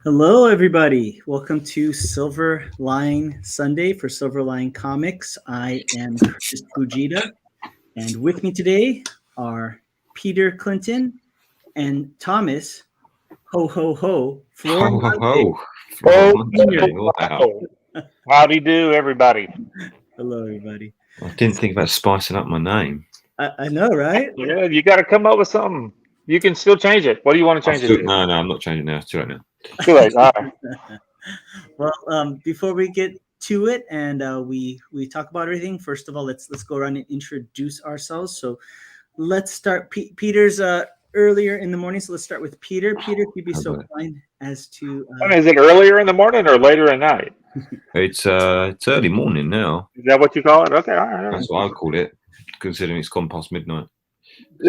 Hello, everybody. Welcome to Silverline Sunday for Silverline Comics. I am Chris Fujita, and with me today are Peter Clinton and Thomas Ho Ho Ho Ho ho Formante ho! Oh, Jr. Wow. howdy do, everybody. Hello, everybody. I didn't think about spicing up my name. I know, right? Yeah, you got to come up with something. You can still change it. What do you want to change it to? No, I'm not changing now. It's too late now. Too late. All right. Well, before we get to it and we talk about everything, first of all, let's go around and introduce ourselves. So let's start. Peter's earlier in the morning, so let's start with Peter. Peter, if you'd be so kind as to. I mean, is it earlier in the morning or later at night? It's early morning now. Is that what you call it? Okay. All right. That's what I call it, considering it's gone past midnight.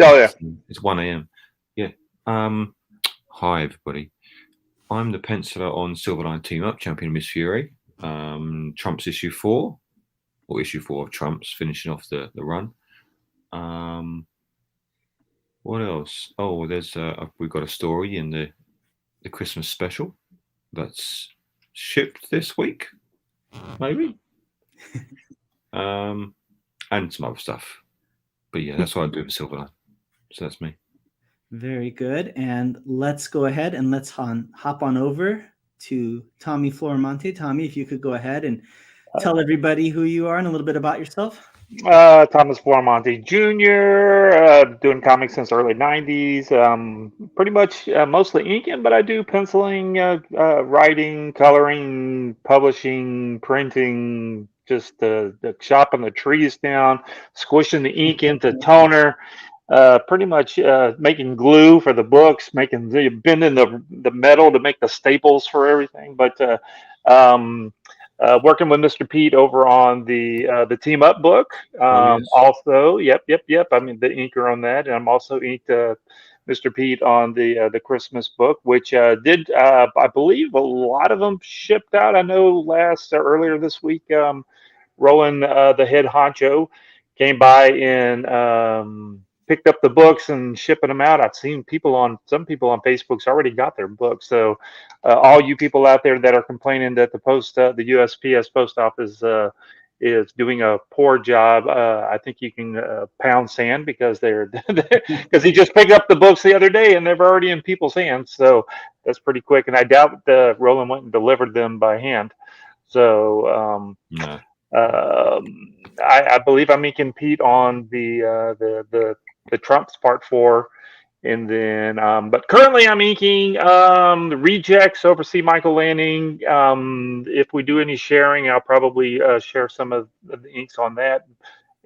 Oh, yeah. It's 1 a.m. Yeah. Hi everybody. I'm the penciler on Silverline Team Up, champion Miss Fury. Trump's issue 4, or issue 4 of Trump's, finishing off the run. What else? Oh, there's we've got a story in the Christmas special that's shipped this week, maybe. And some other stuff. But yeah, that's what I do for Silverline. So that's me. Very good. And let's go ahead and let's hop on over to Tommy Florimonte. Tommy, if you could go ahead and tell everybody who you are and a little bit about yourself. Thomas Formante Jr., doing comics since the early 90s. Pretty much mostly inking, but I do penciling, writing, coloring, publishing, printing, just the chopping the trees down, squishing the ink into toner. Pretty much making glue for the books, bending the metal to make the staples for everything. But working with Mr. Pete over on the Team Up book. Yes. Also, yep. I'm the inker on that, and I'm also inked Mr. Pete on the Christmas book, which did I believe a lot of them shipped out. I know earlier this week, Roland, the head honcho, came by and picked up the books and shipping them out. I've seen some people on Facebook's already got their books. So all you people out there that are complaining that the USPS post office is doing a poor job, I think you can pound sand because because he just picked up the books the other day and they're already in people's hands. So that's pretty quick. And I doubt Roland went and delivered them by hand. So No. I believe I'm inking Pete on the Trump's Part 4, and then but currently I'm inking the Rejects, oversee Michael Lanning. If we do any sharing, I'll probably share some of the inks on that,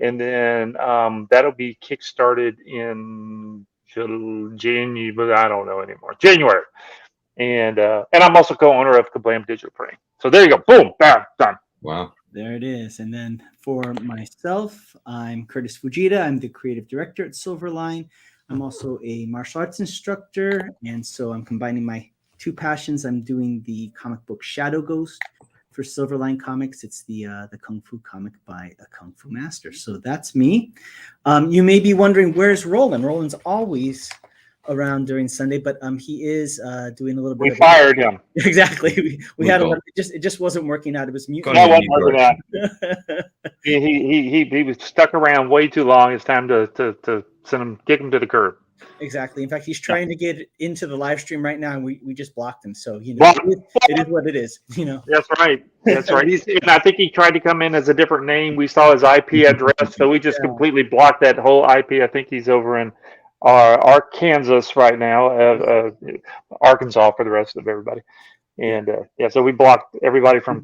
and then that'll be kickstarted in January, but I don't know anymore. January, and I'm also co-owner of Kablam Digital Printing. So there you go, boom, bam, done. Wow. There it is. And then for myself, I'm Curtis Fujita. I'm the creative director at Silverline. I'm also a martial arts instructor. And so I'm combining my two passions. I'm doing the comic book Shadow Ghost for Silverline Comics. It's the Kung Fu comic by a Kung Fu master. So that's me. You may be wondering, where's Roland? Roland's always around during Sunday, but he is doing a little bit. We fired him. Exactly. We had it just wasn't working out. It was mute. No, wasn't working out. He was stuck around way too long. It's time to kick him to the curb. Exactly. In fact, he's trying to get into the live stream right now, and we just blocked him. So it is what it is. That's right. That's right. And I think he tried to come in as a different name. We saw his IP address, so we just completely blocked that whole IP. I think he's over in Arkansas right now, Arkansas for the rest of everybody. And so we blocked everybody from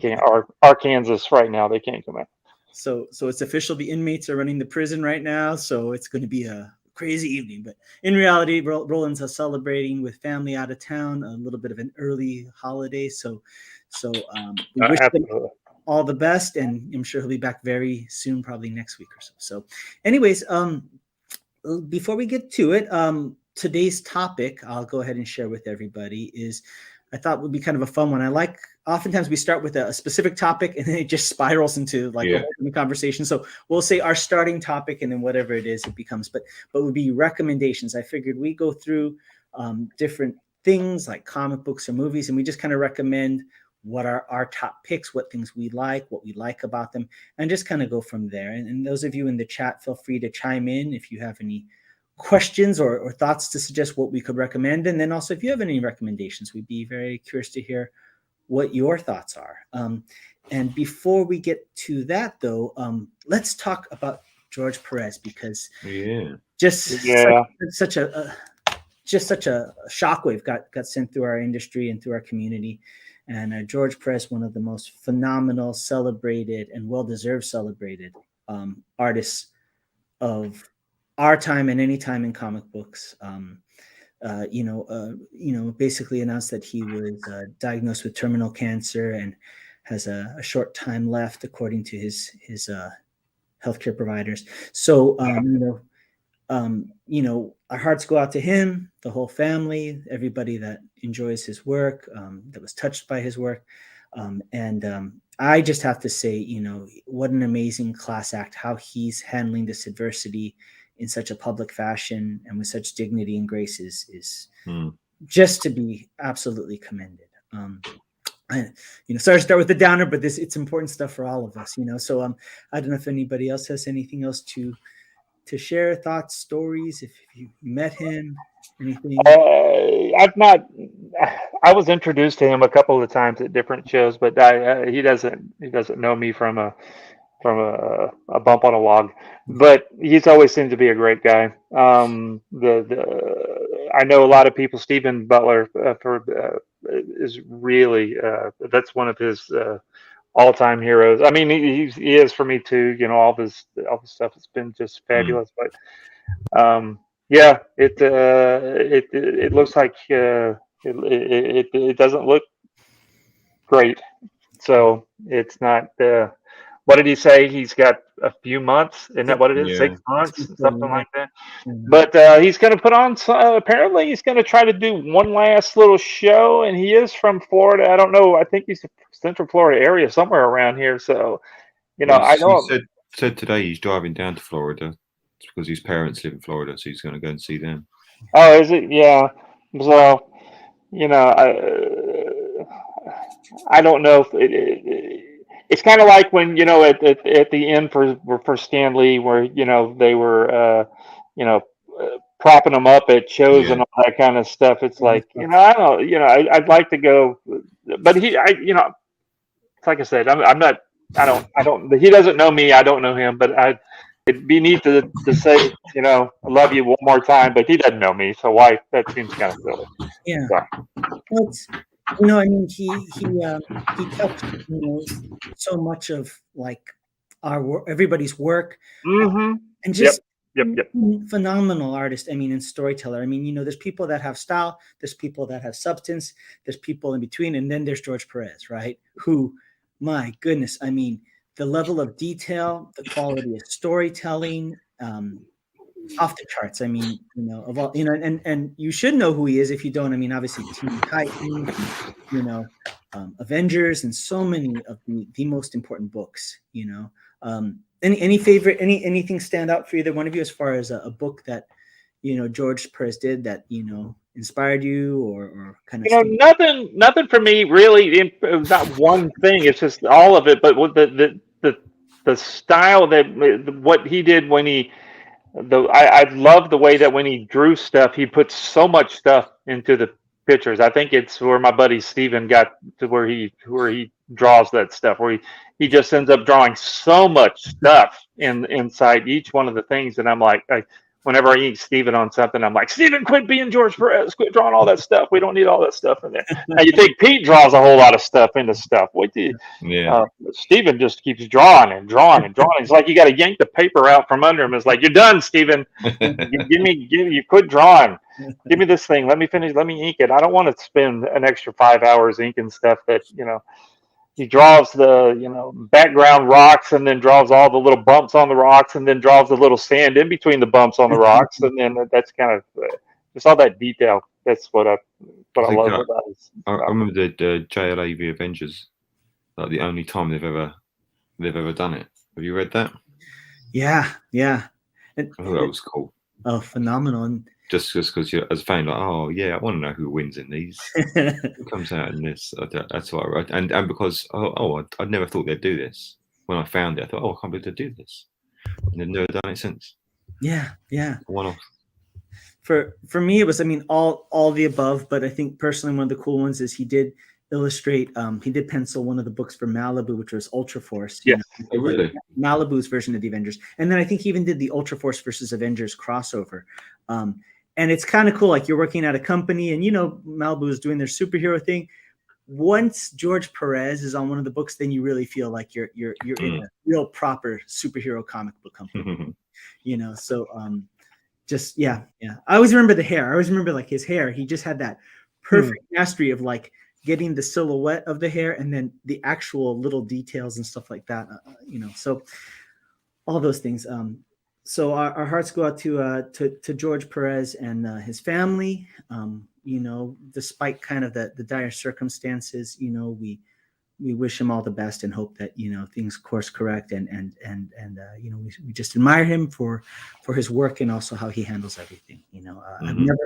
Arkansas right now. They can't come in. So it's official. The inmates are running the prison right now. So it's going to be a crazy evening. But in reality, Roland's celebrating with family out of town, a little bit of an early holiday. So we wish him all the best, and I'm sure he'll be back very soon, probably next week or so. So anyways, before we get to it, today's topic, I'll go ahead and share with everybody, is I thought would be kind of a fun one. Oftentimes we start with a specific topic and then it just spirals into a whole conversation. So we'll say our starting topic and then whatever it is, it becomes, but would be recommendations. I figured we go through different things like comic books or movies, and we just kind of recommend what are our top picks, what things we like, what we like about them, and just kind of go from there. And those of you in the chat, feel free to chime in if you have any questions or thoughts to suggest what we could recommend. And then also, if you have any recommendations, we'd be very curious to hear what your thoughts are. And before we get to that, though, let's talk about George Perez, because just such a shockwave got sent through our industry and through our community. And George Perez, one of the most phenomenal, celebrated, and well-deserved celebrated artists of our time and any time in comic books. Basically announced that he was diagnosed with terminal cancer and has a short time left, according to his healthcare providers. So, our hearts go out to him, the whole family, everybody that enjoys his work, that was touched by his work. I just have to say, what an amazing class act, how he's handling this adversity in such a public fashion and with such dignity and grace is just to be absolutely commended. Sorry to start with the downer, but it's important stuff for all of us, So I don't know if anybody else has anything else to share, thoughts, stories, if you met him, anything. I've not. I was introduced to him a couple of times at different shows, but he doesn't know me from a bump on a log. But he's always seemed to be a great guy. I know a lot of people. Stephen Butler is really that's one of his all-time heroes. I mean, he is for me too. All this stuff has been just fabulous. But it looks like it doesn't look great. So it's not. What did he say? He's got a few months. Isn't that what it is? 6 months, something like that. But he's going to put on. Apparently, he's going to try to do one last little show. And he is from Florida. I don't know. I think he's the Central Florida area, somewhere around here. So, I know. He said today he's driving down to Florida because his parents live in Florida, so he's going to go and see them. Oh, is it? Yeah. So, I don't know if it's kind of like when at the end for Stan Lee, where they were propping him up at shows and all that kind of stuff. It's like I don't I'd like to go, but it's like I said, I'm not. I don't. He doesn't know me. I don't know him, but it'd be neat to say I love you one more time, but he doesn't know me, so why? That seems kind of silly. Yeah. So. Well, he touched so much of like everybody's work, and just phenomenal artist. And storyteller. There's people that have style, there's people that have substance, there's people in between, and then there's George Perez, right? Who, my goodness, the level of detail, the quality of storytelling, off the charts. Of all, and you should know who he is. If you don't, obviously Teen Titans, Avengers, and so many of the most important books. Any favorite, anything stand out for either one of you as far as a book that George Perez did that inspired you or kind of nothing for me really. Not one thing. It's just all of it. But with the style that what he did when he. I love the way that when he drew stuff, he put so much stuff into the pictures. I think it's where my buddy Steven got to where he draws that stuff, where he just ends up drawing so much stuff inside each one of the things. And I'm like, whenever I eat Steven on something, I'm like, Steven, quit being George Perez, quit drawing all that stuff. We don't need all that stuff in there. Now you think Pete draws a whole lot of stuff into stuff. Steven just keeps drawing and drawing and drawing. It's like you got to yank the paper out from under him. It's like, you're done, Steven. You quit drawing. Give me this thing. Let me finish. Let me ink it. I don't want to spend an extra 5 hours inking stuff that, he draws the background rocks and then draws all the little bumps on the rocks and then draws the little sand in between the bumps on the rocks, and then that's kind of just all that detail. That's what I love about it. I remember the JLA v Avengers, like the only time they've ever done it. Have you read that? Yeah. I thought that was cool. Oh, phenomenal! And just because you're as a fan, like, oh yeah, I want to know who wins in these. Who comes out in this? That's what I wrote. And because I never thought they'd do this. When I found it, I thought, I can't believe they do this. And they've never done it since. Yeah. One off. For me, it was, I mean, all the above, but I think personally one of the cool ones is he did illustrate, he did pencil one of the books for Malibu, which was Ultra Force. Yes. Oh, really? Malibu's version of the Avengers. And then I think he even did the Ultra Force versus Avengers crossover. And it's kind of cool. Like, you're working at a company and, Malibu is doing their superhero thing. Once George Perez is on one of the books, then you really feel like you're in a real proper superhero comic book company, So, just, yeah. I always remember the hair. I always remember like his hair. He just had that perfect mastery of like getting the silhouette of the hair and then the actual little details and stuff like that, so all those things. So our hearts go out to George Perez and his family. Despite kind of the dire circumstances, we wish him all the best and hope that things course correct and we just admire him for his work and also how he handles everything.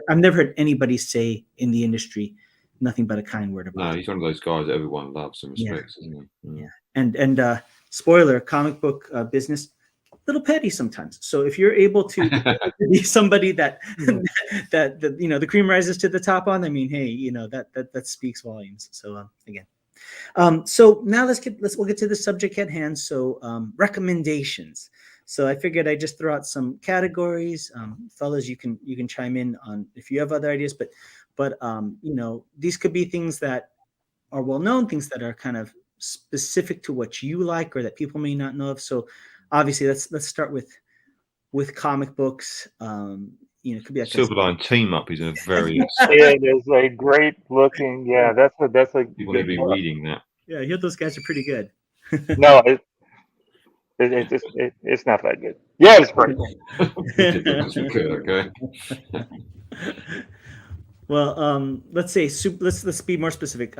I've never heard anybody say in the industry nothing but a kind word about him. He's one of those guys that everyone loves and respects, isn't he? Yeah. And spoiler, comic book business, little petty sometimes. So if you're able to be somebody that the cream rises to the top on, I mean, hey, that speaks volumes. So again. So now we'll get to the subject at hand. So recommendations. So I figured I'd just throw out some categories. Fellas, you can chime in on if you have other ideas, but these could be things that are well known, things that are kind of specific to what you like or that people may not know of. So obviously let's start with comic books. It could be like Silverline Team Up is a very It is a great looking. Yeah, that's a. you want to be reading that. Yeah, I hear those guys are pretty good. No, it's not that good. Yeah, it's great. Okay. Well, let's say let's be more specific.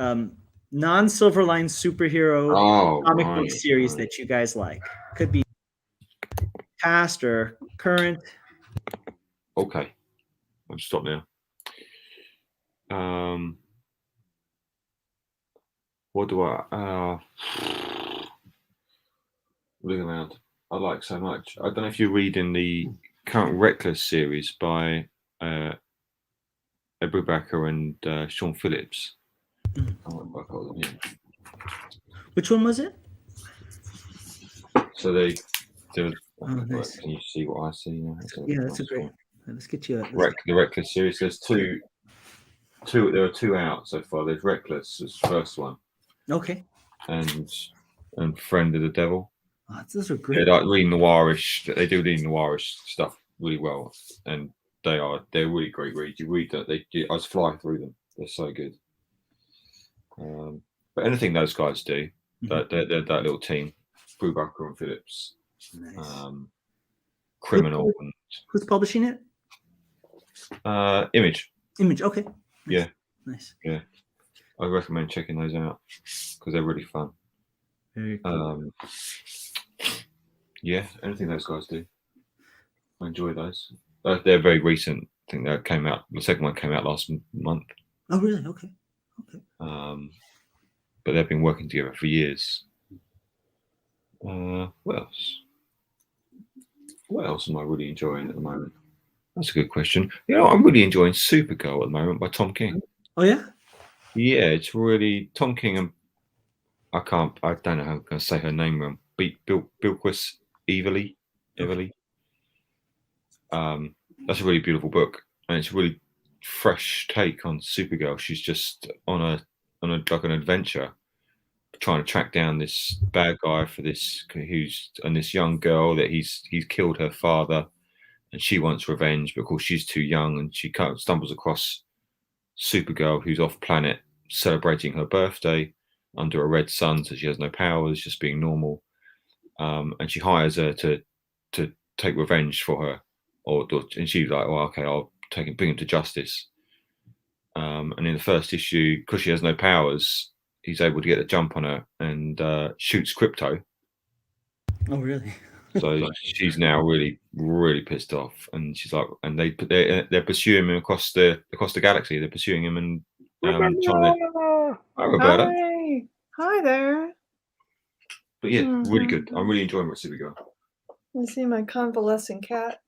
Non-Silverline superhero comic book series that you guys like. Could be past or current. Okay, I'll stop now. What do I look around? I like so much. I don't know if you're reading the current Reckless series by Ed Brubaker and Sean Phillips. Which one was it? So they nice. Can you see what I see now? Yeah, that's a great. Let's get you the Reckless series. There's two. There are two out so far. There's Reckless, it's the first one. Okay. And Friend of the Devil. Oh, those are great. They're like reading noirish. They do read noirish stuff really well, and they're really great reads. You read that I just fly through them. They're so good. But anything those guys do, that little team, Brubaker and Phillips, nice. Criminal. Who's publishing it? Image. Okay. Nice. Yeah. Nice. Yeah. I recommend checking those out because they're really fun. Very cool. Yeah, anything those guys do, I enjoy those. They're very recent. I think that came out. The second one came out last month. Oh, really? Okay. But they've been working together for years. What else? What else am I really enjoying at the moment? That's a good question. I'm really enjoying Supergirl at the moment by Tom King. Oh yeah. Yeah, it's really Tom King and I don't know how I'm going to say her name wrong. Bilquis Everly. That's a really beautiful book, and it's a really fresh take on Supergirl. She's just on an adventure, trying to track down this bad guy for this young girl that he's killed her father, and she wants revenge, but of course she's too young, and she kind of stumbles across Supergirl, who's off planet celebrating her birthday under a red sun, so she has no powers, just being normal. And she hires her to take revenge for her, and she's like, "Well, okay, I'll bring him to justice." And in the first issue, because she has no powers, he's able to get a jump on her and shoots Crypto. Oh, really? So she's now really, really pissed off, and she's like, and they're pursuing him across the galaxy. They're pursuing him and trying to. Hi, Roberta. Hi there. But yeah, really good. I'm really enjoying What's Supergirl. You see my convalescing cat?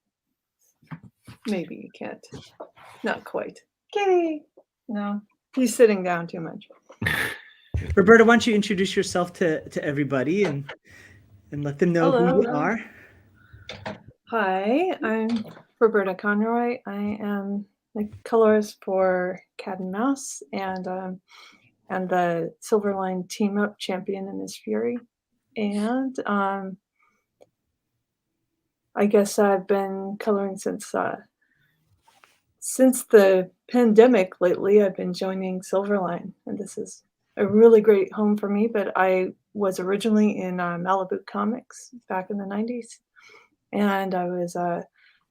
Maybe you can't. Not quite. Kitty. No, he's sitting down too much. Roberta, why don't you introduce yourself to everybody and let them know who you are? Hi, I'm Roberta Conroy. I am the colorist for Cat and Mouse and the Silverline Team Up champion in Miss Fury. And I guess I've been coloring since the pandemic lately. I've been joining Silverline, and this is a really great home for me. But I was originally in Malibu Comics back in the 90s. And I was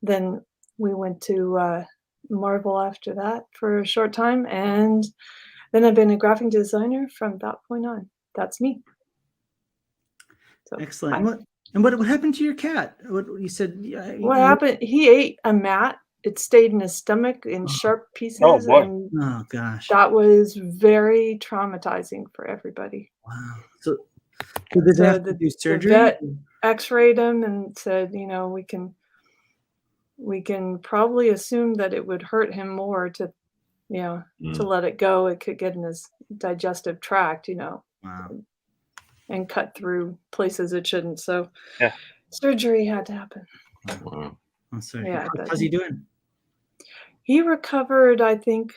then we went to Marvel after that for a short time. And then I've been a graphic designer from that point on. That's me. So, excellent. And what happened to your cat? What you said? What happened? He ate a mat. It stayed in his stomach in sharp pieces. Oh, boy. And oh gosh, that was very traumatizing for everybody. Wow. So did they have to do surgery? The vet X-rayed him and said, we can probably assume that it would hurt him more to let it go. It could get in his digestive tract, Wow. and cut through places it shouldn't. So yeah, surgery had to happen. Wow. I'm sorry. Yeah, How's he doing? He recovered. I think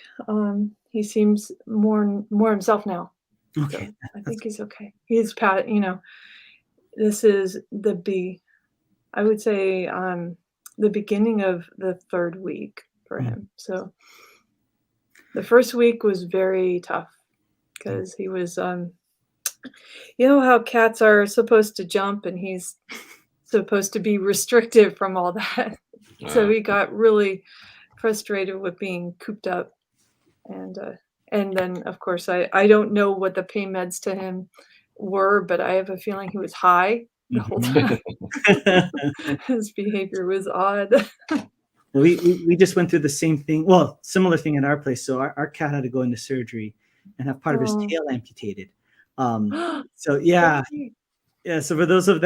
he seems more himself now. Okay. So I think he's okay. He's this is I would say the beginning of the third week for him. So the first week was very tough because he was you know how cats are supposed to jump and he's supposed to be restricted from all that. So he got really frustrated with being cooped up. And then of course I don't know what the pain meds to him were, but I have a feeling he was high the whole time. His behavior was odd. Well, we just went through the same thing. Well, similar thing in our place. So our cat had to go into surgery and have part of his tail amputated. So yeah. Yeah, so for those of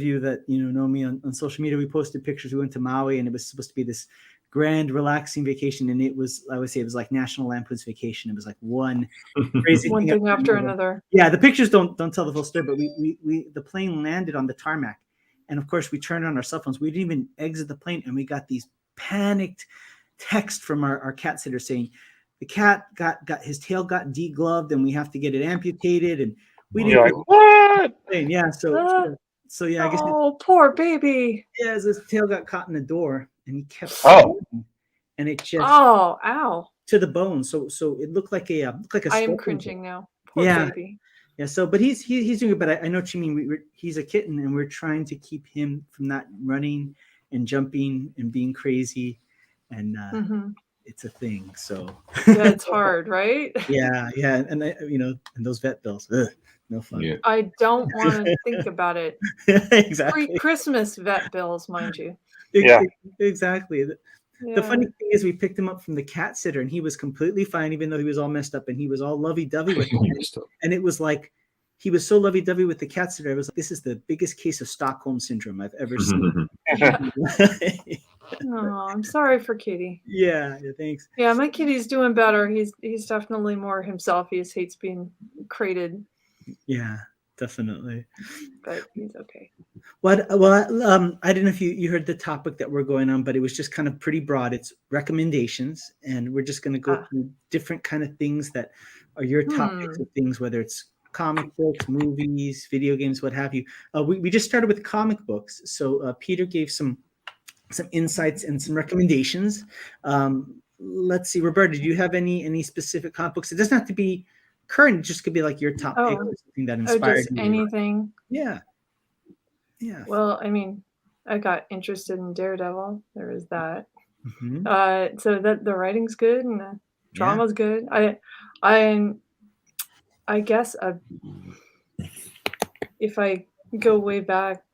you that know me on social media, we posted pictures. We went to Maui, and it was supposed to be this grand, relaxing vacation, and I would say it was like National Lampoon's Vacation. It was like one crazy one thing after another. Yeah, the pictures don't tell the full story, but the plane landed on the tarmac, and of course we turned on our cell phones. We didn't even exit the plane, and we got these panicked texts from our cat sitter saying the cat got his tail got degloved, and we have to get it amputated, and we didn't. You're like, what? Yeah, so yeah, I guess. Oh, poor baby. Yeah, his tail got caught in the door, and he kept. And it just. Oh, ow. To the bone, so it looked like a. I am cringing now. Poor baby. Yeah. So, but he's doing it. But I know what you mean. He's a kitten, and we're trying to keep him from not running and jumping and being crazy, and it's a thing. So. Yeah, it's hard, right? Yeah, and and those vet bills. No fun. Yeah. I don't want to think about it. Exactly. Pre-Christmas vet bills, mind you. Yeah. Exactly. Yeah. The funny thing is we picked him up from the cat sitter and he was completely fine, even though he was all messed up and he was all lovey-dovey with it. And it was like, he was so lovey-dovey with the cat sitter. I was like, this is the biggest case of Stockholm syndrome I've ever seen. Oh, I'm sorry for Kitty. Yeah, thanks. Yeah, my kitty's doing better. He's definitely more himself. He just hates being crated. Yeah, definitely. But he's okay. Well, I don't know if you heard the topic that we're going on, but it was just kind of pretty broad. It's recommendations, and we're just going to go through different kind of things that are your topics of things, whether it's comic books, movies, video games, what have you. We just started with comic books, so Peter gave some insights and some recommendations. Let's see, Roberta, do you have any specific comic books? It doesn't have to be current; it just could be like your top pick or something that inspired you. Anything. Yeah. Well, I mean, I got interested in Daredevil. There was that. So that the writing's good and the drama's good. I guess if I go way back,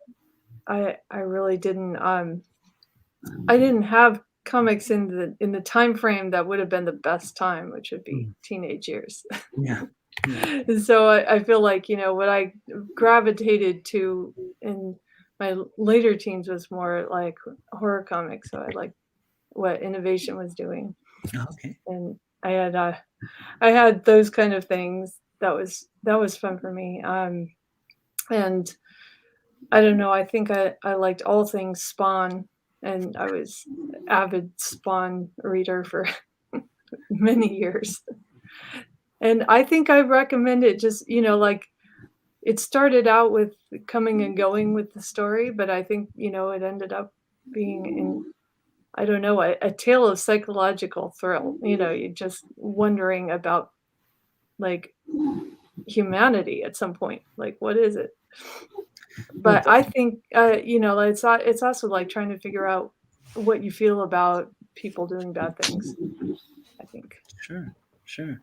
I really didn't I didn't have comics in the time frame that would have been the best time, which would be teenage years. Yeah. And so I feel like, what I gravitated to in my later teens was more like horror comics. So I liked what Innovation was doing. Okay. And I had those kind of things. That was fun for me. And I don't know, I think I liked all things Spawn, and I was an avid Spawn reader for many years. And I think I recommend it just, like it started out with coming and going with the story, but I think, it ended up being I don't know, a tale of psychological thrill. You're just wondering about like humanity at some point. Like, what is it? But I think, it's also like trying to figure out what you feel about people doing bad things, I think. Sure.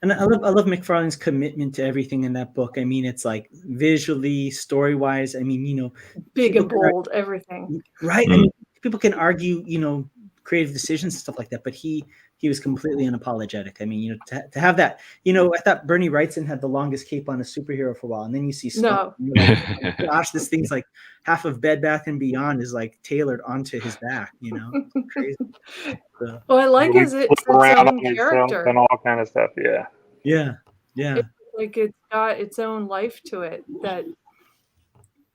And I love McFarlane's commitment to everything in that book. I mean, it's like visually, story-wise. I mean, big and bold, everything. Right. I mean, people can argue, creative decisions and stuff like that, but he was completely unapologetic. I mean, to have that, I thought Bernie Wrightson had the longest cape on a superhero for a while, and then you see Spawn, No. You're like, oh, gosh, this thing's like half of Bed Bath and Beyond is like tailored onto his back. It's crazy. So, well, I like it's its own character and all kind of stuff. Yeah. It's got its own life to it. That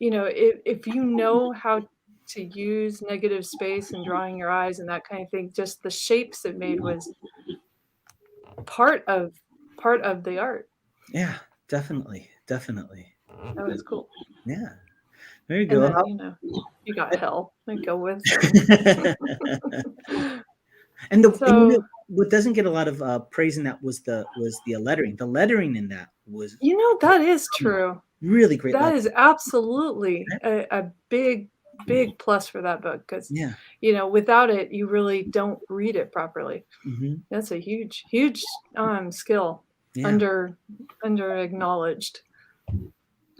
if you know how to use negative space and drawing your eyes and that kind of thing, just the shapes it made was part of the art. Yeah, definitely. That was cool. Yeah, very good. And then, you got Hell and go with and what doesn't get a lot of praise in that was the lettering. The lettering in that was that is true. Really great. That is absolutely a big plus for that book, because without it you really don't read it properly. That's a huge skill. Under acknowledged,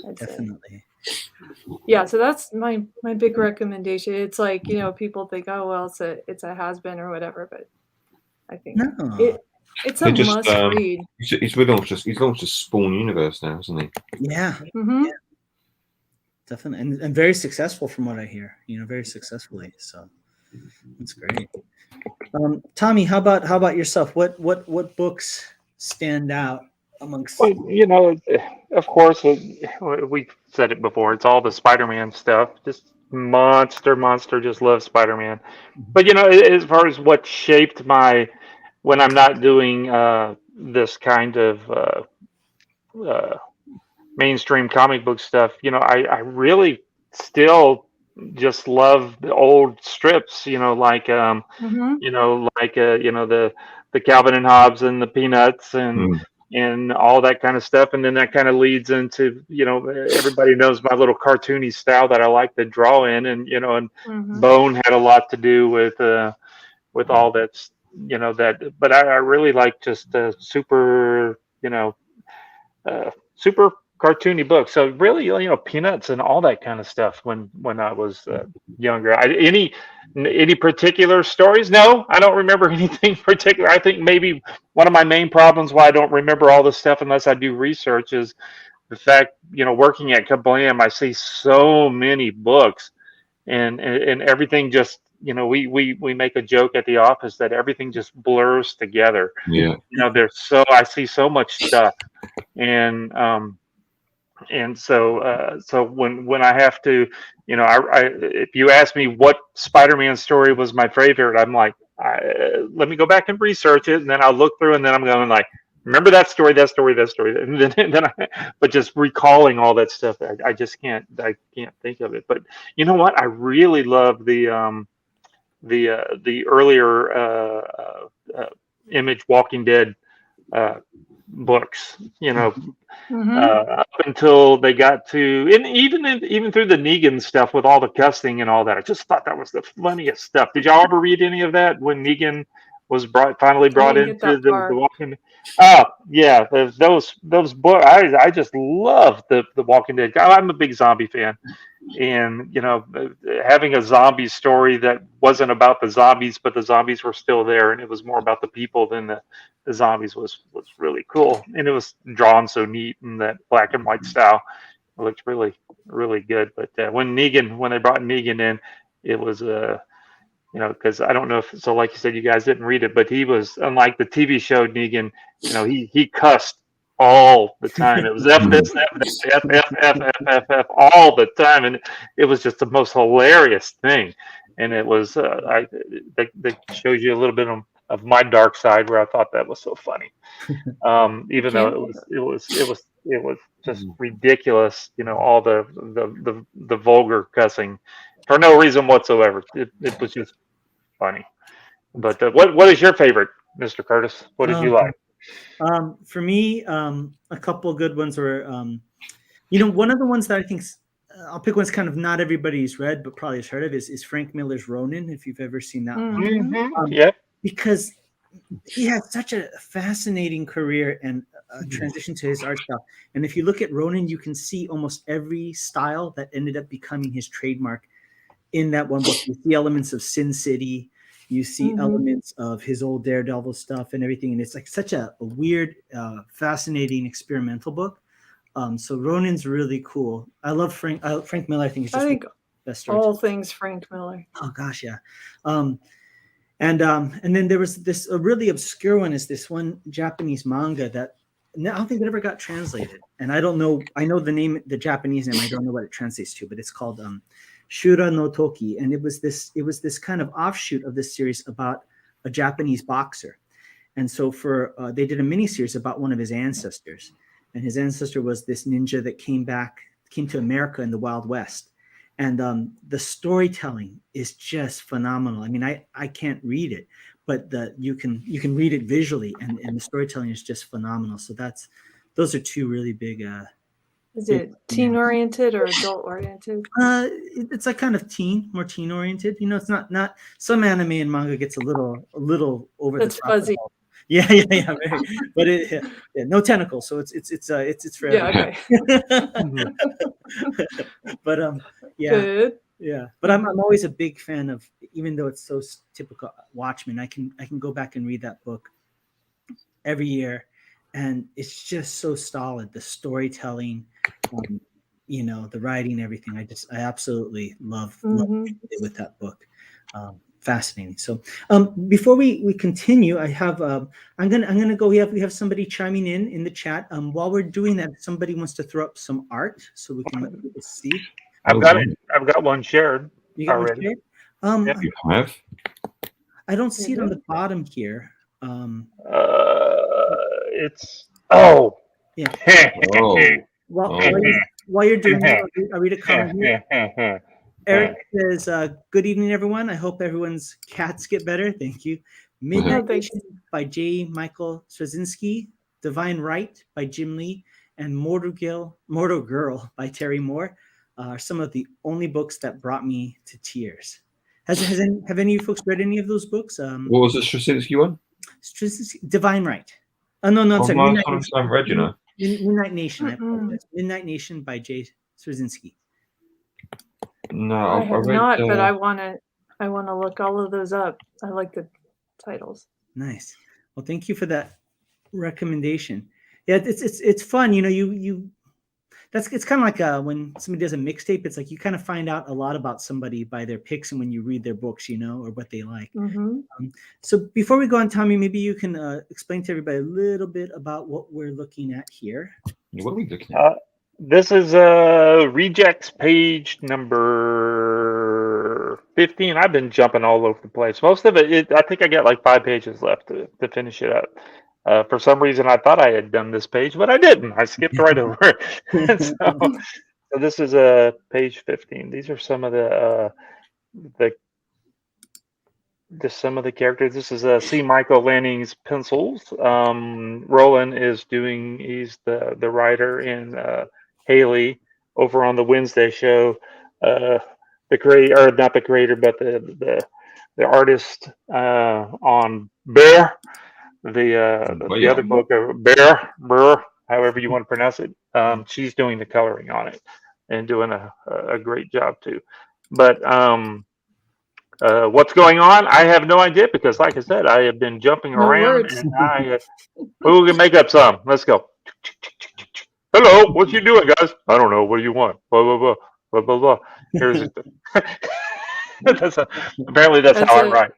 I'd definitely say. So that's my big recommendation. It's like, people think, oh well, it's a has-been or whatever, but I think it's a must read. He's launched a Spawn universe now, hasn't he? Yeah. Definitely, and very successful from what I hear. Very successfully. So that's great. Tommy, how about yourself? What books stand out amongst? Well, of course, we said it before. It's all the Spider-Man stuff. Just monster. Just love Spider-Man. But as far as what shaped when I'm not doing this kind of mainstream comic book stuff, I really still just love the old strips, like the Calvin and Hobbes and the Peanuts and all that kind of stuff. And then that kind of leads into, everybody knows my little cartoony style that I like to draw in, and Bone had a lot to do with all that, but I really like just super cartoony books. So really, Peanuts and all that kind of stuff when I was younger. Any particular stories? No, I don't remember anything particular. I think maybe one of my main problems why I don't remember all this stuff unless I do research is the fact, working at Kablam, I see so many books and everything just, we make a joke at the office that everything just blurs together. Yeah. I see so much stuff, and so when I have to, if you ask me what Spider-Man story was my favorite, I'm like, let me go back and research it, and then I'll look through, and then I'm going like, remember that story, and then but just recalling all that stuff, I just can't think of it. But you know what? I really love the earlier Image Walking Dead books, up until they got to, and even through the Negan stuff with all the cussing and all that. I just thought that was the funniest stuff. Did y'all ever read any of that when Negan was finally brought into the Walking? Oh yeah, those books. I just love the Walking Dead. I'm a big zombie fan, and having a zombie story that wasn't about the zombies, but the zombies were still there, and it was more about the people than the zombies was really cool, and it was drawn so neat in that black and white style. It looked really good. But when they brought Negan in, it was because I don't know if so. Like you said, you guys didn't read it, but he was unlike the TV show Negan. He cussed all the time. It was F this F all the time, and it was just the most hilarious thing. And it was that shows you a little bit of my dark side where I thought that was so funny. Even though it was just ridiculous. All the vulgar cussing for no reason whatsoever. It was just funny. But what is your favorite, Mr. Curtis? What did you like? For me, a couple good ones were, one of the ones that I think I'll pick one's kind of not everybody's read, but probably has heard of is Frank Miller's Ronin, if you've ever seen that one. Mm-hmm. Yep. Because he had such a fascinating career and transition to his art style. And if you look at Ronin, you can see almost every style that ended up becoming his trademark in that one book. You see elements of Sin City. You see elements of his old Daredevil stuff and everything. And it's like such a weird, fascinating experimental book. So Ronin's really cool. I love Frank Miller. I think it's just the best story. All things Frank Miller. Oh gosh, yeah. And then there was this a really obscure one is this one Japanese manga that I don't think it ever got translated. And I don't know. I know the name, the Japanese name. I don't know what it translates to, but it's called Shira no Toki. And it was this kind of offshoot of this series about a Japanese boxer. And so they did a mini series about one of his ancestors. And his ancestor was this ninja that came to America in the Wild West. And the storytelling is just phenomenal. I mean, I can't read it, but you can read it visually, and the storytelling is just phenomenal. So those are two really big. Is it teen oriented or adult oriented? It's like kind of more teen oriented. It's not some anime and manga gets a little over the top. That's fuzzy. Yeah, but no tentacles, so it's for everyone. Okay. But yeah. Good. Yeah, but I'm always a big fan of, even though it's so typical Watchmen, I can go back and read that book every year, and it's just so solid. The storytelling, the writing, everything. I absolutely love it with that book. Fascinating. So before we continue, I have I'm gonna go. We have somebody chiming in the chat. While we're doing that, somebody wants to throw up some art so we can let people see. I've got one shared. You got already. One shared? You have? I don't see it on the bottom here. It's yeah. While you're doing that, I'll read a comment here. Eric says, "Good evening, everyone. I hope everyone's cats get better. Thank you." Midnight Nation by J. Michael Straczynski, Divine Right by Jim Lee, and Mortal Girl by Terry Moore are some of the only books that brought me to tears. Have any of you folks read any of those books? What was the Straczynski one? Divine Right. Oh no, I'm sorry. Midnight Nation. Midnight Nation. I apologize. Midnight Nation by J. Straczynski. No, I have not, but I want to look all of those up. I like the titles. Nice. Well, thank you for that recommendation. Yeah, it's fun. It's kind of like when somebody does a mixtape. It's like you kind of find out a lot about somebody by their picks and when you read their books, or what they like. So before we go on, Tommy, maybe you can explain to everybody a little bit about what we're looking at here. What are we looking at? This is Rejects page number 15. I've been jumping all over the place. Most of it, I think I got like 5 pages left to finish it up. For some reason, I thought I had done this page, but I didn't. I skipped right over it. So this is page 15. These are some of the some of the characters. This is C. Michael Lanning's pencils. Roland he's the writer in Haley over on the Wednesday show. Not the creator, but the artist on Bear. the other book, Bear, however you want to pronounce it. She's doing the coloring on it and doing a great job too. But what's going on? I have no idea because, like I said, I have been jumping No around, words. and we can make up some. Let's go. Hello, what you doing, guys? I don't know. What do you want? Blah blah blah blah blah blah. Here's it. Apparently that's how I write.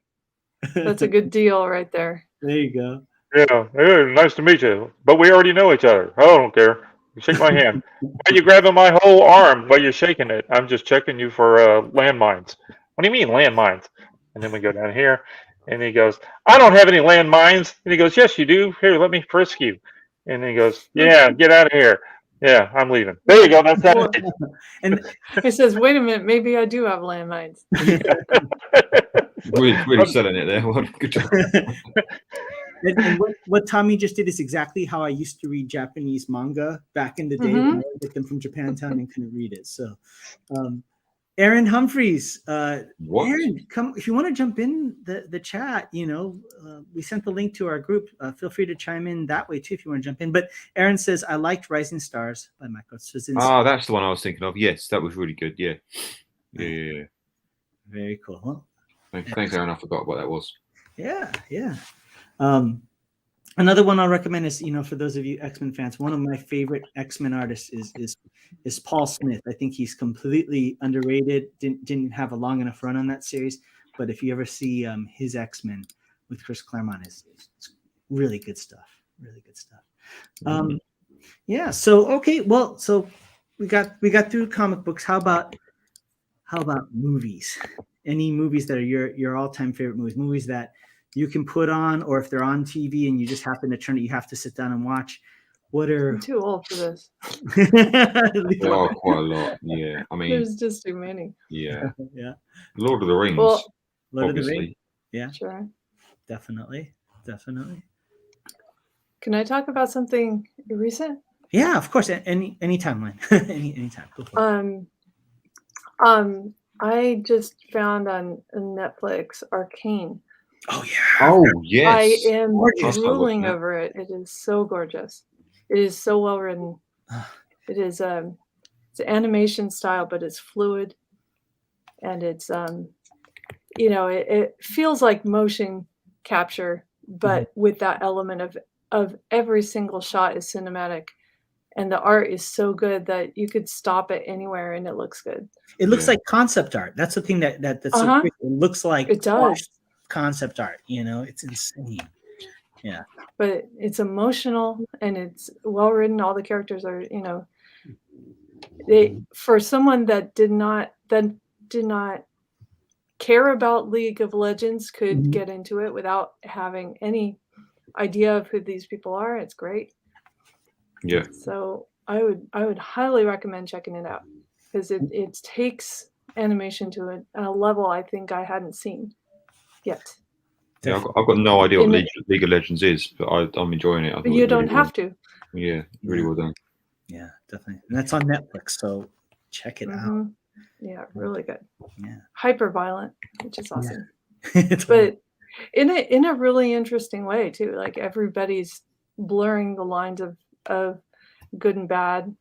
That's a good deal right there. There you go. Yeah, hey, nice to meet you. But we already know each other. I don't care. You shake my hand. Why are you grabbing my whole arm while you're shaking it? I'm just checking you for landmines. What do you mean landmines? And then we go down here, and he goes, I don't have any landmines. And he goes, yes, you do. Here, let me frisk you. And he goes, yeah, get out of here. Yeah, I'm leaving. There you go. That's that. And he says, wait a minute, maybe I do have landmines. Really selling it there. Good job. And what Tommy just did is exactly how I used to read Japanese manga back in the day when I would get them from Japantown and couldn't read it. So, Aaron Humphreys, Aaron, come if you want to jump in the chat. We sent the link to our group. Feel free to chime in that way too if you want to jump in. But Aaron says, "I liked Rising Stars by Michael Straczynski." Oh, that's the one I was thinking of. Yes, that was really good. Yeah. Very cool. Well, thanks, Aaron. I forgot what that was. Yeah. Another one I'll recommend is, for those of you X-Men fans, one of my favorite X-Men artists is Paul Smith. I think he's completely underrated. Didn't have a long enough run on that series, but if you ever see his X-Men with Chris Claremont, it's really good stuff. Really good stuff. Yeah. So okay. Well, so we got through comic books. How about movies? Any movies that are your all-time favorite movies that you can put on, or if they're on TV and you just happen to turn it, you have to sit down and watch. I'm too old for this. There are quite a lot. Yeah, I mean, there's just too many. Yeah. Yeah. Lord of the Rings. Well, Lord obviously. of the Rings. Yeah. Sure. Definitely. Can I talk about something recent? Yeah, of course. Any timeline. Anytime. Go for it. I just found on Netflix Arcane. Oh yeah. Oh yes. I am Gorgeous. drooling over it. It is so gorgeous. It is so well written. It is it's animation style, but it's fluid, and it's it feels like motion capture, but with that element of every single shot is cinematic, and the art is so good that you could stop it anywhere and it looks good. It looks like concept art. That's the thing that's so quick. It looks like it does. Concept art, it's insane. Yeah, but it's emotional and it's well written. All the characters are, they for someone that did not care about League of Legends could get into it without having any idea of who these people are. It's great. Yeah. So I would highly recommend checking it out because it takes animation to a level I think I hadn't seen yet. Yeah, I've got no idea what League of Legends is, but I'm enjoying it. But you don't have to. Yeah, really well done. Yeah, definitely. And that's on Netflix, so check it out. Yeah, really good. Yeah. Hyper violent, which is awesome. Yeah. But in a really interesting way too. Like everybody's blurring the lines of good and bad,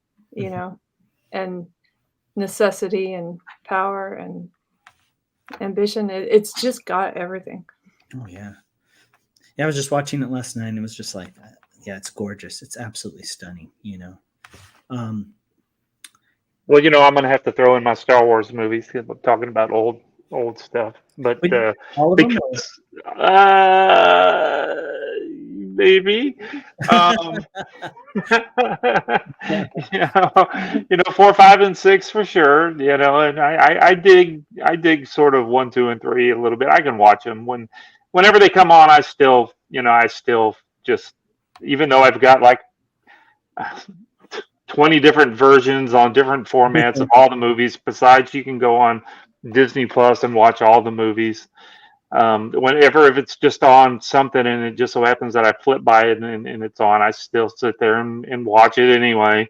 and necessity and power and ambition. It's just got everything. Oh yeah. I was just watching it last night and it was just like, yeah, it's gorgeous. It's absolutely stunning, Well, I'm going to have to throw in my Star Wars movies because I'm talking about old stuff. But all of them, maybe. 4, 5, and 6 for sure. And I dig sort of 1, 2, and 3 a little bit. I can watch them whenever they come on. I still just, even though I've got like 20 different versions on different formats of all the movies. Besides, you can go on Disney Plus and watch all the movies. If it's just on something and it just so happens that I flip by it and it's on, I still sit there and watch it anyway.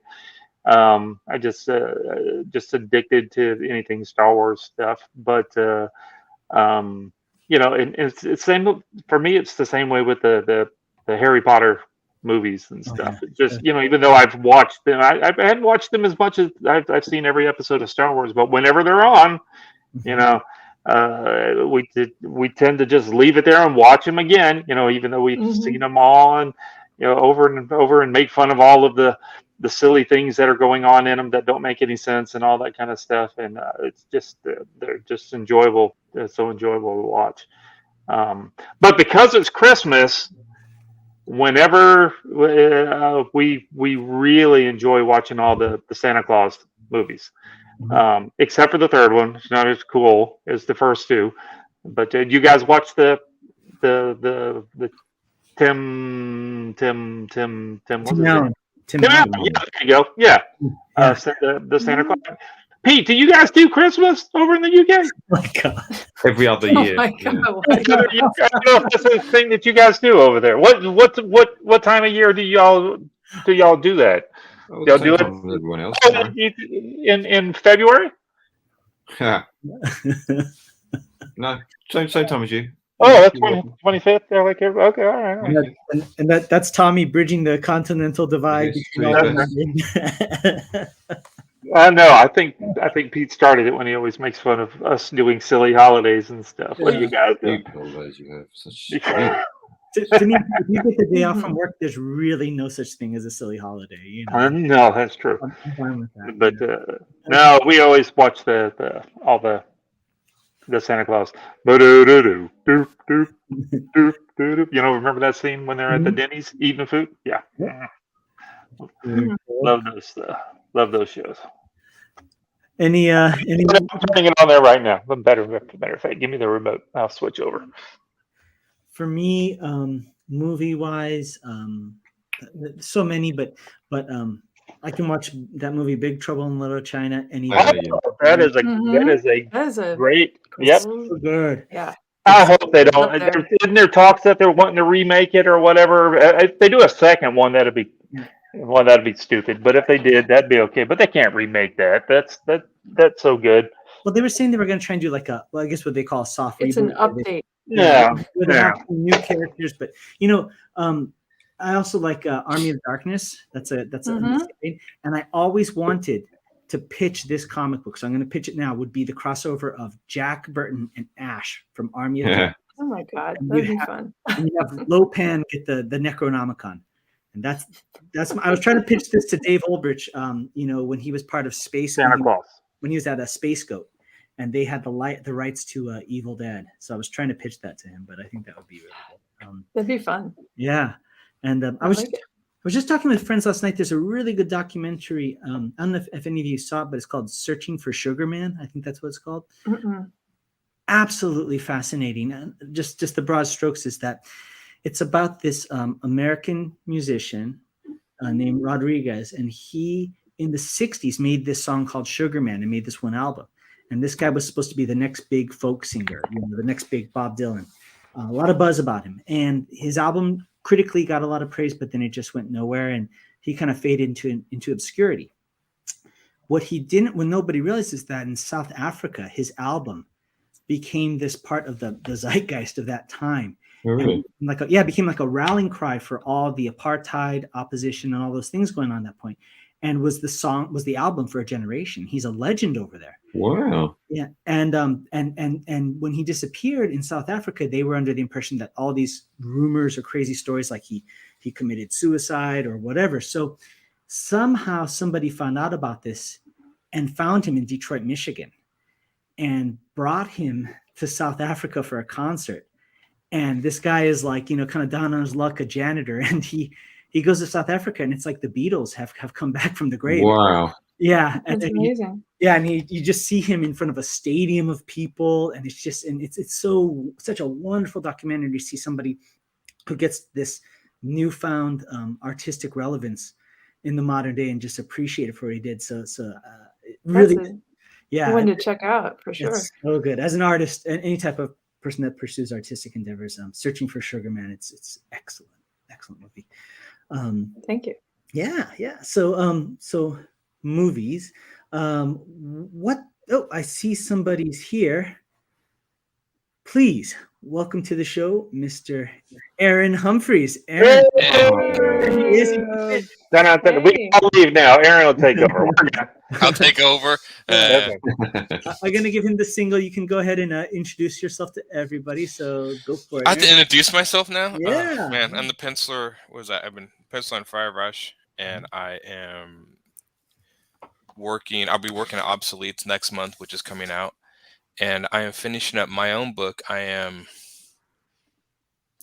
I just addicted to anything Star Wars stuff. But and it's the same for me. It's the same way with the the Harry Potter movies and Oh, stuff. yeah. It just even though I've watched them, I hadn't watched them as much as I've seen every episode of Star Wars. But whenever they're on, you know, we tend to just leave it there and watch them again. Even though we've seen them all and over and over and make fun of all of the silly things that are going on in them that don't make any sense and all that kind of stuff. And it's just they're just enjoyable. They're so enjoyable to watch. But because it's Christmas, whenever we really enjoy watching all the Santa Claus movies, except for the third one. It's not as cool as the first two. But did you guys watch the Tim what's his name? Tim Tim Allen. Allen. Yeah, there you go. Yeah. The Santa Claus. Pete, do you guys do Christmas over in the UK? Oh my God. Every other Oh year. my yeah. God. I don't know if that's a thing that you guys do over there. What time of year do y'all do that? Oh, Y'all same do it time as everyone else. in February? Yeah. No, same time as you. Oh, that's 25th. They're like, okay, all right. And that's Tommy bridging the continental divide. Yes, between all No, I think Pete started it when he always makes fun of us doing silly holidays and stuff. What do you guys do? Stupid holidays you have. Such to me, if you get the day off from work, there's really no such thing as a silly holiday. No, that's true. I'm fine with that. But no, we always watch all the Santa Claus. Remember that scene when they're at the Denny's eating food? Yeah. Love those shows. Any I'm turning it on there right now. Matter of fact, give me the remote. I'll switch over. for me, movie wise, so many, but I can watch that movie Big Trouble in Little China anytime. That is a great. Yep. So good. Yeah. I hope they don't. Isn't there talks that they're wanting to remake it or whatever? If they do a second one, that'd be stupid. But if they did, that'd be okay. But they can't remake that. That's so good. Well, they were saying they were going to try and do I guess what they call a soft reboot. It's an update. With new characters, but I also like Army of Darkness. That's a and I always wanted to pitch this comic book, so I'm going to pitch it now. Would be the crossover of Jack Burton and Ash from Army of Darkness. Oh my God, that'd be fun. And you have Lopan get the Necronomicon, and that's. I was trying to pitch this to Dave Olbrich. When he was part of Space Santa Claus, when he was at a Space Goat, and they had the rights to Evil Dead. So I was trying to pitch that to him, but I think that would be really cool. That'd be fun. Yeah, and I was just talking with friends last night. There's a really good documentary. I don't know if any of you saw it, but it's called Searching for Sugar Man. I think that's what it's called. Absolutely fascinating. And just the broad strokes is that it's about this American musician named Rodriguez, and he in the 60s made this song called Sugar Man and made this one album. And this guy was supposed to be the next big folk singer, the next big Bob Dylan. A lot of buzz about him. And his album critically got a lot of praise, but then it just went nowhere. And he kind of faded into obscurity. What nobody realized is that in South Africa, his album became this part of the zeitgeist of that time. Really? It became like a rallying cry for all the apartheid opposition and all those things going on at that point. And was the album for a generation. He's a legend over there. Wow. Yeah. And when he disappeared in South Africa, they were under the impression that all these rumors or crazy stories like he committed suicide or whatever. So somehow somebody found out about this and found him in Detroit, Michigan, and brought him to South Africa for a concert. And this guy is kind of down on his luck, a janitor, and he goes to South Africa, and it's like the Beatles have come back from the grave. Wow. Yeah. That's amazing. And you just see him in front of a stadium of people, and it's such a wonderful documentary to see somebody who gets this newfound artistic relevance in the modern day and just appreciate it for what he did. So really, one to check out for sure. It's so good as an artist and any type of person that pursues artistic endeavors. Searching for Sugar Man, it's excellent movie. Thank you. Yeah. So movies. I see somebody's here. Please, welcome to the show, Mr. Aaron Humphreys. Aaron, he is. We can all leave now. Aaron will take over. I'll take over. Okay. I'm gonna give him the single. You can go ahead and introduce yourself to everybody. So go for it. I have to introduce myself now. Yeah, man, I'm the penciler. What was that? I've been penciling Fire Rush, and I am working. I'll be working at Obsoletes next month, which is coming out, and I am finishing up my own book. I am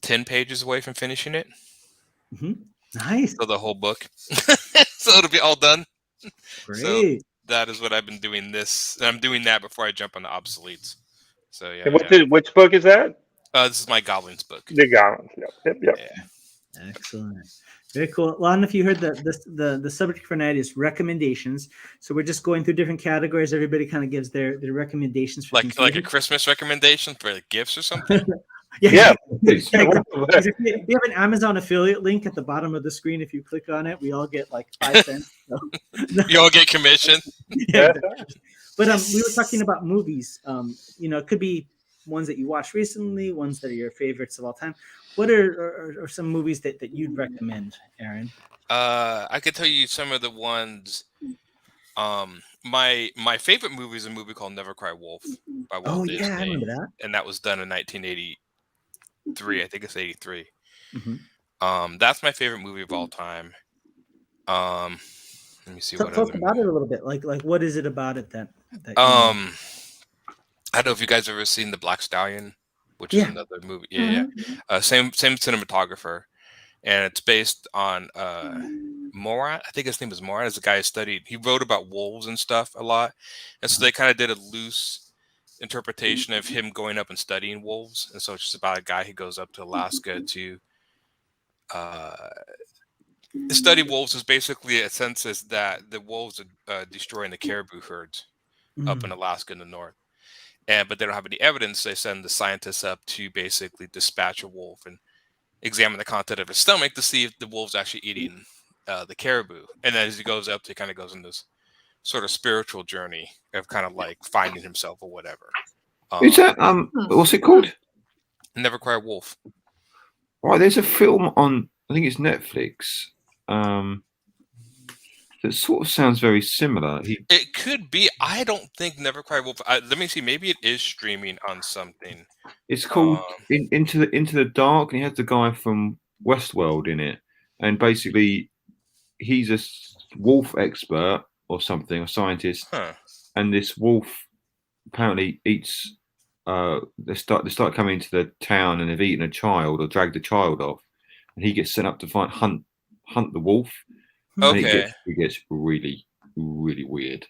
10 pages away from finishing it. Nice. So the whole book. So it'll be all done. Great. So that is what I've been doing this. And I'm doing that before I jump on the Obsoletes. So yeah. And which book is that? This is my Goblins book. The Goblins. Yep. Yeah. Excellent. Very cool. Well, I don't know if you heard the subject for tonight is recommendations. So we're just going through different categories. Everybody kind of gives their recommendations for like a Christmas recommendation for like gifts or something. Yeah. If you have an Amazon affiliate link at the bottom of the screen, if you click on it, we all get like 5 cents. So. You all get commission. Yeah. But we were talking about movies. It could be ones that you watched recently, ones that are your favorites of all time. What are some movies that you'd recommend, Aaron? I could tell you some of the ones. My favorite movie is a movie called Never Cry Wolf by Walt Disney. Yeah, I remember that. And that was done in 1983. I think it's 83. Mm-hmm. That's my favorite movie of all time. Let me see what talk about it a little bit. Like what is it about it that I don't know if you guys have ever seen The Black Stallion, which is another movie. Yeah. Same cinematographer, and it's based on Morat. I think his name is Morat. Is a guy who studied. He wrote about wolves and stuff a lot, and so they kind of did a loose interpretation of him going up and studying wolves. And so it's just about a guy who goes up to Alaska to study wolves. Is basically a census that the wolves are destroying the caribou herds up in Alaska in the north. But they don't have any evidence. They send the scientists up to basically dispatch a wolf and examine the content of his stomach to see if the wolf's actually eating the caribou. And then as he goes up, he kind of goes on this sort of spiritual journey of kind of like finding himself or whatever. Is that what's it called? Never Cry Wolf. Right, there's a film on, I think it's Netflix. That sort of sounds very similar. It could be. I don't think Never Cry Wolf. Let me see. Maybe it is streaming on something. It's called Into the Dark, and he has the guy from Westworld in it. And basically, he's a wolf expert or something, a scientist. And this wolf apparently eats. They start coming into the town, and they've eaten a child or dragged a child off, and he gets sent up to hunt the wolf. Okay. It gets really, really weird.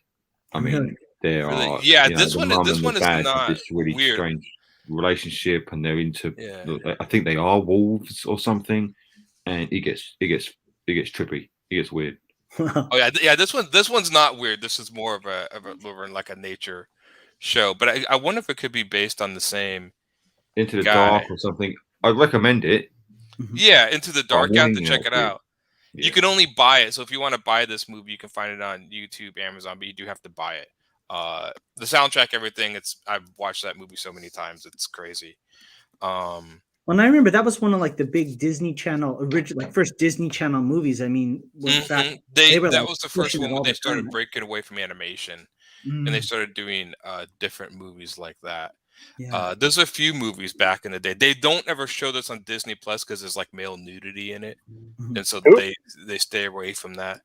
I mean, there are this one is not this really weird. Strange relationship, and they're into. I think they are wolves or something, and it gets trippy. It gets weird. Oh yeah. This one's not weird. This is more of a like a nature show. But I wonder if it could be based on the same Into the guy. Dark or something. I'd recommend it. Yeah, Into the Dark. You have to check it out. Yeah. You can only buy it. So if you want to buy this movie, you can find it on YouTube, Amazon, but you do have to buy it. The soundtrack, everything. I've watched that movie so many times. It's crazy. Well, and I remember that was one of like the big Disney Channel first Disney Channel movies. I mean, that was the first one when they started breaking away from animation, and they started doing different movies like that. Yeah. There's a few movies back in the day. They don't ever show this on Disney Plus because there's like male nudity in it, and so they stay away from that.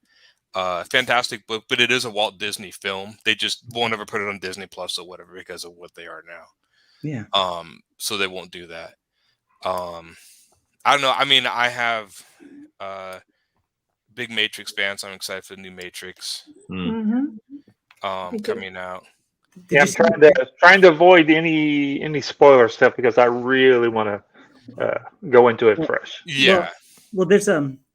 Fantastic book, but it is a Walt Disney film. They just won't ever put it on Disney Plus or whatever because of what they are now. Yeah. So they won't do that. I don't know. I mean, I have big Matrix fan, so I'm excited for the new Matrix coming out. I'm trying to avoid any spoiler stuff because I really want to go into it fresh. Yeah. Well, there's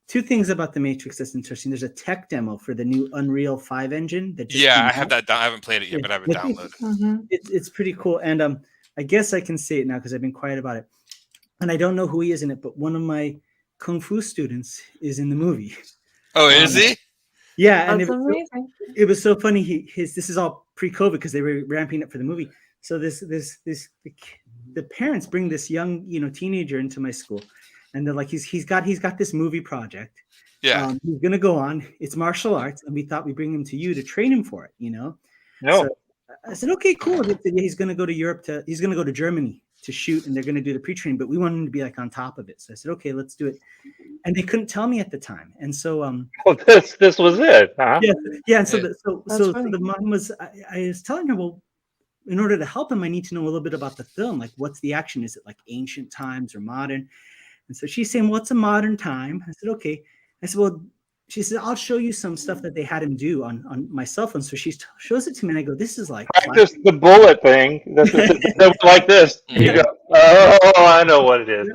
two things about the Matrix that's interesting. There's a tech demo for the new Unreal 5 engine that just I have that. I haven't played it yet, but I have it downloaded. It's pretty cool, and I guess I can say it now because I've been quiet about it. And I don't know who he is in it, but one of my kung fu students is in the movie. Oh, is he? Yeah, and That's amazing. it was so funny. This is all pre-COVID because they were ramping up for the movie. So the parents bring this young, teenager into my school, and they're like, he's got this movie project. Yeah. He's gonna go on. It's martial arts, and we thought we'd bring him to you to train him for it. No. So I said, okay, cool. He's gonna go to Europe he's gonna go to Germany to shoot, and they're gonna do the pre-training, but we want him to be like on top of it. So I said, okay, let's do it. And they couldn't tell me at the time, and so this was it, huh? yeah. And so Yeah. the mom was, I was telling her, well, in order to help him, I need to know a little bit about the film. Like, what's the action? Is it like ancient times or modern? And so she's saying, well, it's a modern time. I said, okay. I said, well, she said, I'll show you some stuff that they had him do on my cell phone. So she shows it to me, and I go, this is like Practice the bullet thing. That's like this. You go, oh, I know what it is.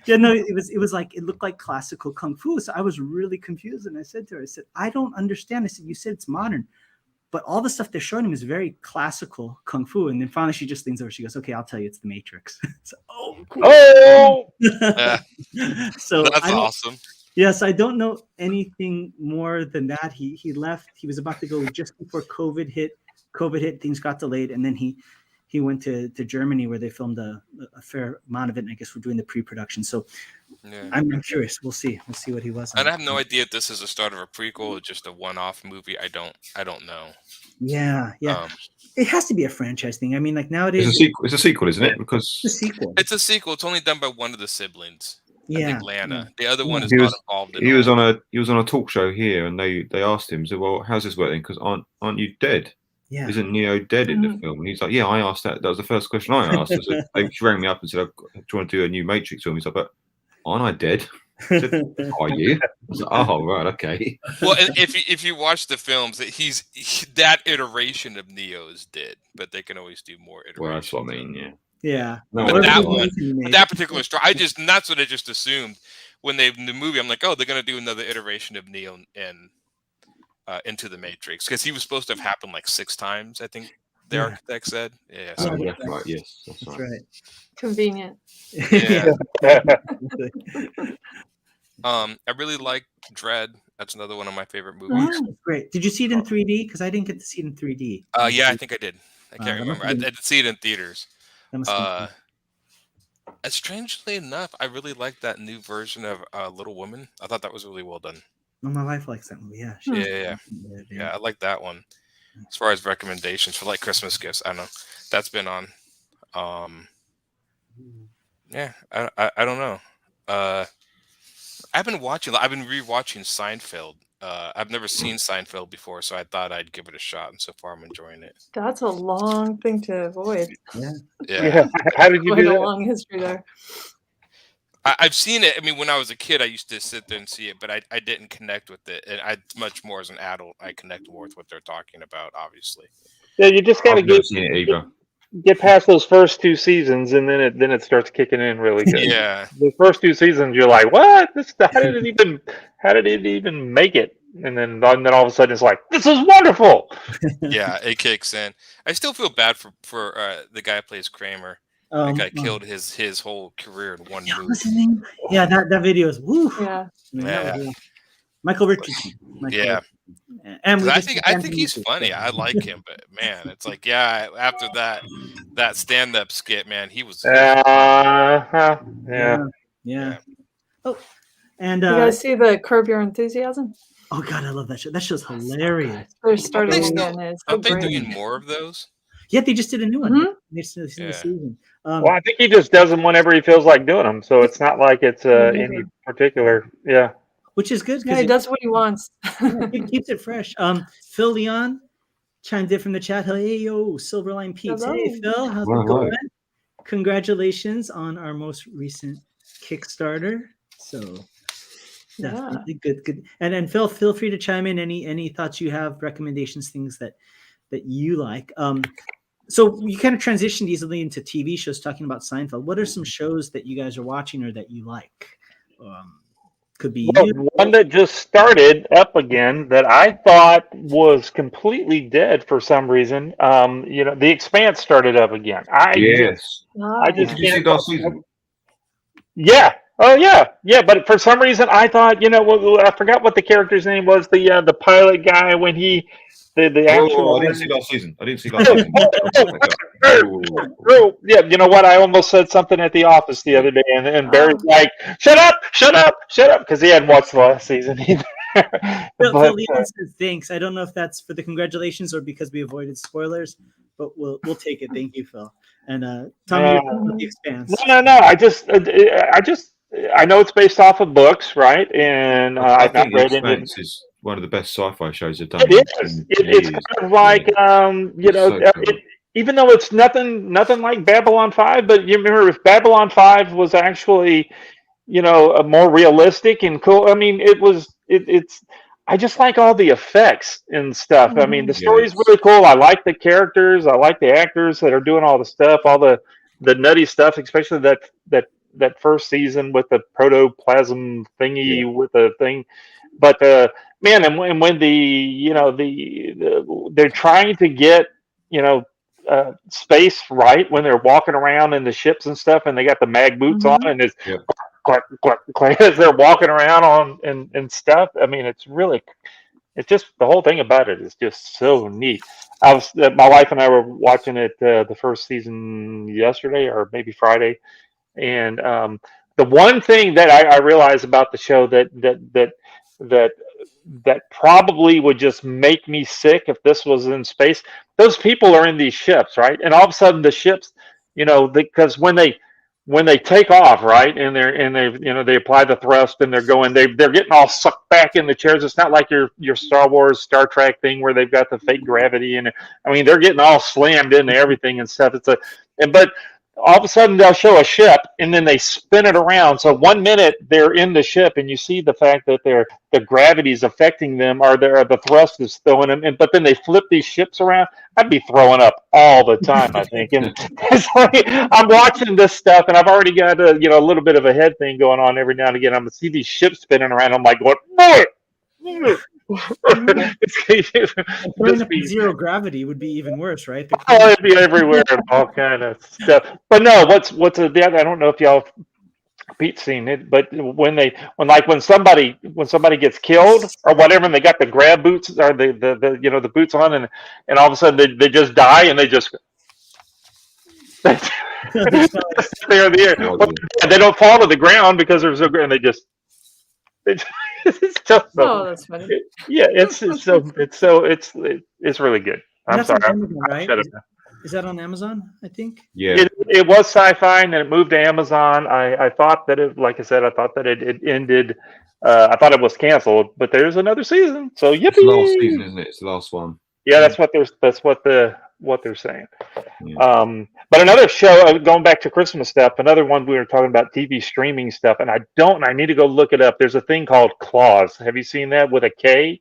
Yeah, no, it was like, it looked like classical kung fu. So I was really confused, and I said to her, I said, I don't understand. I said, you said it's modern, but all the stuff they're showing him is very classical kung fu. And then finally she just leans over, she goes, okay, I'll tell you, it's the Matrix. So, cool. Oh, So That's awesome. Yes, I don't know anything more than that. He left. He was about to go just before COVID hit. Things got delayed, and then he went to Germany, where they filmed a fair amount of it. And I guess we're doing the pre-production. So Yeah. I'm curious. We'll see what he was. And I have no idea if this is the start of a prequel or just a one-off movie. I don't know. Yeah. It has to be a franchise thing. I mean, like nowadays, It's a sequel, isn't it? Because it's a sequel. It's a sequel. It's only done by one of the siblings. I Yeah. think Lana. The other one is He not was- involved in he was all. on a talk show here, and they asked him, so, well, how's this working? Because aren't you dead? Yeah. Isn't Neo dead in the film? And he's like, yeah, I asked that. That was the first question I asked. I said, she rang me up and said, I'm trying to do a new Matrix film. He's like, but aren't I dead? I said, are you? I was like, oh, right, okay. Well, and if you watch the films, that iteration of Neo is dead, but they can always do more iterations. Well, that's what I mean, yeah. Yeah. No, But well, that yeah. one, But that particular story, that's what I just assumed when in the movie. I'm like, oh, they're gonna do another iteration of Neo and Into the Matrix, because he was supposed to have happened like 6 times. I think the architect said. Yeah. Oh, So, That's right, yes. That's That's right. right. Convenient. yeah. Yeah. I really like Dread. That's another one of my favorite movies. Oh, great. Did you see it in 3D? Because I didn't get to see it in 3D. Yeah, I think I did. I can't that remember. must I have been- did see it in theaters. That must have been Strangely enough, I really like that new version of Little Woman. I thought that was really well done. cool. My wife likes that movie. Yeah. Yeah, I like that one. As far as recommendations for like Christmas gifts, I don't know. That's been on. Yeah, I don't know. I've been rewatching Seinfeld. I've never seen Seinfeld before, so I thought I'd give it a shot, and so far I'm enjoying it. That's a long thing to avoid. Yeah. How did you Quite do a that? long history there. I've seen it. I mean, when I was a kid, I used to sit there and see it, but I didn't connect with it. And much more as an adult, I connect more with what they're talking about, obviously. Yeah, you just got to I've never seen it either. get past those first 2 seasons, and then it starts kicking in really good. Yeah. The first 2 seasons, you're like, what? How did it even make it? And then all of a sudden, it's like, this is wonderful. Yeah, it kicks in. I still feel bad for the guy who plays Kramer. That guy killed his whole career in one movie. What's his name? Yeah, that video is woo. Yeah. Yeah. Michael Richardson. Yeah. And we I just- think he's funny. I like him, but man, it's like, yeah, after that stand-up skit, man, he was Yeah. Yeah. Oh, and You guys see the Curb Your Enthusiasm? oh god, I love that show. That show's hilarious. They're starting they again. It's so aren't they great. doing more of those? Yeah, they just did a new one. Mhm. This is the Yeah. season. Well, I think he just does them whenever he feels like doing them. So it's not like it's any particular. Yeah. Which is good Yeah, because he does what he wants. it keeps it fresh. Phil Leon chimed in from the chat. Hey, yo, Silverline Pete. Hello. Hey, Phil, how's Hello. it going? Congratulations on our most recent Kickstarter. So Yeah. definitely good. And then Phil, feel free to chime in any thoughts you have, recommendations, things that you like. So you kind of transitioned easily into TV shows talking about Seinfeld. What are some shows that you guys are watching or that you like? Could be Well, you. one that just started up again that I thought was completely dead for some reason. The Expanse started up again. Yes. I just Did you see can't. last season? Yeah. Oh yeah. But for some reason, I thought I forgot what the character's name was. The pilot guy when he the actual. Oh, I didn't see last season. Yeah, you know what? I almost said something at the office the other day, and Barry's like, "Shut up, shut up, shut up," because he hadn't watched the last season either. Phil Leland says thanks. I don't know if that's for the congratulations or because we avoided spoilers, but we'll take it. Thank you, Phil. And Tommy, you're done with the Expanse. No. I know it's based off of books, right? And I I've not think The read any of Expanse is one of the best sci-fi shows they've done. It is. It's kind of like, even though it's nothing like Babylon 5, but you remember if Babylon 5 was actually, a more realistic and cool. I mean, it's. I just like all the effects and stuff. I mean, the story's really cool. I like the characters. I like the actors that are doing all the stuff, all the nutty stuff, especially that first season with the protoplasm thingy with the thing. But man, and when they're trying to get space right when they're walking around in the ships and stuff, and they got the mag boots on, and it's as they're walking around on and stuff. I mean, it's just the whole thing about it is just so neat. My wife and I were watching it the first season yesterday or maybe Friday, and the one thing that I realized about the show that probably would just make me sick if this was in space. Those people are in these ships, right? And all of a sudden the ships, because when they take off, right, and they apply the thrust and they're getting all sucked back in the chairs. It's not like your Star Wars, Star Trek thing where they've got the fake gravity, and I mean they're getting all slammed into everything and stuff. But all of a sudden they'll show a ship and then they spin it around. So 1 minute they're in the ship and you see the fact that the gravity is affecting them, or the thrust is throwing them. But then they flip these ships around. I'd be throwing up all the time, I think. And it's like, I'm watching this stuff and I've already got a little bit of a head thing going on every now and again. I'm gonna see these ships spinning around. I'm like going, Throwing up zero gravity would be even worse, right? Oh, it'd be everywhere and all kind of stuff. But no, what's I don't know if y'all Pete's seen it, but when somebody gets killed or whatever, and they got the grab boots or the boots on, and all of a sudden they just die and they just they're in the air. Well, they don't fall to the ground because there's no ground. It's just so, that's funny. It's really good. I'm sorry. Amazon, right? Is that on Amazon? I think. Yeah. It was sci-fi, and then it moved to Amazon. I thought that like I said, I thought that it ended. I thought it was canceled, but there's another season. So yippee! It's the last season, isn't it? It's the last one. Yeah, that's what they're saying. Yeah. But another show, going back to Christmas stuff, another one we were talking about TV streaming stuff, and I need to go look it up. There's a thing called Claws. Have you seen that with a K?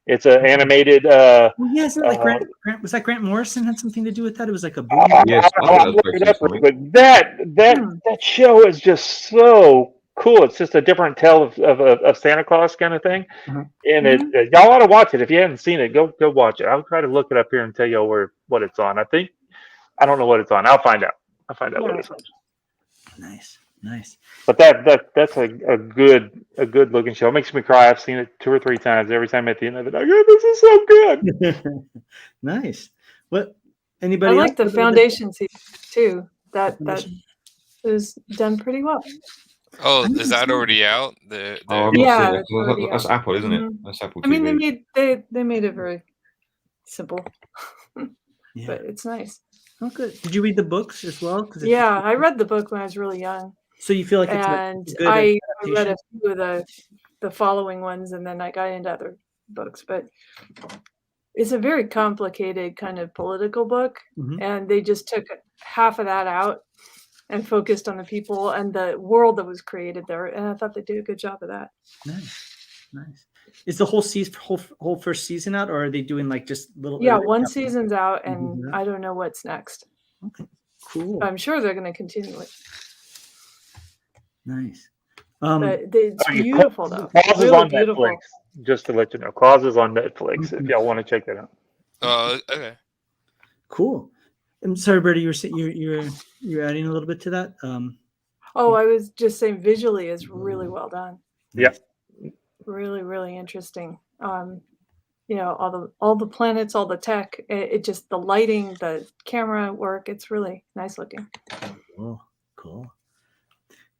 It's an animated. Isn't it like Grant? Was that Grant Morrison had something to do with that? It was like a movie. Yes, I'll look it up. But that show is just so cool. It's just a different tale of Santa Claus kind of thing, and y'all ought to watch it. If you haven't seen it, go watch it. I'll try to look it up here and tell y'all what it's on. I don't know what it's on. I'll find out. What it's on. Nice. But that's a good looking show. It makes me cry. I've seen it 2 or 3 times. Every time at the end of it, I go, "This is so good." Nice. What? Anybody? I like the Foundation season too. That was done pretty well. Oh, is that already out? Yeah, that's Apple, isn't it? That's Apple TV. I mean, they made it very simple, but it's nice. Oh, good. Did you read the books as well? Yeah, I read the book when I was really young. So you feel like it's good I read a few of the following ones, and then I got into other books. But it's a very complicated kind of political book, and they just took half of that out and focused on the people and the world that was created there. And I thought they did a good job of that. Nice. Is the whole whole first season out, or are they doing like just little? Yeah, one season's out, and I don't know what's next. Okay, cool. I'm sure they're going to continue it. Nice. But it's beautiful, though. Claus is really on beautiful. Netflix. Just to let you know, Claus is on Netflix. If y'all want to check that out. Okay. Cool. I'm sorry, Bertie. You're adding a little bit to that. I was just saying, visually is really well done. Yeah. Really, really interesting. all the planets, all the tech. It just the lighting, the camera work. It's really nice looking. Cool.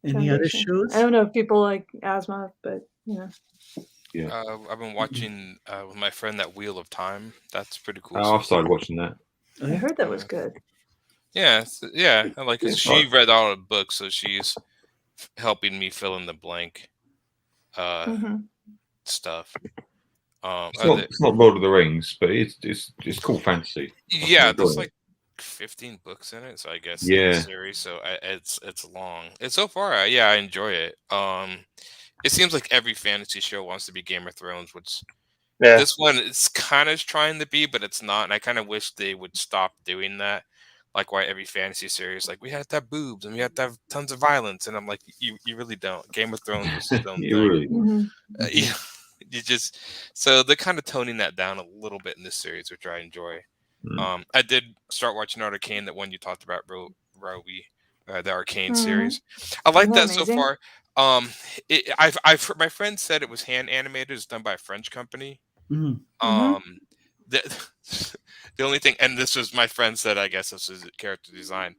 Any other Foundation. shows? I don't know if people like Asimov, but I've been watching with my friend that Wheel of Time. That's pretty cool. I've started watching that. Oh, I yeah? heard that was good. Yeah, I like it. She read all the books, so she's helping me fill in the blank stuff. It's not Lord of the Rings, but it's cool fantasy. Yeah, there's like 15 books in it, so I guess Yeah. the series. So it's long. And so far, I enjoy it. It seems like every fantasy show wants to be Game of Thrones, which this one is kind of trying to be, but it's not. And I kind of wish they would stop doing that. Like why every fantasy series, like we have to have boobs and we have to have tons of violence, and I'm like, you really don't. Game of Thrones was its own You thing. really. You just so they're kind of toning that down a little bit in this series, which I enjoy. I did start watching Arcane, that one you talked about, Rowie, the Arcane series. I like that so far. I've heard, my friend said it was hand animated. It's done by a French company. The only thing, and this was my friend said, I guess this is character design.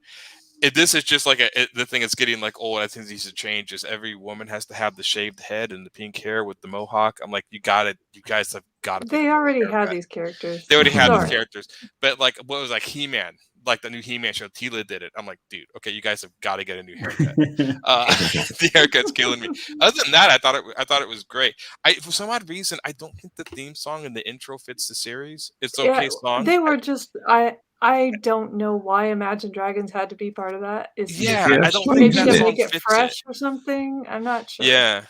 This is just like the thing that's getting like old. I think these should change. Is every woman has to have the shaved head and the pink hair with the mohawk. I'm like, you guys have got to. They already had these characters. They already had these characters, but like what was like He-Man, like the new He-Man show. Tila did it. I'm like, dude, okay, you guys have got to get a new haircut. The haircut's killing me. Other than that, I thought it was great. For some odd reason, I don't think the theme song and the intro fits the series. It's an okay song. They were just I don't know why Imagine Dragons had to be part of that. I don't maybe think to that make it fits fresh or something. I'm not sure. Yeah,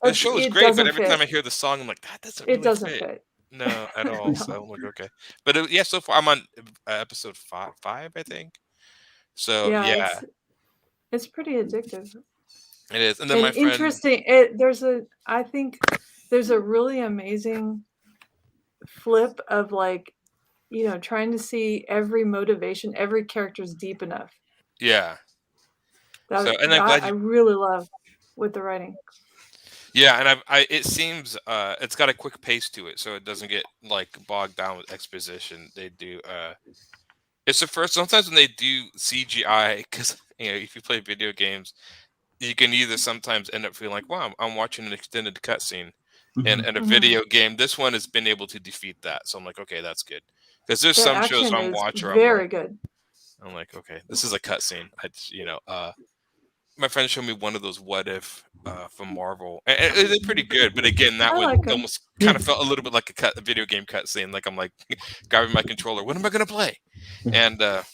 the show is great, but every time I hear the song, I'm like, that doesn't. Really doesn't fit. fit. No, at all. So I'm like, okay, but so far I'm on episode 5, I think. So yeah, it's pretty addictive. It is, and then my friend. Interesting. I think there's a really amazing flip of like, trying to see every motivation, every character's deep enough. Yeah. I really love with the writing. Yeah, and it seems it's got a quick pace to it, so it doesn't get like bogged down with exposition. They do. It's the first. Sometimes when they do CGI, because if you play video games, you can either sometimes end up feeling like, wow, I'm watching an extended cutscene, and a video game. This one has been able to defeat that, so I'm like, okay, that's good. Because there's some shows I'm watching. Very good. I'm like, okay, this is a cutscene. My friend showed me one of those "What If" from Marvel, and they're pretty good. But again, that one almost kind of felt a little bit like a video game cutscene. Like I'm like grabbing my controller. What am I gonna play? And but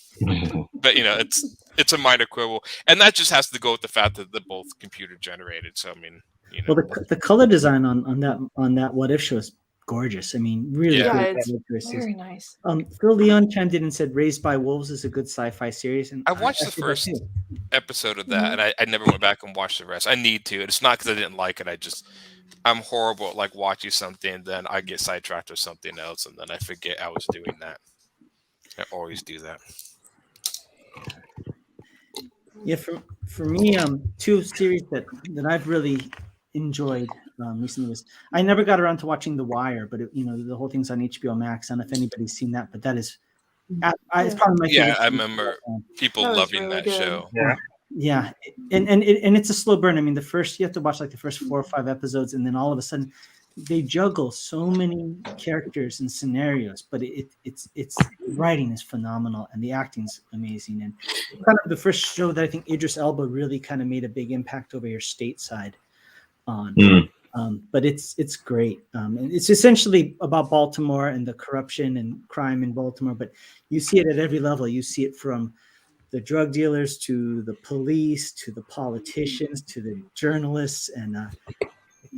it's a minor quibble, and that just has to go with the fact that they're both computer generated. So I mean, well, the color design on that What If show is gorgeous. I mean, really, it's very nice. Phil Leon chimed in and said "Raised by Wolves" is a good sci-fi series, and I watched the first episode of that, and I never went back and watched the rest. I need to. It's not because I didn't like it. I'm horrible at like watching something, and then I get sidetracked with something else, and then I forget I was doing that. I always do that. Yeah, for me, two series that I've really enjoyed recently was, I never got around to watching The Wire, but the whole thing's on HBO Max. I don't know if anybody's seen that, but that is it's probably my favorite. Yeah, I remember people loving that show. Yeah, and it's a slow burn. I mean, you have to watch like the first 4 or 5 episodes, and then all of a sudden they juggle so many characters and scenarios, but it's writing is phenomenal and the acting's amazing, and kind of the first show that I think Idris Elba really kind of made a big impact over here stateside on. But it's great. And it's essentially about Baltimore and the corruption and crime in Baltimore, but you see it at every level. You see it from the drug dealers to the police to the politicians to the journalists, and I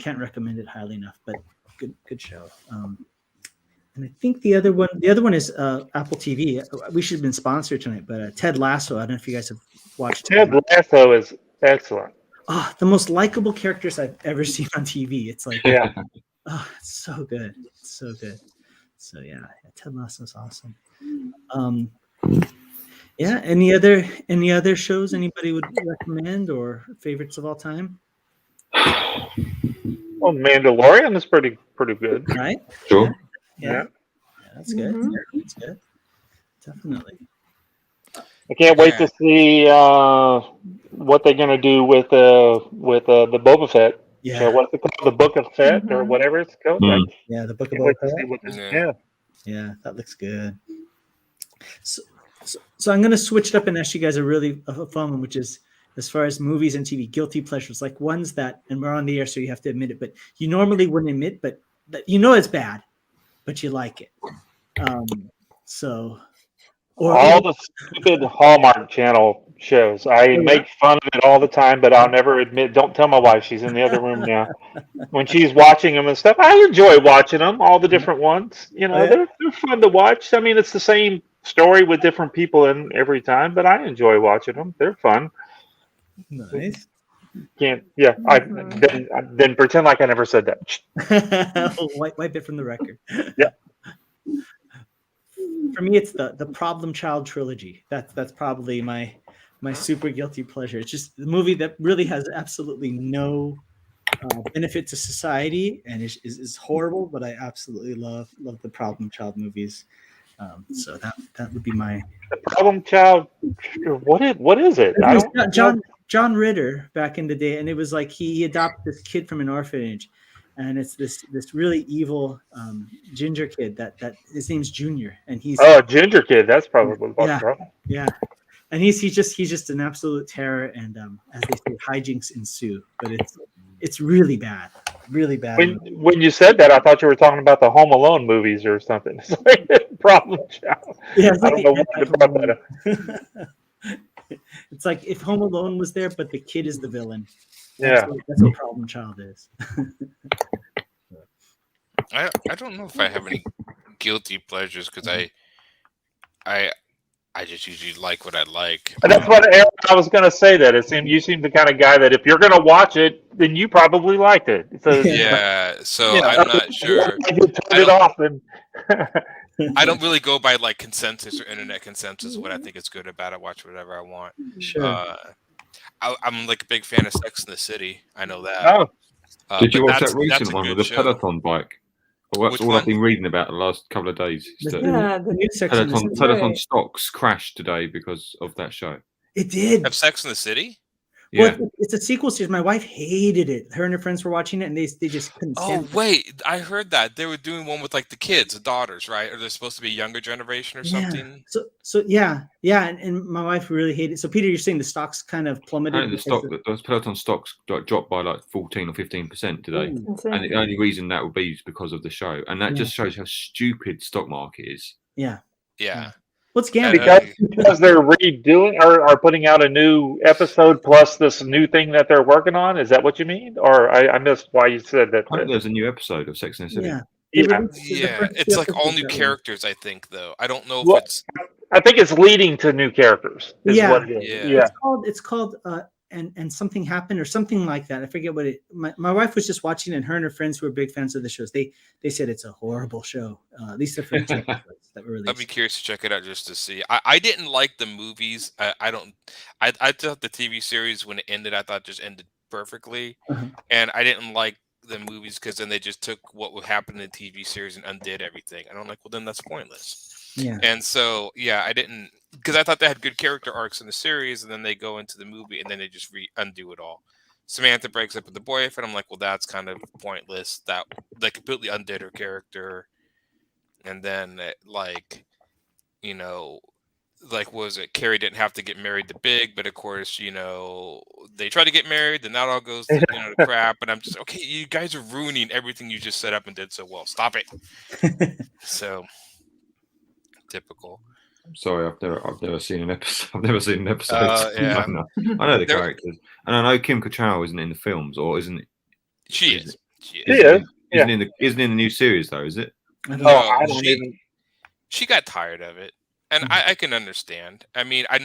can't recommend it highly enough. But good show. And I think the other one is Apple TV. We should have been sponsored tonight, but Ted Lasso. I don't know if you guys have watched. Ted Lasso is excellent. Oh, the most likable characters I've ever seen on TV. It's like, oh, it's so good. It's so good. So yeah, Ted Lasso is awesome. Yeah. Any other shows anybody would recommend or favorites of all time? Well, Mandalorian is pretty good. Right. Sure. Yeah, that's good. Mhm. That's good. Definitely. I can't wait to Yeah. see what they're gonna do with the Boba Fett Yeah. show. What's it called? The Book of Fett or Mhm. whatever it's called. I Mm. Yeah, the Book of can't wait to Boba see Fett. what. Yeah. Yeah. Yeah, that looks good. So I'm gonna switch it up and ask you guys a fun one, which is as far as movies and TV guilty pleasures, like ones that, and we're on the air, so you have to admit it, but you normally wouldn't admit, but that you know it's bad, but you like it. So or All the stupid Hallmark Channel shows. I make fun of it all the time, but I'll never admit. Don't tell my wife. She's in the other room now. When she's watching them and stuff, I enjoy watching them. All the different ones. You know, Oh, yeah? they're fun to watch. I mean, it's the same story with different people in every time, but I enjoy watching them. They're fun. Nice. Can't. Yeah. I Mhm. then pretend like I never said that. Wipe it from the record. Yeah. For me, it's the Problem Child trilogy. That's probably my super guilty pleasure. It's just the movie that really has absolutely no benefit to society and is horrible, but I absolutely love the Problem Child movies. So that would be my. The Problem Child. What is it? I It don't was know. John Ritter back in the day, and it was like he adopted this kid from an orphanage, and it's this really evil ginger kid that his name's Junior, and he's Oh, Ginger Kid. That's probably what's yeah wrong. yeah, and he's just an absolute terror, and as they say, hijinks ensue. But it's really bad, really bad. When you said that, I thought you were talking about the Home Alone movies or something. It's like Problem Child. Yeah, it's I like don't know why the they brought that up. anti-Home Alone. It's like if Home Alone was there, but the kid is the villain. Yeah. That's what Problem Child is. I don't know if I have any guilty pleasures because I just usually like what I like. And that's what Aaron, I was going to say. That it seemed you seem the kind of guy that if you're going to watch it, then you probably liked it. So Yeah, so you know, I'm not sure. I just turned it off and. I don't really go by like consensus or internet consensus. What I think is good about it, watch whatever I want. Sure. I'm like a big fan of Sex in the City. I know that. Oh, Did you but watch that that's recent a one good with the show. Peloton bike? Well, that's Which all I've one? been reading about the last couple of days. Is that Yeah, the new Sex and the Peloton, City. Peloton Right. stocks crashed today because of that show. It did. Of Sex in the City? Yeah. Well, it's a sequel series. My wife hated it. Her and her friends were watching it, and they just couldn't stand Oh it. wait, I heard that they were doing one with like the kids, the daughters, right? Or they're supposed to be a younger generation or something. So yeah, and my wife really hated it. So Peter, you're saying the stocks kind of plummeted. Apparently those Peloton stocks dropped by like 14 or 15% today. Ooh. Insane. And the only reason that would be is because of the show. And that Yeah. just shows how stupid stock market is. Yeah. Yeah. What's And, gambling? because they're redoing or are putting out a new episode plus this new thing that they're working on. Is that what you mean? Or I missed why you said that. I think there's a new episode of Sex and the City. Yeah. Yeah, it's like all new characters. I think though. I don't know if Well, it's. I think it's leading to new characters. Is Yeah. what it is. Yeah. Yeah. It's called and something happened or something like that. I forget what it. My wife was just watching, and her and her friends who were big fans of the shows. They said it's a horrible show. At least the first two episodes that were released. I'd be curious to check it out just to see. I didn't like the movies. I thought the TV series when it ended, I thought just ended perfectly, and I didn't like the movies because then they just took what would happen in the TV series and undid everything. And I'm like, well, then that's pointless. Yeah. And so, yeah, I didn't because I thought they had good character arcs in the series, and then they go into the movie and then they just undo it all. Samantha breaks up with the boyfriend. I'm like, well, that's kind of pointless. That they completely undid her character, and then like, you know, like was it Carrie didn't have to get married to Big, but of course, you know, they try to get married, then that all goes to, to crap. And I'm just okay. You guys are ruining everything you just set up and did so well. Stop it. So. Typical. I'm sorry, I've never seen an episode. I've never seen an episode. Yeah. I know the characters, and I know Kim Cattrall isn't in the films, or isn't it? She is. Isn't in the new series though? Is it? I don't even. She got tired of it, and I can understand. I mean, I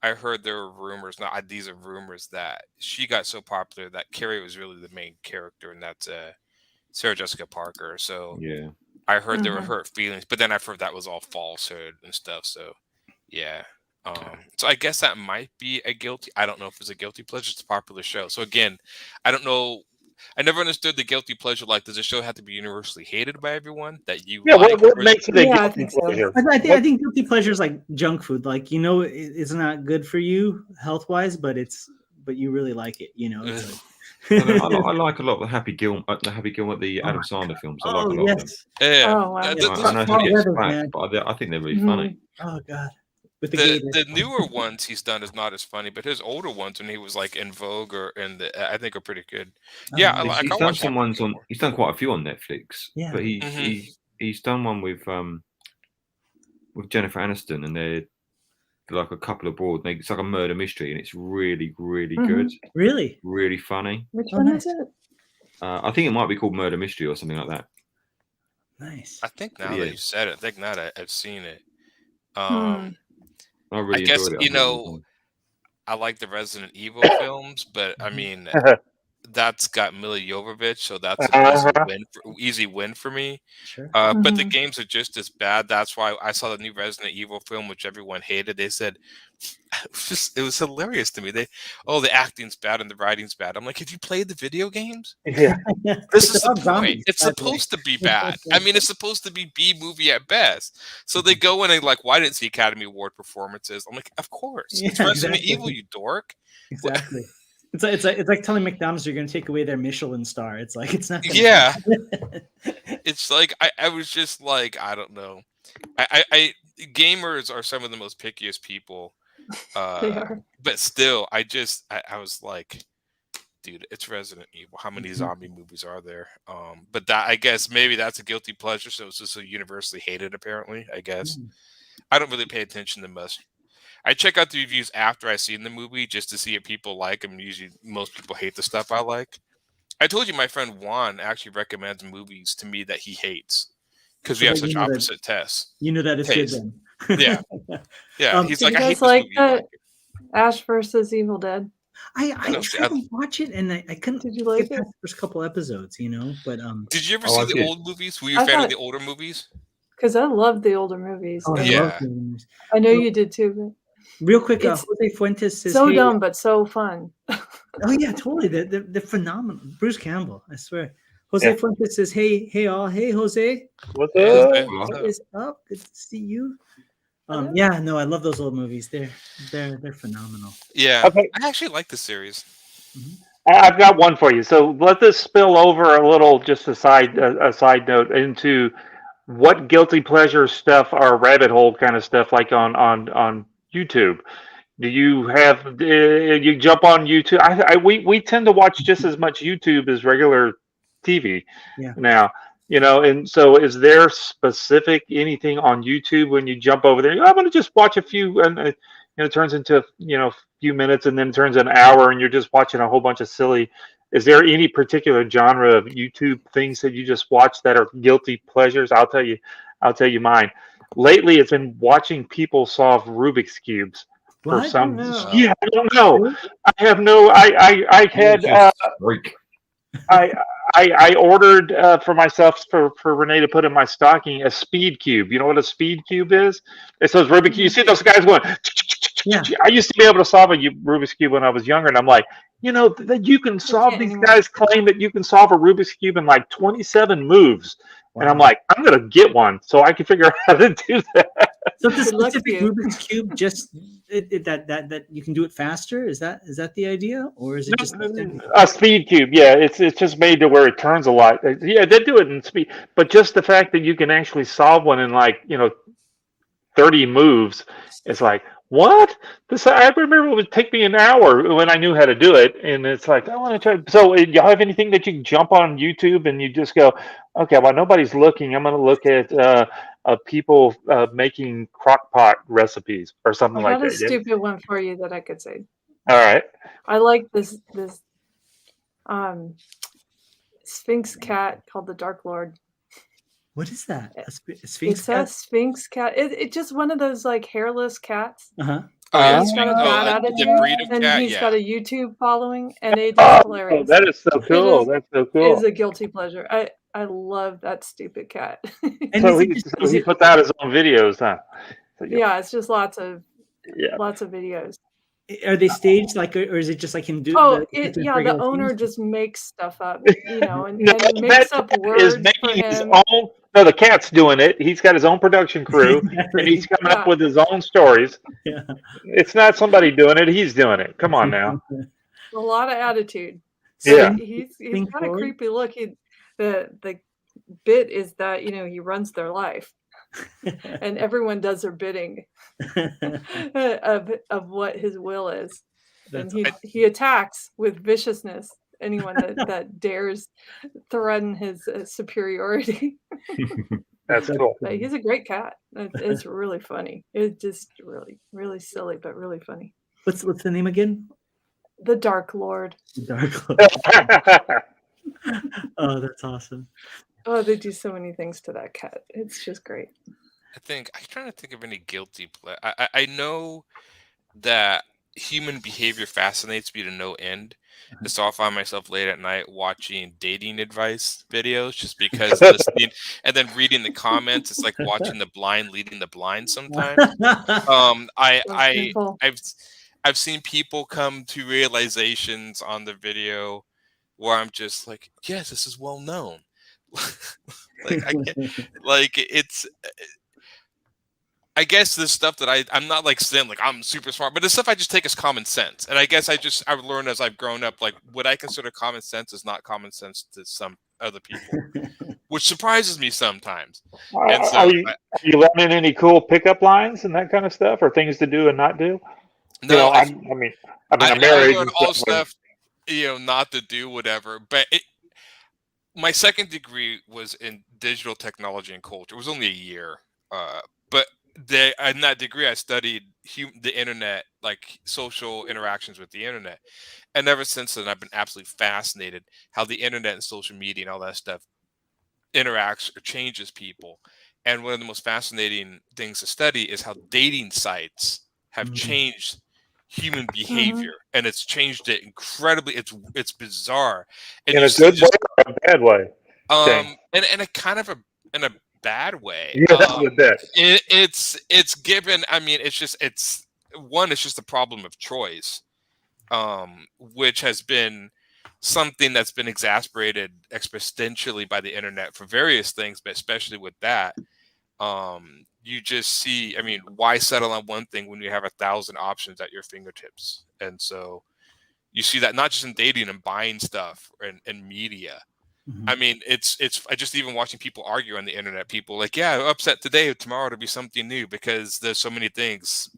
heard there were rumors. Not these are rumors that she got so popular that Carrie was really the main character, and that's Sarah Jessica Parker. So yeah. I heard there were hurt feelings, but then I've heard that was all falsehood and stuff. So, yeah. So I guess that might be a guilty. I don't know if it's a guilty pleasure. It's a popular show. So again, I don't know I never understood the guilty pleasure. Like, does a show have to be universally hated by everyone that you Yeah, like? what makes it a Yeah, I guilty think so. pleasure? I think guilty pleasure is like junk food. Like, you know, it's not good for you health wise, but you really like it. You know, it's like. I like a lot of the Happy Gilmore, the Adam Sandler films. I like a lot of them. Yeah. Oh, wow. Yeah, I know Carl he gets Weathers, flack, man. but I think they're really funny. Oh God, with the The gator. newer ones he's done is not as funny, but his older ones when he was like in Vogue I think are pretty good. Yeah, I He's watch done some Happy ones on. Gilmore. He's done quite a few on Netflix. Yeah. But he's done one with Jennifer Aniston, and they're like a couple abroad. It's like a murder mystery, and it's really, really good. Really? Really funny. Which Oh, one nice. is it? I think it might be called Murder Mystery or something like that. Nice. I think now that you said it, I think now that I've seen it. I really I guess enjoyed it. I like the Resident Evil films, but I mean that's got Mila Jovovich, so that's an easy win for me. Sure. But the games are just as bad. That's why I saw the new Resident Evil film, which everyone hated. They said it was hilarious to me. The acting's bad and the writing's bad. I'm like, have you played the video games? Yeah. This is the point. It's supposed to be bad. I mean, it's supposed to be B movie at best. So they go in and like, why didn't see Academy Award performances? I'm like, of course. It's Resident Evil, you dork. Exactly. It's like telling McDonald's you're going to take away their Michelin star. It's like it's not. Yeah. It's like I was just like, I don't know. I gamers are some of the most pickiest people. They are. But still, I was like, dude, it's Resident Evil. How many zombie movies are there? But that, I guess maybe that's a guilty pleasure. So it's just so universally hated. Apparently, I guess I don't really pay attention to much. I check out the reviews after I've seen the movie just to see if people like them. Usually, most people hate the stuff I like. I told you my friend Juan actually recommends movies to me that he hates because we have such opposite tests. You know that it's good then. Yeah. Yeah. He's Did like, you I hate guys this like movie. the Ash versus Evil Dead? I tried to watch it and I couldn't. Did you like get past the first couple episodes, you know? But did you ever see the old movies? Were you a fan of the older movies? Because I love the older movies. Oh, Yeah. I know you did too. But real quick, It's Jose Fuentes says, so hey, dumb but so fun. oh yeah, totally. They're phenomenal. Bruce Campbell, I swear. Jose Fuentes says, hey all, hey Jose. What's up? What is up? Good to see you. Yeah, no, I love those old movies. They're phenomenal. Yeah. Okay. I actually like the series. I've got one for you. So let this spill over a little, just a side note, into what guilty pleasure stuff or rabbit hole kind of stuff like on YouTube. Do you have you jump on YouTube? We tend to watch just as much YouTube as regular TV now. You know, and so is there specific anything on YouTube when you jump over there? I'm going to just watch a few, and it turns into a few minutes, and then turns an hour, and you're just watching a whole bunch of silly. Is there any particular genre of YouTube things that you just watch that are guilty pleasures? I'll tell you mine. Lately, it's been watching people solve Rubik's cubes. For some, I don't know. I have no. I had. I ordered for myself for Renee to put in my stocking a speed cube. You know what a speed cube is? It says Rubik's Cube. You see those guys going? Yeah. I used to be able to solve a Rubik's Cube when I was younger, and I'm like, that you can solve. These guys claim that you can solve a Rubik's Cube in like 27 moves, and I'm like, I'm gonna get one so I can figure out how to do that. So the specific Rubik's Cube, just that you can do it faster. Is that the idea, or is it just a speed cube? Yeah, it's just made to where it turns a lot. Yeah, they do it in speed, but just the fact that you can actually solve one in 30 moves, it's like, what? I remember it would take me an hour when I knew how to do it, and it's like, I want to try. So, y'all have anything that you can jump on YouTube and you just go, okay, while nobody's looking, I'm going to look at people making crock pot recipes or something like that. I got a stupid one for you that I could say. All right. I like this Sphinx cat called the Dark Lord. What is that? A Sphinx it's cat? a Sphinx cat. It's just one of those like hairless cats. Uh-huh. He's got a bad attitude, and he's got a YouTube following, and it is hilarious. Oh, that is so cool. That's so cool. It is a guilty pleasure. I love that stupid cat. And so he put out his own videos, huh? So yeah, it's just lots of videos. Are they staged like, or is it just like him do? Oh, just yeah, the regular owner things? just makes stuff up, you know, and No, makes that up cat is words for making his him. own. No, the cat's doing it. He's got his own production crew, and he's coming up Yeah. with his own stories. Yeah. It's not somebody doing it; he's doing it. Come on now. A lot of attitude. Yeah. He's Think got a forward. creepy look. The bit is that, you know, he runs their life and everyone does their bidding of what his will is. And he attacks with viciousness anyone that dares threaten his superiority. That's cool. But he's a great cat. It's really funny. It's just really, really silly, but really funny. What's the name again? The Dark Lord. Dark Lord. Oh, that's awesome. Oh, they do so many things to that cat. It's just great. I'm trying to think of any guilty pleasure. I know that human behavior fascinates me to no end. And so I'll find myself late at night watching dating advice videos just because listening and then reading the comments. It's like watching the blind leading the blind sometimes. I've seen people come to realizations on the video where I'm just like, yes, this is well known. I guess this stuff that I'm not like saying like I'm super smart, but the stuff I just take as common sense. And I guess I've learned as I've grown up, like what I consider common sense is not common sense to some other people, which surprises me sometimes. And so are you learning any cool pickup lines and that kind of stuff, or things to do and not do? No, I'm married. I learned all stuff, not to do whatever. But my second degree was in digital technology and culture. It was only a year, but in that degree, I studied the internet, like social interactions with the internet. And ever since then, I've been absolutely fascinated how the internet and social media and all that stuff interacts or changes people. And one of the most fascinating things to study is how dating sites have changed human behavior, and it's changed it incredibly. It's bizarre. And In a good way or a bad way? And a kind of in a bad way. Yeah, it's given. I mean, it's just the problem of choice, which has been something that's been exasperated exponentially by the internet for various things, but especially with that. You just see, I mean, why settle on one thing when you have 1,000 options at your fingertips? And so you see that not just in dating and buying stuff and media. I mean, it's I just even watching people argue on the internet, people like, yeah, I'm upset today, tomorrow to be something new because there's so many things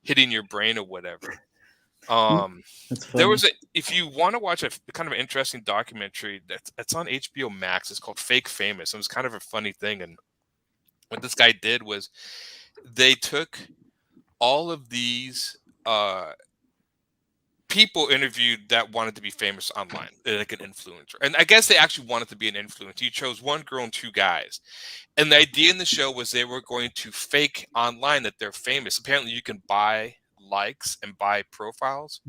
hitting your brain or whatever. There was if you want to watch a kind of an interesting documentary that's on HBO Max, it's called Fake Famous. It was kind of a funny thing. And what this guy did was they took all of these people interviewed that wanted to be famous online, like an influencer. And I guess they actually wanted to be an influencer. You chose one girl and two guys. And the idea in the show was they were going to fake online that they're famous. Apparently you can buy likes and buy profiles.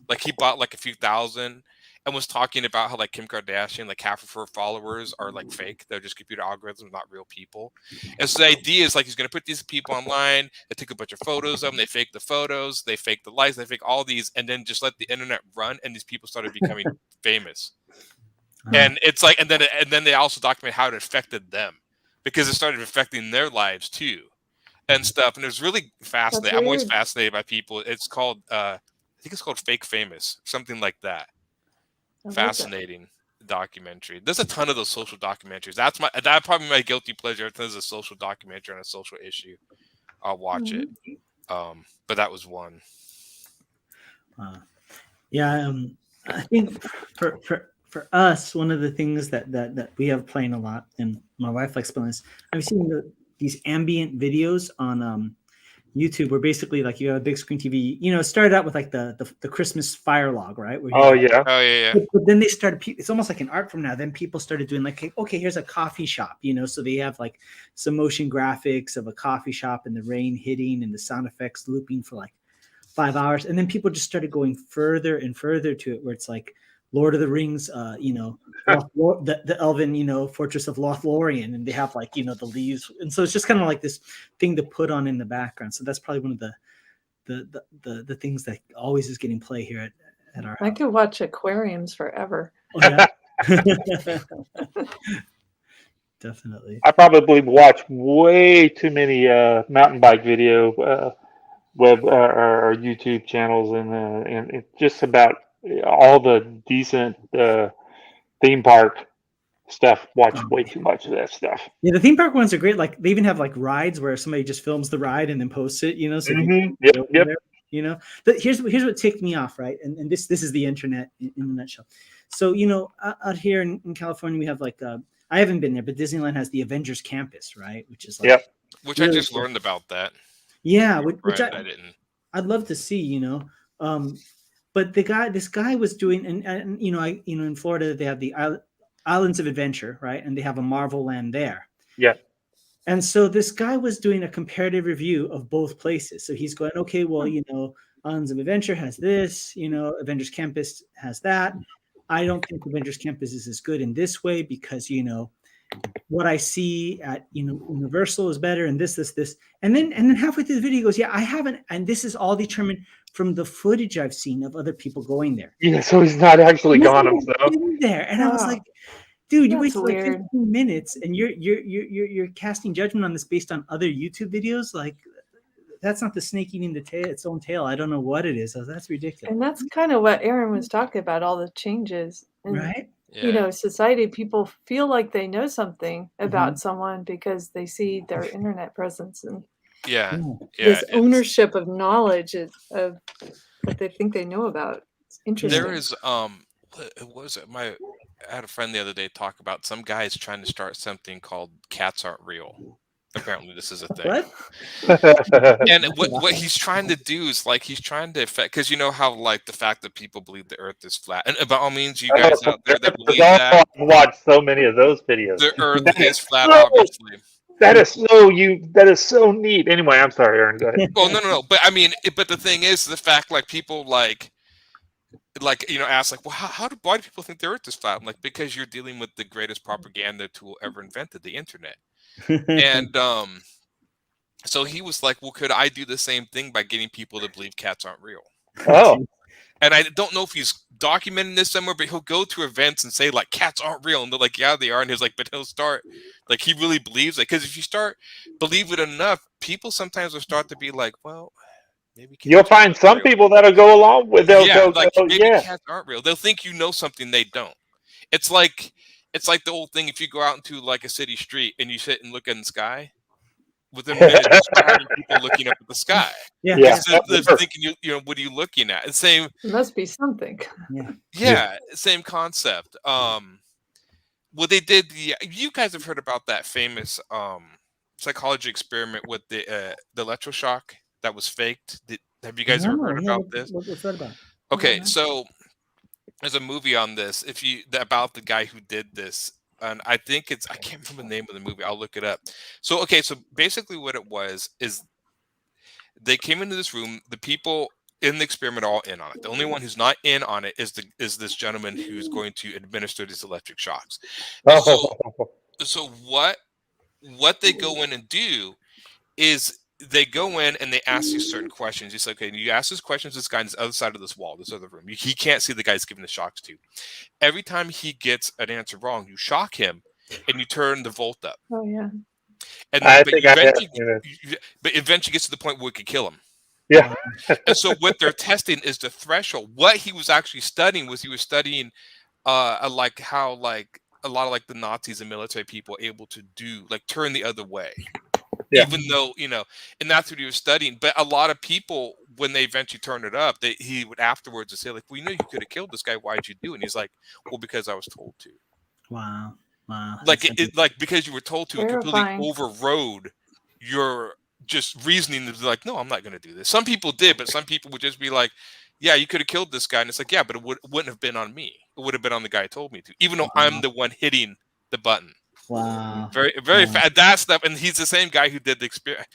Like he bought like a few thousand and was talking about how like Kim Kardashian, like half of her followers are like fake. They're just computer algorithms, not real people. And so the idea is like he's going to put these people online. They take a bunch of photos of them. They fake the photos. They fake the likes. They fake all these, and then just let the internet run. And these people started becoming famous. And it's like, and then they also document how it affected them because it started affecting their lives too, and stuff. And it was really fascinating. I'm always fascinated by people. It's called, I think it's called Fake Famous, something like that. Fascinating documentary. There's a ton of those social documentaries. That's probably my guilty pleasure. If there's a social documentary on a social issue, I'll watch it. But that was one. I think for us, one of the things that we have playing a lot, and my wife likes playing this. I've seen these ambient videos on YouTube where basically like you have a big screen TV. It started out with like the Christmas fire log, right? Yeah. But then they started. It's almost like an art form now. Then people started doing like, okay, here's a coffee shop. So they have like some motion graphics of a coffee shop and the rain hitting and the sound effects looping for like 5 hours, and then people just started going further and further to it, where it's like Lord of the Rings, the elven, fortress of Lothlorien, and they have like, the leaves. And so it's just kind of like this thing to put on in the background. So that's probably one of the the things that always is getting play here at our I house. could watch aquariums forever. Oh, yeah. Definitely. I probably watch way too many mountain bike video web or YouTube channels, and it's just about all the decent theme park stuff. Watch way too much of that stuff. Yeah, the theme park ones are great. Like they even have like rides where somebody just films the ride and then posts it. So if you can Yep, go yep. there, But here's what ticked me off, right? And this is the internet in a nutshell. So out here in California, we have like I haven't been there, but Disneyland has the Avengers Campus, right? Which is like Which really I just cool. learned about that. Yeah, which I didn't. I'd love to see, but this guy was doing, and in Florida they have the Islands of Adventure, right? And they have a Marvel Land there. Yeah. And so this guy was doing a comparative review of both places. So he's going, okay, well, Islands of Adventure has this, Avengers Campus has that. I don't think Avengers Campus is as good in this way because, what I see at Universal is better, and this, and then halfway through the video he goes, yeah, I haven't, and this is all determined from the footage I've seen of other people going there. Yeah, so he's not actually gone himself. There, and I was like, dude, you That's wasted like weird. 15 minutes, and you're casting judgment on this based on other YouTube videos. Like, that's not the snake eating its own tail. I don't know what it is. So that's ridiculous. And that's kind of what Aaron was talking about, all the changes. And, Right? society, people feel like they know something about someone because they see their internet presence and this ownership of knowledge of what they think they know about. It's interesting. There is what was it? I had a friend the other day talk about some guys trying to start something called Cats Aren't Real. Apparently this is a thing. What? And what he's trying to do is like he's trying to affect, because how like the fact that people believe the earth is flat, and by all means you guys out there that believe that I've watched so many of those videos. the earth is flat, obviously. That is so neat. Anyway, I'm sorry, Aaron, go ahead. Well, no. But I mean, but the thing is, the fact like people ask like, well, why do people think the earth is flat? I'm like, because you're dealing with the greatest propaganda tool ever invented, the internet. And so he was like, well, could I do the same thing by getting people to believe cats aren't real? Oh. And I don't know if he's documenting this somewhere, but he'll go to events and say like cats aren't real, and they're like, yeah, they are. And he's like, but he'll start like he really believes it, because if you start believe it enough, people sometimes will start to be like, well, maybe you'll find some people that'll go along with. Maybe cats aren't real. They'll think you know something they don't. It's like the old thing. If you go out into like a city street and you sit and look in the sky, within a minute, you start having people looking up at the sky. Yeah. They're thinking, what are you looking at? It's same. It must be something. Yeah. Same concept. Well, they did you guys have heard about that famous psychology experiment with the electroshock that was faked? Have you guys ever heard about this? What's that about? Okay, so there's a movie on this. About the guy who did this, and I think I can't remember the name of the movie. I'll look it up. So basically what it was is they came into this room. The people in the experiment are all in on it. The only one who's not in on it is this gentleman who's going to administer these electric shocks. So what they go in and do is they go in and they ask you certain questions. It's like, okay, you ask these questions to this guy on the other side of this wall, this other room. He can't see the guys giving the shocks to. Every time he gets an answer wrong, you shock him and you turn the volt up. Oh yeah. And but eventually gets to the point where it could kill him. Yeah. And so what they're testing is the threshold. What he was actually studying was like how like a lot of like the Nazis and military people are able to do like turn the other way. Yeah. Even though, and that's what he was studying. But a lot of people, when they eventually turned it up, he would afterwards say, like, well, you could have killed this guy. Why'd you do it? And he's like, well, because I was told to. Wow. Like, because you were told to, it completely overrode your just reasoning to be like, no, I'm not going to do this. Some people did, but some people would just be like, yeah, you could have killed this guy. And it's like, yeah, but it wouldn't have been on me. It would have been on the guy who told me to, even though I'm the one hitting the button. Wow. Very, very fast. That stuff. And he's the same guy who did the experiment.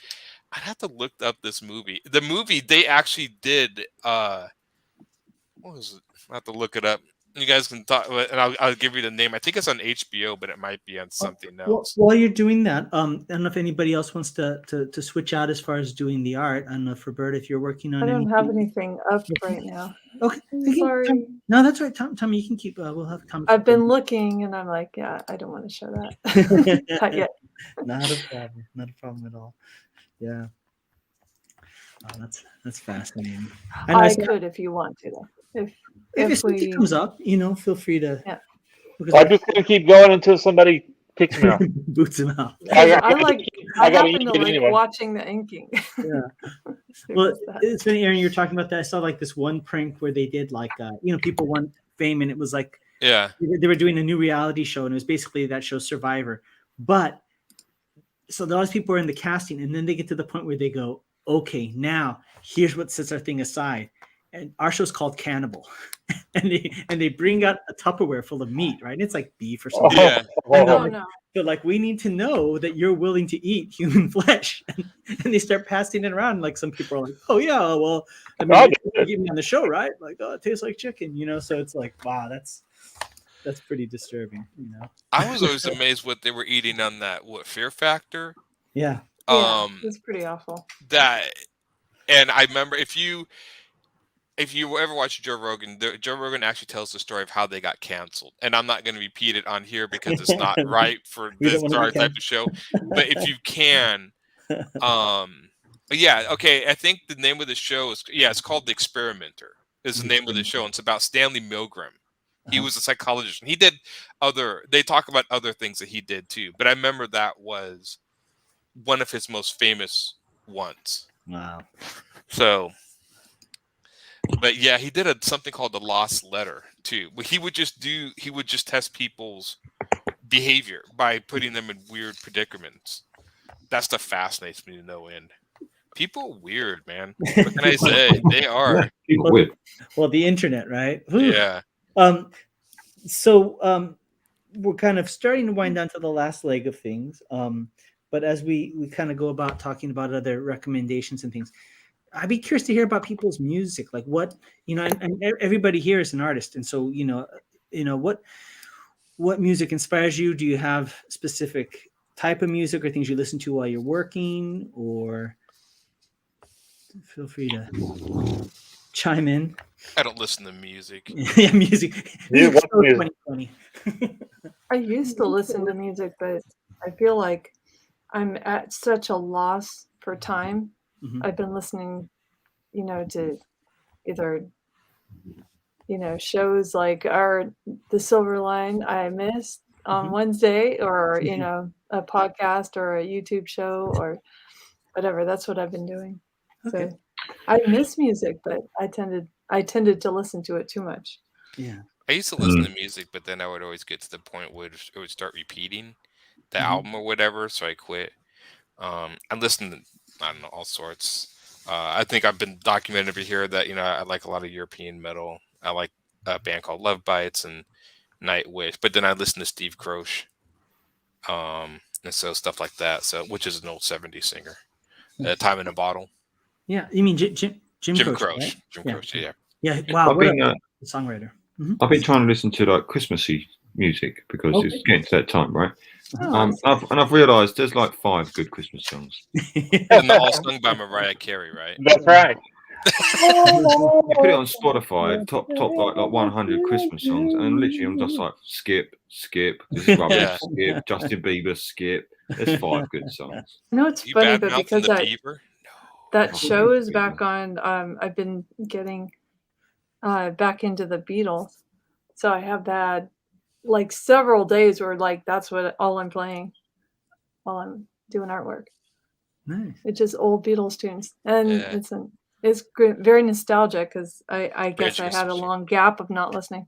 I'd have to look up this movie. The movie, they actually did, what was it? I have to look it up. You guys can talk, and I'll give you the name. I think it's on HBO, but it might be on something Well, else. while you're doing that, I don't know if anybody else wants to switch out as far as doing the art. I don't know if Roberta, if you're working on I don't anything. have anything up right now. Okay, Sorry. no, that's right. Tommy, you can keep. We'll have Tommy. I've been looking, and I'm like, yeah, I don't want to show that. Not yet. Not a problem. Not a problem at all. Yeah. Oh, that's fascinating. And I saw- could if you want to, though. if something comes up, feel free to. Yeah. I'm just gonna keep going until somebody kicks me out. boots him out. I I gotta happen to eat it like anyway. watching the inking. Yeah. It Well, was that. it's funny, Aaron. You're talking about that. I saw like this one prank where they did like, people want fame, and it was like Yeah. they were doing a new reality show, and it was basically that show Survivor. But so those people are in the casting, and then they get to the point where they go, okay, now here's what sets our thing aside. And our show's called Cannibal. and they bring out a Tupperware full of meat, right? It's like beef or something. Yeah. And Oh no. they're like, we need to know that you're willing to eat human flesh. And they start passing it around. Like some people are like, oh yeah, well, I mean, you give me on the show, right? Like, oh, it tastes like chicken, So it's like, wow, that's pretty disturbing, I was always amazed what they were eating on that Fear Factor. Yeah. Yeah, it's pretty awful. And I remember if you ever watch Joe Rogan, Joe Rogan actually tells the story of how they got canceled. And I'm not going to repeat it on here because it's not right for this type of show. But if you can, yeah, okay. I think the name of the show it's called The Experimenter is the name of the show. And it's about Stanley Milgram. He was a psychologist, and they talk about other things that he did too. But I remember that was one of his most famous ones. Wow. So, but yeah, he did something called the Lost Letter too. He would just test people's behavior by putting them in weird predicaments. That stuff fascinates me to no end. People are weird, man. What can I say? They are. People weird. Well, the internet, right? Yeah. So we're kind of starting to wind down to the last leg of things. But as we kind of go about talking about other recommendations and things, I'd be curious to hear about people's music, like what, and everybody here is an artist. And so, what music inspires you? Do you have specific type of music or things you listen to while you're working, or feel free to chime in. I don't listen to music. Yeah, music. Yeah, Music's so music? 2020. I used to listen to music, but I feel like I'm at such a loss for time. Mhm. I've been listening, to either, shows like the Silverline I missed on Mhm. Wednesday, or, a podcast or a YouTube show or whatever. That's what I've been doing. Okay. So I miss music, but I tended to listen to it too much. Yeah. I used to listen to music, but then I would always get to the point where it would start repeating the album or whatever, so I quit. I listen to, I don't know, all sorts. I think I've been documented over here that, I like a lot of European metal. I like a band called Love Bites and Nightwish, but then I listen to Steve Croce, and so stuff like that. So, which is an old '70s singer. Time in a Bottle. Yeah. You mean Jim Croce, Croce? right? Jim Yeah. Croce, yeah. Yeah. Wow. I've What been, a songwriter. Mhm. I've been trying to listen to like Christmassy music because it's getting to that time, right? Oh, I've realised there's like 5 good Christmas songs. And they're all sung by Mariah Carey, right? That's right. You put it on Spotify, top like 100 Christmas songs, and literally I'm just like skip. This is rubbish. Yeah. Skip. Justin Bieber, skip. There's 5 good songs. it's You funny, but bad-mouthing because the Beaver? that show is back on, I've been getting back into the Beatles, so I have had like several days where like that's what all I'm playing while I'm doing artwork. Nice. It's just old Beatles tunes, and Yeah. it's great, very nostalgic because I guess I had a nostalgic. long gap of not listening.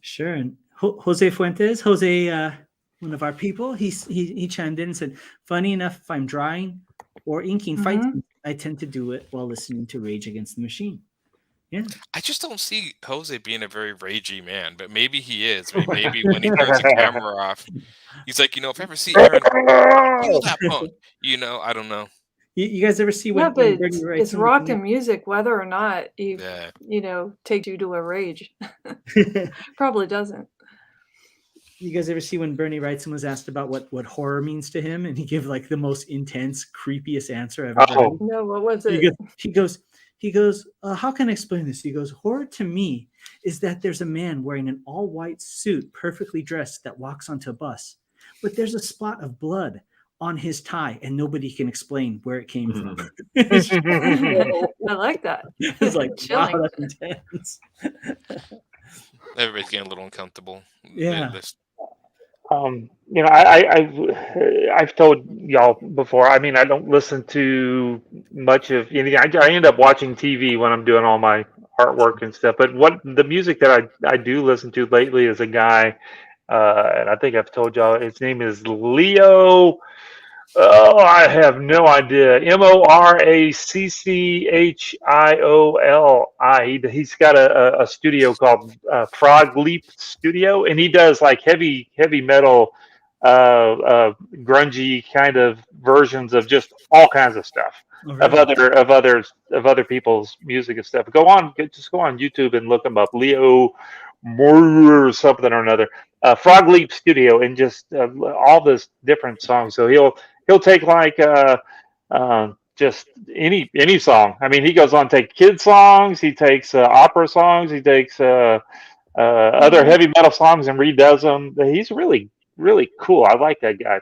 Sure. And Jose Fuentes, one of our people, he chimed in and said, funny enough, if I'm drawing or inking fight scenes, I tend to do it while listening to Rage Against the Machine. Yeah. I just don't see Jose being a very ragey man, but maybe he is. Maybe when he turns the camera off, he's like, if I ever see Aaron, kill that punk. I don't know. You guys ever see Yeah, when but Bernie writes it's them? rock and music, whether or not you Yeah. takes you to a rage. Probably doesn't. You guys ever see when Bernie Wrightson was asked about what horror means to him, and he gave like the most intense, creepiest answer I've ever heard? No, what was He it? goes, how can I explain this? He goes, horror to me is that there's a man wearing an all-white suit, perfectly dressed, that walks onto a bus, but there's a spot of blood on his tie, and nobody can explain where it came from. I like that. It's like, Chilling. wow, that's intense. Everybody's getting a little uncomfortable. Yeah. You know, I've told y'all before. I mean, I don't listen to much of anything. I end up watching TV when I'm doing all my artwork and stuff. But what the music that I do listen to lately is a guy, and I think I've told y'all his name is Leo. Oh, I have no idea. Moracchioli. He's got a studio called Frog Leap Studio, and he does like heavy metal, grungy kind of versions of just all kinds of stuff Oh, of really? other people's music and stuff. Just go on YouTube and look him up, Leo or something or another. Frog Leap Studio, and just all this different songs. So he'll take like just any song. I mean, he goes on to take kid songs, he takes opera songs, he takes other heavy metal songs and redoes them. He's really cool. I like that guy.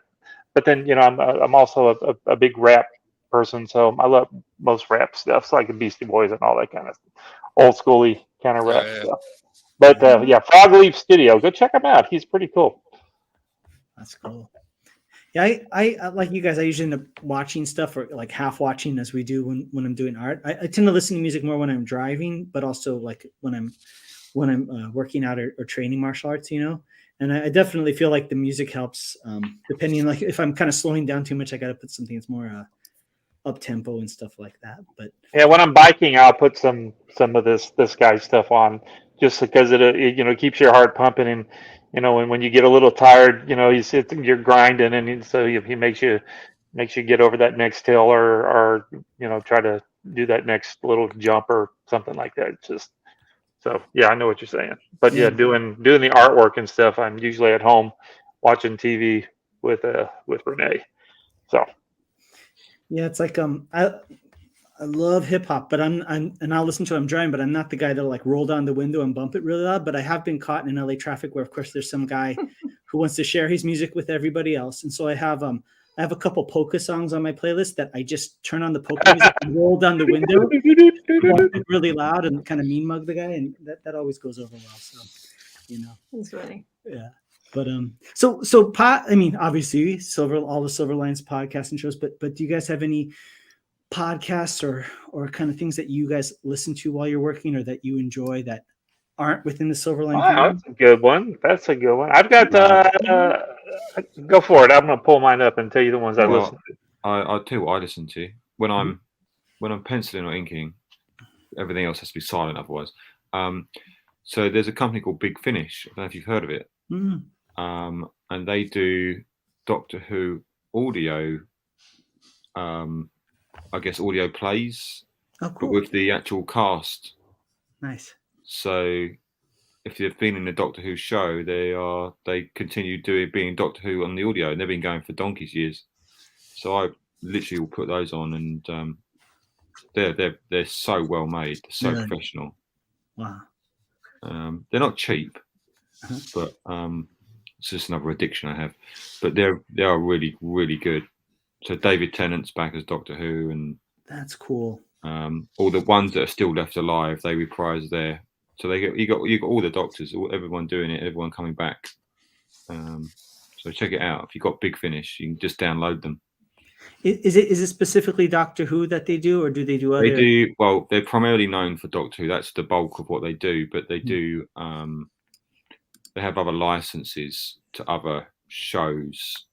But then I'm also a big rap person, so I love most rap stuff. So like the Beastie Boys and all that kind of old schooly kind of rap Yeah. stuff. But yeah, Frog Leap Studio, go check him out. He's pretty cool. That's cool. Yeah, I like you guys. I usually end up watching stuff, or like half watching, as we do when I'm doing art. I tend to listen to music more when I'm driving, but also like when I'm working out or training martial arts. And I definitely feel like the music helps. Depending, like if I'm kind of slowing down too much, I got to put something that's more up tempo and stuff like that. But yeah, when I'm biking, I'll put some of this guy's stuff on, just because it keeps your heart pumping, and when you get a little tired, you're grinding, and so he makes you get over that next hill, or try to do that next little jump or something like that. It's just so yeah, I know what you're saying. But yeah, doing the artwork and stuff, I'm usually at home watching TV with Renee. So yeah, it's like I love hip hop, but and I'll listen to it. I'm driving, but I'm not the guy that'll like roll down the window and bump it really loud. But I have been caught in LA traffic where, of course, there's some guy who wants to share his music with everybody else, and so I have a couple polka songs on my playlist that I just turn on the polka music and roll down the window, bump it really loud, and kind of mean mug the guy, and that always goes over well. So, It's funny. yeah. But I mean, obviously, all the Silverlines podcasts and shows, but do you guys have any podcasts or kind of things that you guys listen to while you're working, or that you enjoy that aren't within the Silverline wow, family? that's a good one. That's a good one. I've got go for it. I'm gonna pull mine up and tell you the ones I listen to. I'll tell you what I listen to when I'm penciling or inking. Everything else has to be silent, otherwise. So there's a company called Big Finish. I don't know if you've heard of it. And they do Doctor Who audio. I guess audio plays, Oh, cool. but with the actual cast. Nice. So if they've been in the Doctor Who show, they continue being Doctor Who on the audio, and they've been going for donkey's years. So I literally will put those on, and they're so well made, they're so professional. Wow. They're not cheap, but it's just another addiction I have. But they are really, really good. So David Tennant's back as Doctor Who, and that's cool. All the ones that are still left alive, they reprise there. So you got all the doctors, everyone doing it, everyone coming back. So check it out. If you've got Big Finish, you can just download them. Is it specifically Doctor Who that they do, or do they do other? They do. Well, they're primarily known for Doctor Who. That's the bulk of what they do. But they do. They have other licenses to other shows.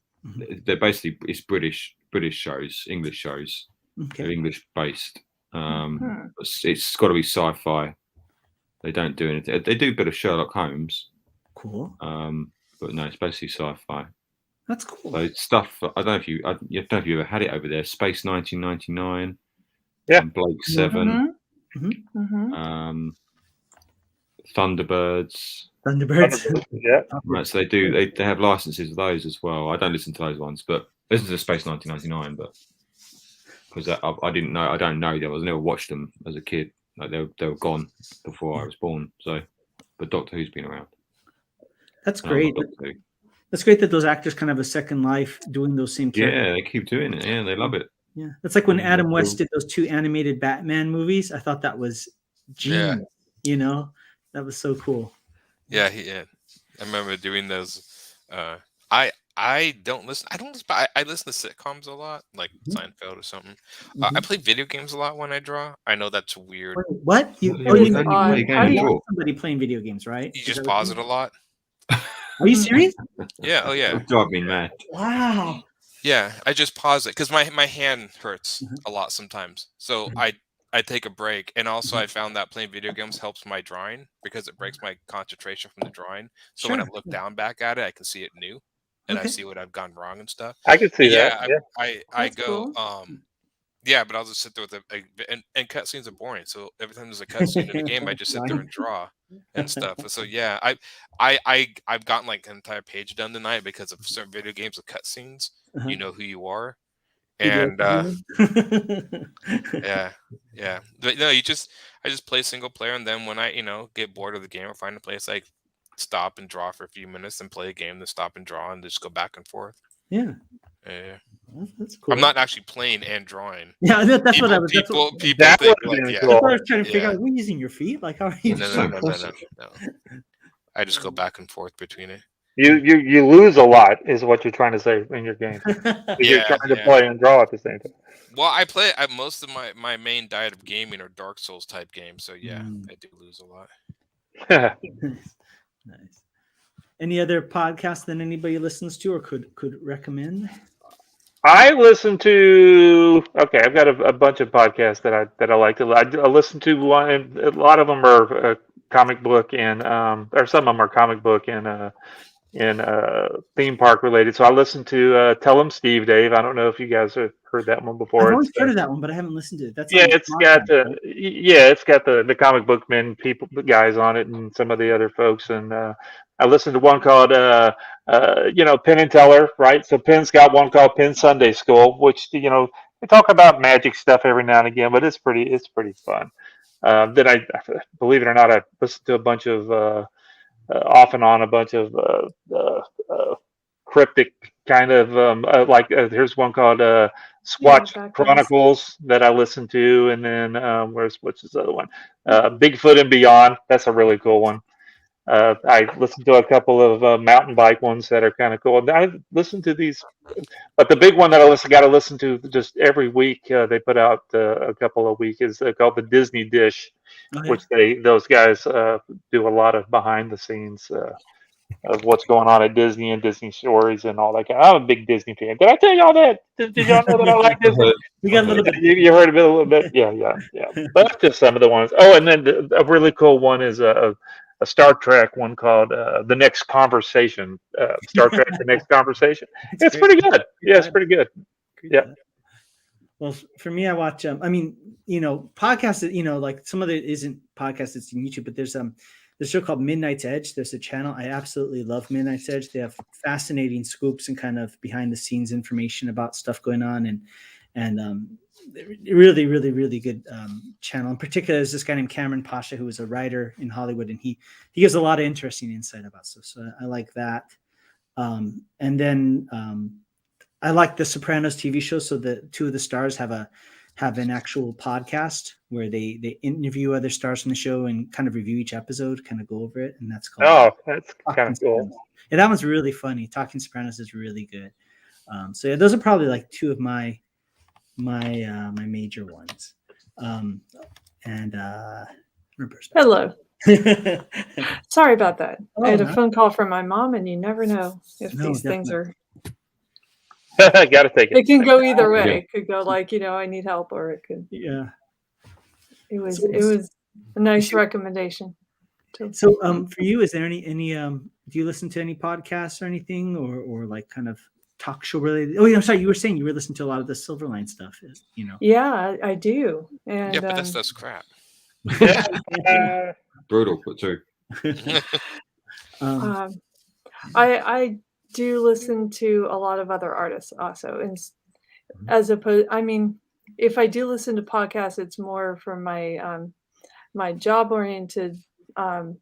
They're basically it's British shows, English shows. Okay. They're English based. It's got to be sci-fi. They don't do anything. They do a bit of Sherlock Holmes. Cool. But no, it's basically sci-fi. That's cool. So stuff. I don't know if you ever had it over there. Space 1999. Yeah. And Blake 7. Mm-hmm. Thunderbirds. Thunderbirds. Yeah. Right, so they have licenses of those as well. I don't listen to those ones, but listen to Space 1999, but because I didn't know, I don't know them. I never watched them as a kid. Like they were gone before I was born. So, but Doctor Who's been around. That's And I love great. Doctor Who. That's great that those actors kind of have a second life doing those same characters. Yeah, they keep doing it. Yeah, they love it. Yeah, it's like when Yeah, Adam cool. West did those 2 animated Batman movies. I thought that was genius. You know, that was so cool. Yeah, I remember doing those. I don't listen. But I listen to sitcoms a lot, like Seinfeld or something. I play video games a lot when I draw. I know that's weird. Wait, what? How do you You play a game and draw? somebody playing video games, right? You Is just that what pause you it a lot. Are you serious? Yeah. Oh yeah. It'll drive me mad. Wow. Yeah. I just pause it because my hand hurts a lot sometimes. So I take a break, and also I found that playing video games helps my drawing because it breaks my concentration from the drawing. So when I look down back at it, I can see it new, and I see what I've gone wrong and stuff. I can see Yeah, that. Yeah. I That's go. cool. Yeah, but I'll just sit there with and cutscenes are boring. So every time there's a cutscene in the game, I just sit there and draw and stuff. So yeah, I've gotten like an entire page done tonight because of certain video games with cutscenes. You know who you are, and yeah. But no, I just play single player, and then when I get bored of the game or find a place, I stop and draw for a few minutes and play a game, then stop and draw and just go back and forth. Yeah. Yeah. That's cool. I'm not actually playing and drawing. Yeah, that's what I was. People That think would like, be yeah. cool. That's what I was trying to figure out. Are you using your feet? Like, how are you? No. I just go back and forth between it. You lose a lot, is what you're trying to say in your game. You're trying to play and draw at the same time. Well, most of my main diet of gaming are Dark Souls type games, so yeah, I do lose a lot. Nice. Any other podcasts that anybody listens to or could recommend? I listen to. Okay, I've got a bunch of podcasts that I like to. I listen to one, and a lot of them are comic book and or some of them are comic book and theme park related. So I listen to Tell 'em Steve, Dave. I don't know if you guys have heard that one before. I've always heard of that one, but I haven't listened to it. That's it's got the comic book men guys on it, and some of the other folks. And I listened to one called Penn and Teller, right? So Penn's got one called Penn Sunday School, which they talk about magic stuff every now and again, but it's pretty fun. Then I believe it or not, I listened to a bunch of off and on a bunch of cryptic kind of here's one called Squatch Chronicles that I listened to, and then what's this other one? Bigfoot and Beyond. That's a really cool one. I listened to a couple of mountain bike ones that are kind of cool. I listened to these, but the big one that I got to listen to just every week. They put out a couple of weeks is called the Disney Dish, which those guys do a lot of behind the scenes of what's going on at Disney and Disney stories and all that. I'm a big Disney fan. Did I tell y'all that? Did y'all know that I like Disney? We got a little bit. You heard of it a little bit? Yeah. But that's just some of the ones. Oh, and then a really cool one is a Star Trek one called The Next Conversation. Star Trek: The Next Conversation. It's pretty good. Yeah, it's pretty good. Yeah. Well, for me, I watch. Podcasts. Like some of it isn't podcasts; it's on YouTube. But there's a show called Midnight's Edge. There's a channel I absolutely love. Midnight's Edge. They have fascinating scoops and kind of behind the scenes information about stuff going on, and really, really, really good channel. In particular, there's this guy named Cameron Pasha who is a writer in Hollywood, and he gives a lot of interesting insight about stuff. So I like that. And then I like the Sopranos TV show. So the two of the stars have an actual podcast where they interview other stars from the show and kind of review each episode, kind of go over it. And that's called. Oh, that's kind of cool. Yeah, that one's really funny. Talking Sopranos is really good. So yeah, those are probably like two of my major ones. Hello. Sorry about that. I had a phone call from my mom, and you never know if these things are. Got to take it. It can go either way. Yeah. It could go like, I need help, or it could. Yeah. It was a nice recommendation. So for you, is there any do you listen to any podcasts or anything, or like kind of talk show related? Oh, yeah, I'm sorry. You were saying you were listening to a lot of the Silverline stuff. You know. Yeah, I do. And Yeah, but that's crap. Brutal, but true. I do listen to a lot of other artists also, and as opposed, I mean, if I do listen to podcasts, it's more from my my job oriented, kind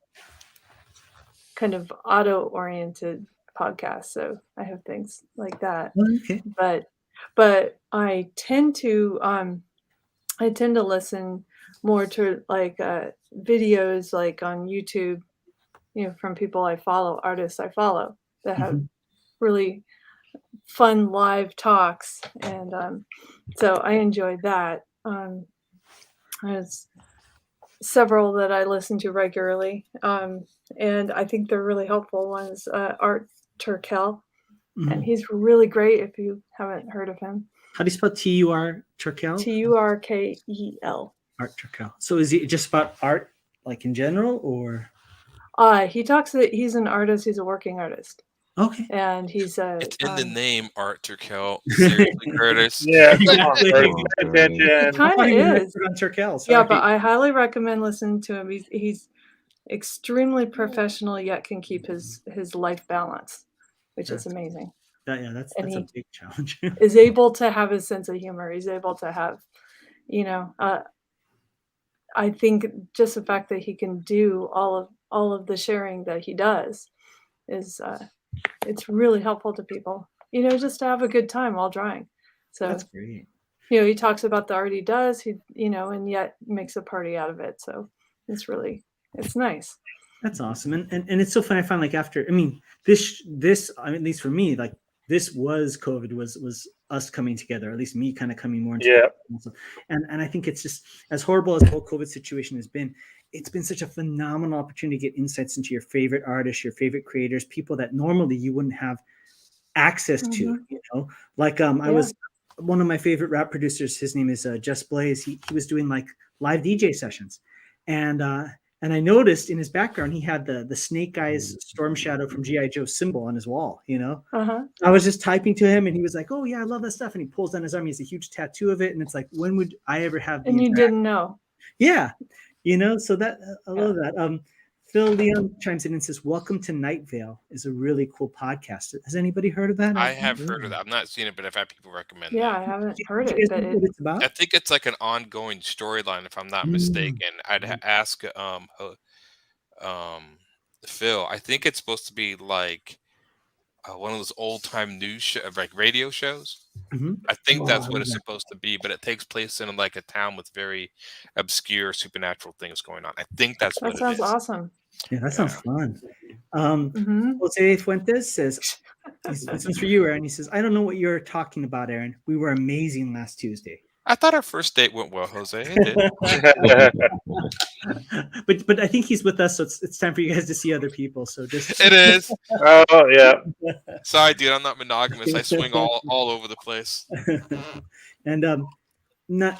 of auto oriented podcasts. So I have things like that. Okay. But I tend to listen more to like videos like on YouTube, you know, from people I follow, artists I follow that have really fun live talks, and so I enjoyed that. There's several that I listen to regularly, and I think they're really helpful. One's Art Turkell, and he's really great if you haven't heard of him. How do you spell T-U-R Turkell? Turkel. Art Turkell. So is it just about art, like in general, or? He talks that he's an artist. He's a working artist. Okay. And he's it's in the name, Art Turkell. Seriously, Curtis. Yeah, It kind of is. On Turkell, yeah, but I highly recommend listening to him. He's extremely professional, yet can keep his life balance, which is amazing. That's a big challenge. Is able to have his sense of humor. He's able to have, you know, I think just the fact that he can do all of the sharing that he does is it's really helpful to people, you know, just to have a good time while drawing. So that's great. You know, he talks about the art he does, you know, and yet makes a party out of it. So it's nice. That's awesome. And it's so fun. I find like after, I mean, this, I mean, at least for me, like this was COVID was us coming together, or at least me kind of coming more into and I think it's just as horrible as the whole COVID situation has been, it's been such a phenomenal opportunity to get insights into your favorite artists, your favorite creators, people that normally you wouldn't have access to, you know, like I was one of my favorite rap producers. His name is Just Blaze. He was doing like live DJ sessions, and I noticed in his background he had the Snake Eyes Storm Shadow from G.I. Joe symbol on his wall. You know, I was just typing to him, and he was like, "Oh yeah, I love that stuff." And he pulls down his arm. He has a huge tattoo of it, and it's like, when would I ever have? And you didn't know? Yeah, you know. So that I love that. Phil Leon chimes in and says, "Welcome to Night Vale is a really cool podcast." Has anybody heard of that? I have heard of that. I've not seen it, but I've had people recommend it. I haven't heard it. But what it's about? I think it's like an ongoing storyline, if I'm not mistaken. I'd ask Phil. I think it's supposed to be like one of those old time news like radio shows. I think that's what it's supposed to be, but it takes place in like a town with very obscure supernatural things going on. I think that's what it is. That sounds awesome. Yeah, that sounds fun. Jose Fuentes says, this one's for you, Aaron. He says, "I don't know what you're talking about, Aaron. We were amazing last Tuesday." I thought our first date went well, Jose. It did. but I think he's with us, so it's time for you guys to see other people. So just it is. Oh yeah. Sorry, dude. I'm not monogamous. I swing all over the place. And I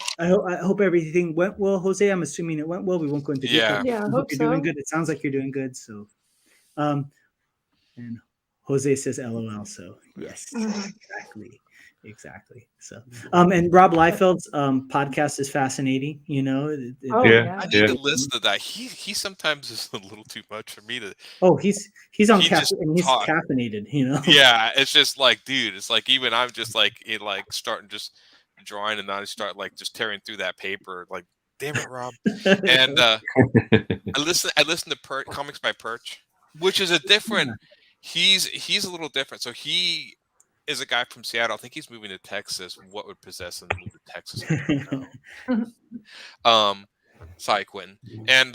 hope everything went well, Jose. I'm assuming it went well. We won't go into detail. Yeah, I hope you're so. doing good. It sounds like you're doing good. So, and Jose says LOL. So yes, exactly. So, and Rob Liefeld's podcast is fascinating. You know, I need to listen to that. He sometimes is a little too much for me to. Oh, he's on caffeine and he's caffeinated. You know. Yeah, it's just like, dude. It's like even I'm just like starting just drawing, and then I start like just tearing through that paper. Like, damn it, Rob. And I listen to Comics by Perch, which is a different. He's a little different. So he is a guy from Seattle. I think he's moving to Texas. What would possess him to move to Texas? Sorry, Quentin. And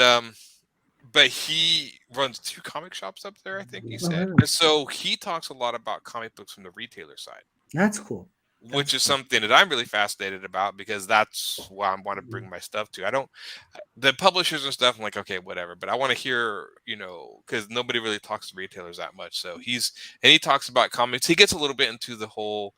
but he runs 2 comic shops up there, I think he said. And so he talks a lot about comic books from the retailer side. That's cool. Which is something that I'm really fascinated about, because that's why I want to bring my stuff to. The publishers and stuff, I'm like, okay, whatever. But I want to hear, because nobody really talks to retailers that much. So he talks about comics. He gets a little bit into the whole,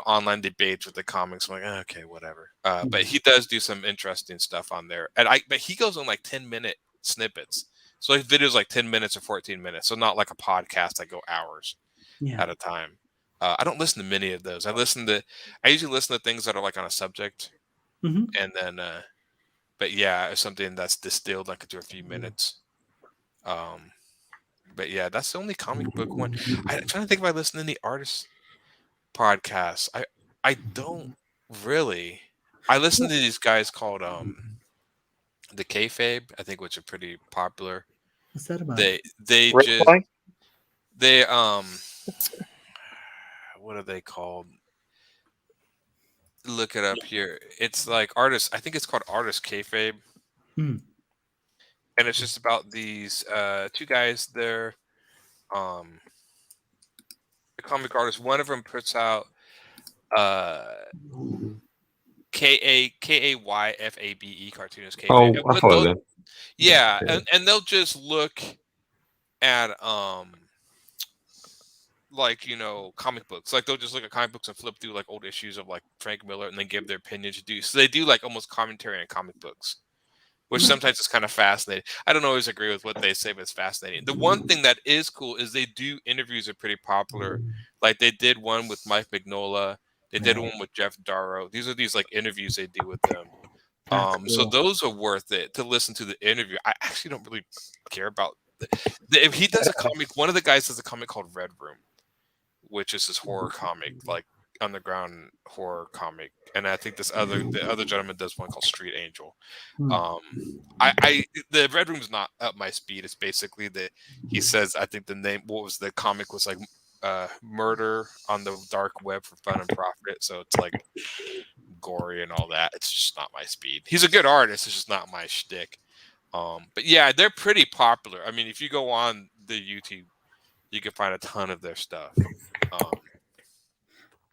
online debates with the comics. I'm like, okay, whatever. But he does do some interesting stuff on there. But he goes on like 10-minute snippets. So his videos like 10 minutes or 14 minutes. So not like a podcast that go hours at a time. I don't listen to many of those. I usually listen to things that are like on a subject, Mm-hmm. and then, but yeah, it's something that's distilled like into a few minutes. But yeah, that's the only comic book one. I'm trying to think if I listen to any artist podcasts. I don't really. I listen to these guys called the Kayfabe, I think, which are pretty popular. What's that about? They Wrestling? they what are they called? Look it up here. It's like artists. I think it's called Artist Kayfabe. Hmm. And it's just about these two guys. They're comic artists. One of them puts out Kayfabe cartoonist Kayfabe. Oh, And I what follow they'll- them. Yeah, and they'll just look at like, you know, comic books. Like they'll just look at comic books and flip through like old issues of like Frank Miller and then give their opinions. So they do like almost commentary on comic books, which sometimes is kind of fascinating. I don't always agree with what they say, but it's fascinating. The one thing that is cool is they do interviews are pretty popular. Like they did one with Mike Mignola. They did one with Jeff Darrow. These are these like interviews they do with them. So those are worth it to listen to the interview. I actually don't really care about if he does a comic. One of the guys does a comic called Red Room, which is his horror comic, like underground horror comic. And I think the other gentleman does one called Street Angel. The Red Room's not up my speed. It's basically he says, I think the name, what was the comic was like Murder on the Dark Web for Fun and Profit. So it's like gory and all that. It's just not my speed. He's a good artist. It's just not my shtick. But yeah, they're pretty popular. I mean, if you go on the YouTube, you can find a ton of their stuff.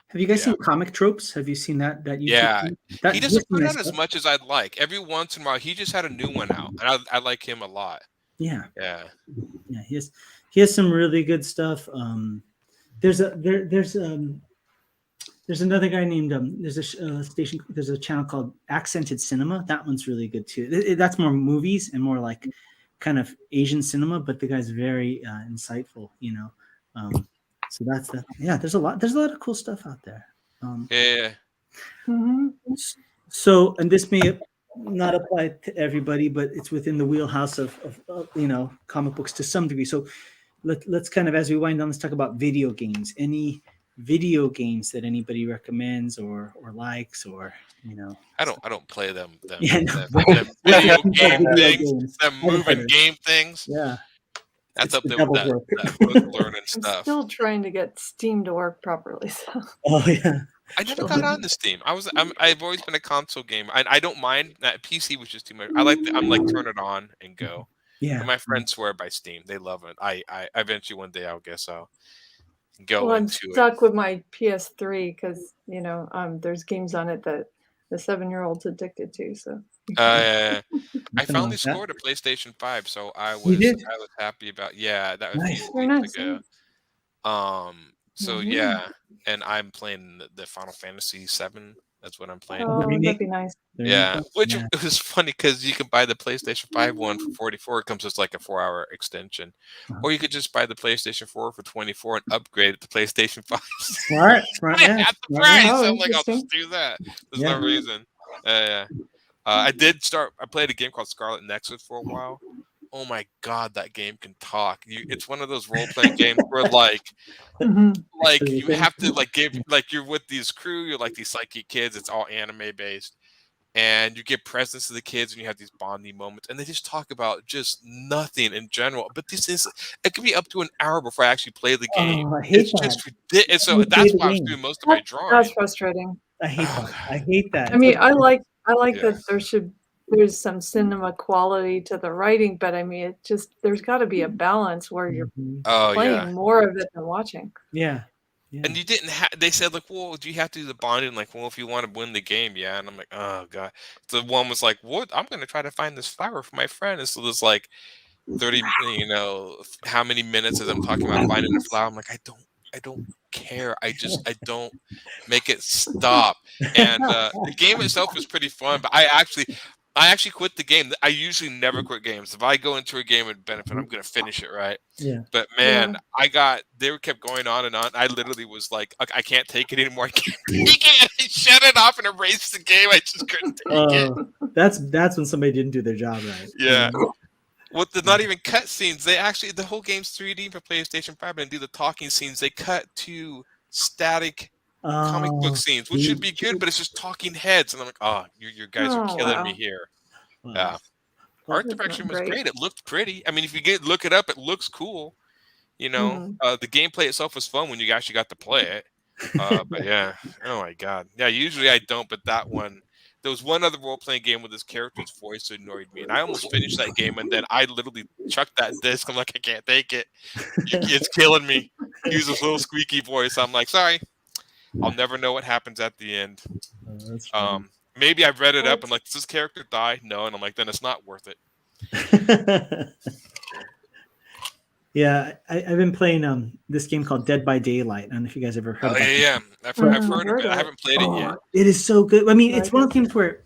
Have you guys seen Comic Tropes? Have you seen that YouTube? Yeah, That he doesn't put nice out as stuff. much as I'd like. Every once in a while, he just had a new one out, and I like him a lot. Yeah, Yeah. He has some really good stuff. There's another guy named there's a channel called Accented Cinema. That one's really good too. That's more movies and more like kind of Asian cinema, but the guy's very insightful, you know. So that's that. Yeah, there's a lot of cool stuff out there. Yeah. So, and this may not apply to everybody, but it's within the wheelhouse of you know, comic books to some degree. So let's kind of, as we wind down, let's talk about video games. Any video games that anybody recommends or likes, or, you know? I don't play them Yeah, no. them video game Video things, games. them moving game things. Yeah. That's It's up the there with double that work. book learning I'm stuff. still trying to get Steam to work properly. So Oh yeah. I never got on this Steam. I've always been a console gamer. I don't mind that. PC was just too much. I'm like turn it on and go. Yeah. But my friends swear by Steam. They love it. I eventually one day I'll go well, I'm into it. stuck with my PS3 because, you know, there's games on it that the 7-year-old's addicted to. So I Nothing finally like that. scored a PlayStation 5, so I You was did? happy about. Yeah, that was a Nice. few Very weeks nice, ago. So Mhm. yeah, and I'm playing the Final Fantasy 7. That's what I'm playing. oh, remake? that'd be nice. Yeah, which Yeah. it was funny because you can buy the PlayStation 5 one for 44. It comes with like a 4-hour extension, or you could just buy the PlayStation 4 for 24 and upgrade it to PlayStation 5. Smart. Yeah. At the Smart. price, Oh, I'm like, I'll interesting. just do that. There's Yeah. no reason. Yeah. I played a game called Scarlet Nexus for a while. Oh my god, that game can talk. It's one of those role playing games where like you have to like give like you're with these crew, you're like these psychic kids. It's all anime based, and you give presents to the kids, and you have these bonding moments, and they just talk about just nothing in general. But it could be up to an hour before I actually play the game. Oh, I hate It's that. just ridiculous. So You play that's the why I was game. doing most of my drawing. That's frustrating. I hate that. I hate that. I mean, I like Yeah. that there's some cinema quality to the writing, but I mean, there's got to be a balance where you're Mhm. Oh playing yeah. more of it than watching. Yeah. Yeah. And you didn't have. They said like, "Well, do you have to do the bonding?" Like, well, if you want to win the game, yeah. And I'm like, oh god. The one was like, "What? I'm gonna try to find this flower for my friend." And so there's like 30, you know, how many minutes of them talking about finding the flower? I'm like, I don't care. I don't make it stop. And the game itself was pretty fun, but I actually quit the game. I usually never quit games. If I go into a game with benefit, I'm gonna finish it, right? Yeah. But man, they kept going on and on. I literally was like, I can't take it anymore. I can't take it. I shut it off and erased the game. I just couldn't take it. That's when somebody didn't do their job right. Yeah. Well, they're not even cut scenes. They actually, the whole game's 3D for PlayStation 5, and do the talking scenes. They cut to static comic book scenes, which should be good, but it's just talking heads. And I'm like, oh, you guys are killing me here. Wow. Yeah. Art direction was great. It looked pretty. I mean, if you look it up, it looks cool. You know, the gameplay itself was fun when you actually got to play it. But yeah, oh my god, yeah. Usually I don't, but that one. There was one other role-playing game with this character's voice that annoyed me, and I almost finished that game, and then I literally chucked that disc. I'm like, I can't take it. It's killing me. Use this little squeaky voice. I'm like, sorry, I'll never know what happens at the end. Maybe I've read it up and like, does this character die? No, and I'm like, then it's not worth it. Yeah, I've been playing this game called Dead by Daylight. I don't know if you guys ever heard of it. Yeah. I've heard of it. I haven't played it yet. It is so good. I mean, it's one of the games where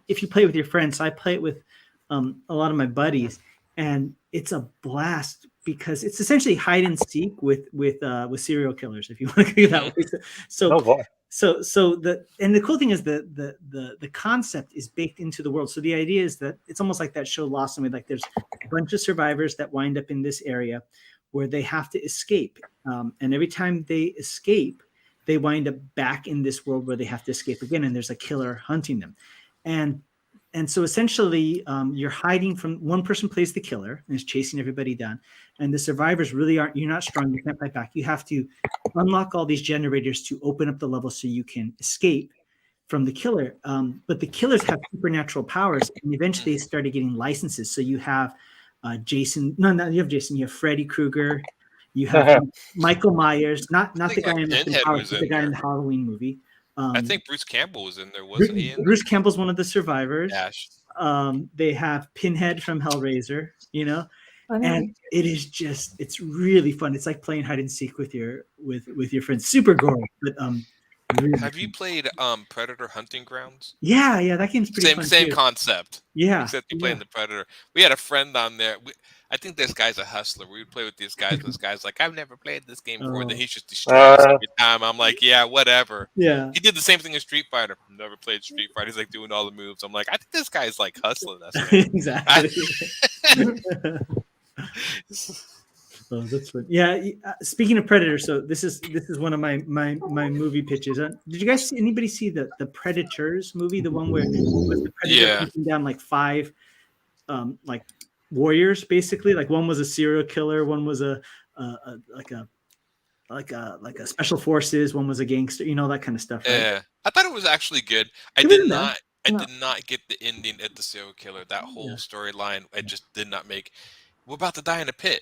if you play with your friends, so I play it with a lot of my buddies, and it's a blast because it's essentially hide and seek with serial killers, if you want to go that way. So the cool thing is the concept is baked into the world. So the idea is that it's almost like that show Lost, and like there's a bunch of survivors that wind up in this area where they have to escape, and every time they escape, they wind up back in this world where they have to escape again, and there's a killer hunting them, and so essentially you're hiding from one person plays the killer and is chasing everybody down, and the survivors really aren't. You're not strong. You can't fight back. You have to unlock all these generators to open up the level so you can escape from the killer. But the killers have supernatural powers, and eventually they started getting licenses. So you have Jason. No, you have Jason. You have Freddy Krueger. You have Michael Myers. Not the guy in the powers, but the guy in the Halloween movie. I think Bruce Campbell was in there, wasn't he? Bruce Campbell's one of the survivors. Gosh. They have Pinhead from Hellraiser, and it is it's really fun. It's like playing hide and seek with your friends. Super gory, but really have you played Predator Hunting Grounds? Yeah, that game's pretty fun. Same too. Concept. Yeah. Except you play in the Predator. We had a friend on there. I think this guy's a hustler. We would play with these guys, and this guy's like, I've never played this game before. Then he's just destroying us every time. I'm like, yeah, whatever. Yeah. He did the same thing in Street Fighter. Never played Street Fighter. He's like doing all the moves. I'm like, I think this guy's like hustling us. Exactly. Oh, that's fun. Yeah. Speaking of Predator, so this is one of my movie pitches. Did you guys anybody see the Predators movie? The one where the Predator taking down like 5 like warriors, basically. Like one was a serial killer, one was a special forces, one was a gangster, that kind of stuff. Right? Yeah, I thought it was actually good. I did not get the ending at the serial killer. That whole storyline, I just did not make. We're about to die in a pit.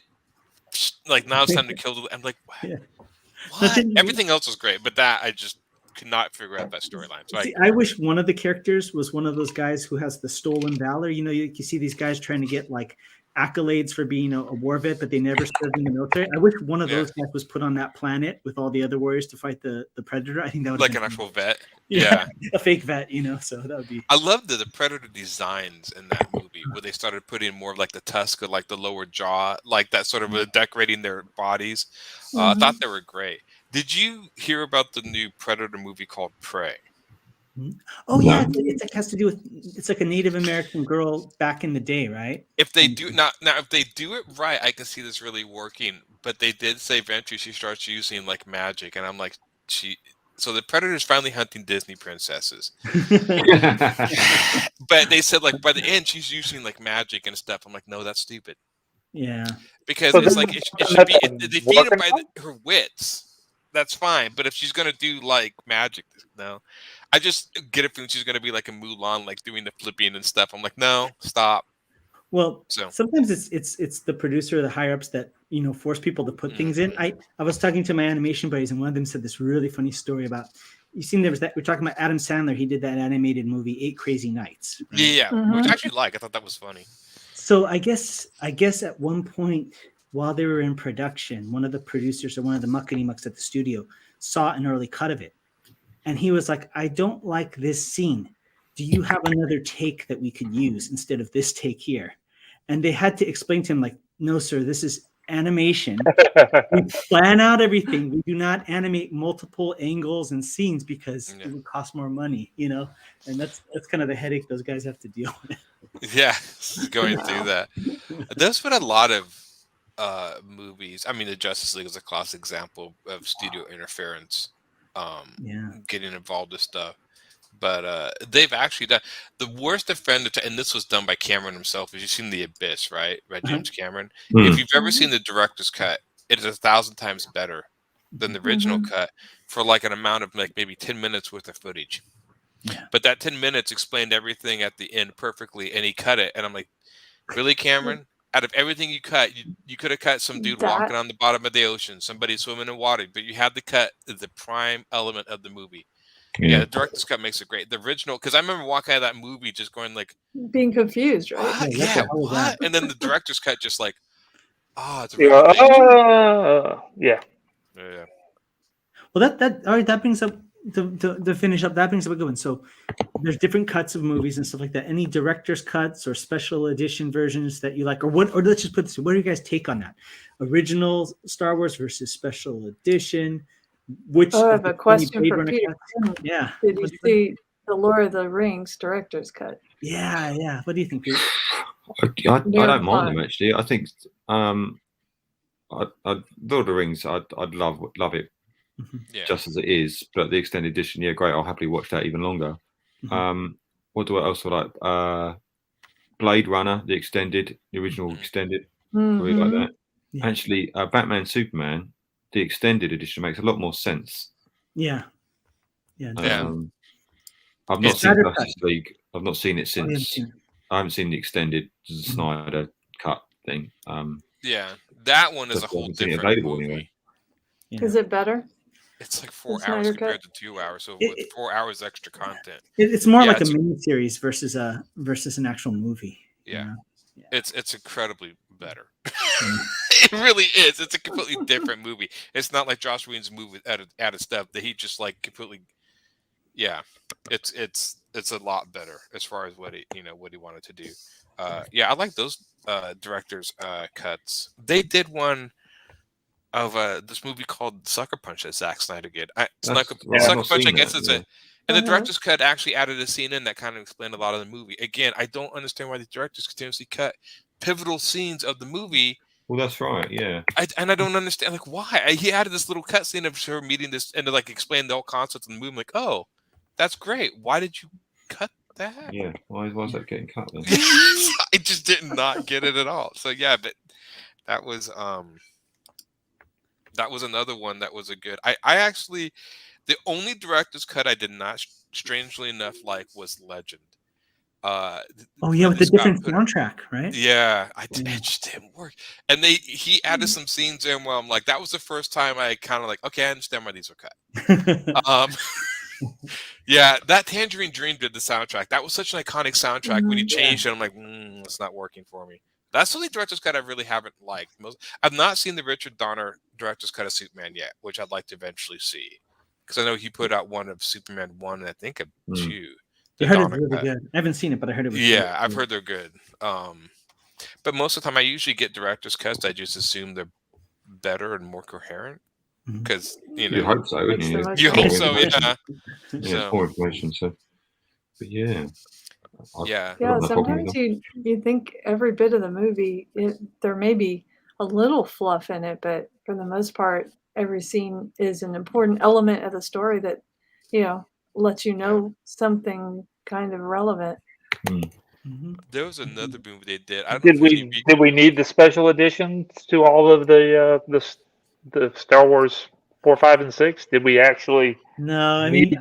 Like now it's time to kill. I'm like, what? Everything else was great, but that I just could not figure out that storyline. So I wish one of the characters was one of those guys who has the stolen valor. You see these guys trying to get like accolades for being a war vet, but they never served in the military. I wish one of those guys was put on that planet with all the other warriors to fight the Predator. I think that would like an actual vet. Yeah, a fake vet, so that would be. I loved the Predator designs in that movie where they started putting more of like the tusk or like the lower jaw, like that sort of decorating their bodies. I thought they were great. Did you hear about the new Predator movie called Prey? Oh yeah, it has to do with it's like a Native American girl back in the day, right? If they do now, if they do it right, I can see this really working. But they did say eventually she starts using like magic, and I'm like, so the Predator's finally hunting Disney princesses. But they said like by the end she's using like magic and stuff. I'm like, no, that's stupid. Yeah, because it's like it should be they feed it by her wits. That's fine, but if she's gonna do like magic, no. I just get a feeling she's gonna be like a Mulan, like doing the flipping and stuff. I'm like, no, stop. Well, sometimes it's the producer or the higher ups that force people to put things in. I was talking to my animation buddies, and one of them said this really funny story about. You seen there was that we're talking about Adam Sandler. He did that animated movie 8 Crazy Nights. Right? Yeah, which I actually like. I thought that was funny. So I guess at one point while they were in production, one of the producers or one of the muckety mucks at the studio saw an early cut of it. And he was like, I don't like this scene. do you have another take that we could use instead of this take here? And they had to explain to him, like, no, sir, this is animation. We plan out everything. We do not animate multiple angles and scenes because it would cost more money, you know? And that's kind of the headache those guys have to deal with. Yeah, going through that. There's been a lot of movies. I mean, the Justice League is a classic example of studio interference, getting involved with stuff. But they've actually done the worst offender, and this was done by Cameron himself. Is you've seen The Abyss, right? By James Cameron. If you've ever seen the director's cut, it is 1,000 times better than the original cut for like an amount of like maybe 10 minutes worth of footage. Yeah. But that 10 minutes explained everything at the end perfectly, and he cut it. And I'm like, really, Cameron? Out of everything you cut, you could have cut some dude walking on the bottom of the ocean, somebody swimming in water, but you had to cut the prime element of the movie. Yeah, the director's cut makes it great. The original, because I remember walking out of that movie just going like, being confused, right? What? Yeah, what? And then the director's cut just like, it's a yeah. Well, that all right. That brings up to finish up. That brings up a good one. So there's different cuts of movies and stuff like that. Any director's cuts or special edition versions that you like, or what? Or let's just put this: what do you guys take on that? Original Star Wars versus special edition. Which I have a question for Peter. Yeah. Did you see the Lord of the Rings director's cut? Yeah. What do you think, Peter? I don't mind them actually. I think Lord of the Rings, I'd love it just as it is, but the extended edition, great. I'll happily watch that even longer. What else would I like? Blade Runner, the original extended, really like that. Yeah. Actually, Batman Superman, the extended edition makes a lot more sense. Yeah. I've not seen Justice League. I've not seen it since. I haven't seen the extended Snyder cut thing. That one is a whole different movie. Anyway. Yeah. Is it better? It's like 4 hours compared to 2 hours, so with 4 hours extra content. It's more like a miniseries versus an actual movie. Yeah. It's incredibly better. It really is. It's a completely different movie. It's not like Joss Whedon's movie added stuff that he just like completely. Yeah, it's a lot better as far as what he wanted to do. I like those directors' cuts. They did one of this movie called Sucker Punch that Zack Snyder did. Sucker Punch, I guess, is it. And the director's cut actually added a scene in that kind of explained a lot of the movie. Again, I don't understand why the directors continuously cut pivotal scenes of the movie. Well, that's right, yeah. I don't understand, like, why. He added this little cut scene of her meeting this and to like explain the whole concept of the movie. I'm like, oh, that's great. Why did you cut that? Yeah, why is that getting cut then? I just did not get it at all. So yeah, but that was another one that was a good. I actually, the only director's cut I did not, strangely enough, like was Legend. With the different soundtrack, right? Yeah, it just didn't work. And he added some scenes in where I'm like, that was the first time I kind of like, okay, I understand why these are cut. Yeah, that Tangerine Dream did the soundtrack. That was such an iconic soundtrack. When he changed it, I'm like, it's not working for me. That's the only director's cut I really haven't liked. I've not seen the Richard Donner director's cut of Superman yet, which I'd like to eventually see. Because I know he put out one of Superman 1 and I think of 2. I heard it's really good. I haven't seen it, but I heard it was good. I've heard they're good. But most of the time I usually get director's cuts. I just assume they're better and more coherent. Because you hope so, wouldn't you? You hope so, yeah. Yeah, more information. So, but yeah. Sometimes you think every bit of the movie, there may be a little fluff in it, but for the most part, every scene is an important element of the story that lets you know something kind of relevant. There was another movie they did. Did we need the special editions to all of the Star Wars 4, 5, and 6? Did we actually? No, I mean,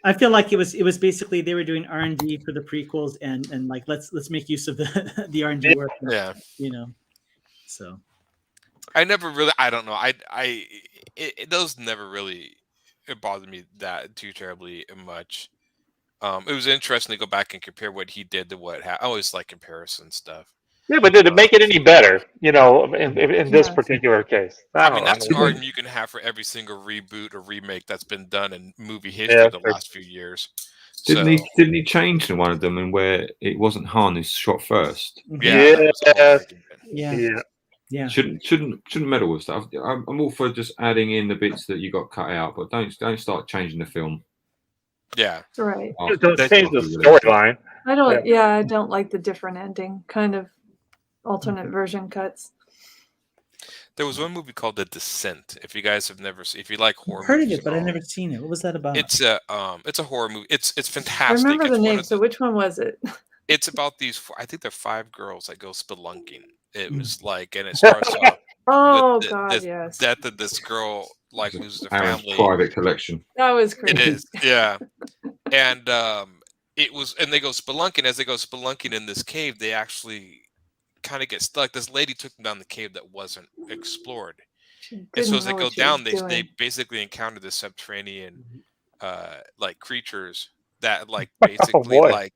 I feel like it was basically they were doing R&D for the prequels and like let's make use of the R&D work. So I never really. I don't know. Those never really. It bothered me that too terribly much. It was interesting to go back and compare what he did to what I always like comparison stuff. Yeah, but did it make it any better? In this particular case, that's an argument you can have for every single reboot or remake that's been done in movie history the last few years. Didn't he change to one of them and where it wasn't Han who shot first? Yeah, that was the whole argument. Yeah. Shouldn't meddle with stuff. I'm all for just adding in the bits that you got cut out, but don't start changing the film. Yeah, Right. Don't change the storyline. I don't. Yeah, I don't like the different ending kind of alternate version cuts. there was one movie called The Descent. If you guys have never seen, if you like horror, I've heard of movies it, but at I've all, never seen it. What was that about? it's a horror movie. It's I fantastic. remember the It's one name. of So which one was it? It's about these. I think they're 5 girls that go spelunking. It Mm. was like, and it starts off Oh with God, the yes. death of this girl, like loses her Aaron's family. private collection. That was It crazy. is, yeah. And it was, and they go spelunking. As they go spelunking in this cave, they actually kind of get stuck. This lady took them down the cave that wasn't explored, She and didn't so as they know go what she was down, they doing. basically encounter the subterranean, like creatures that like basically boy. like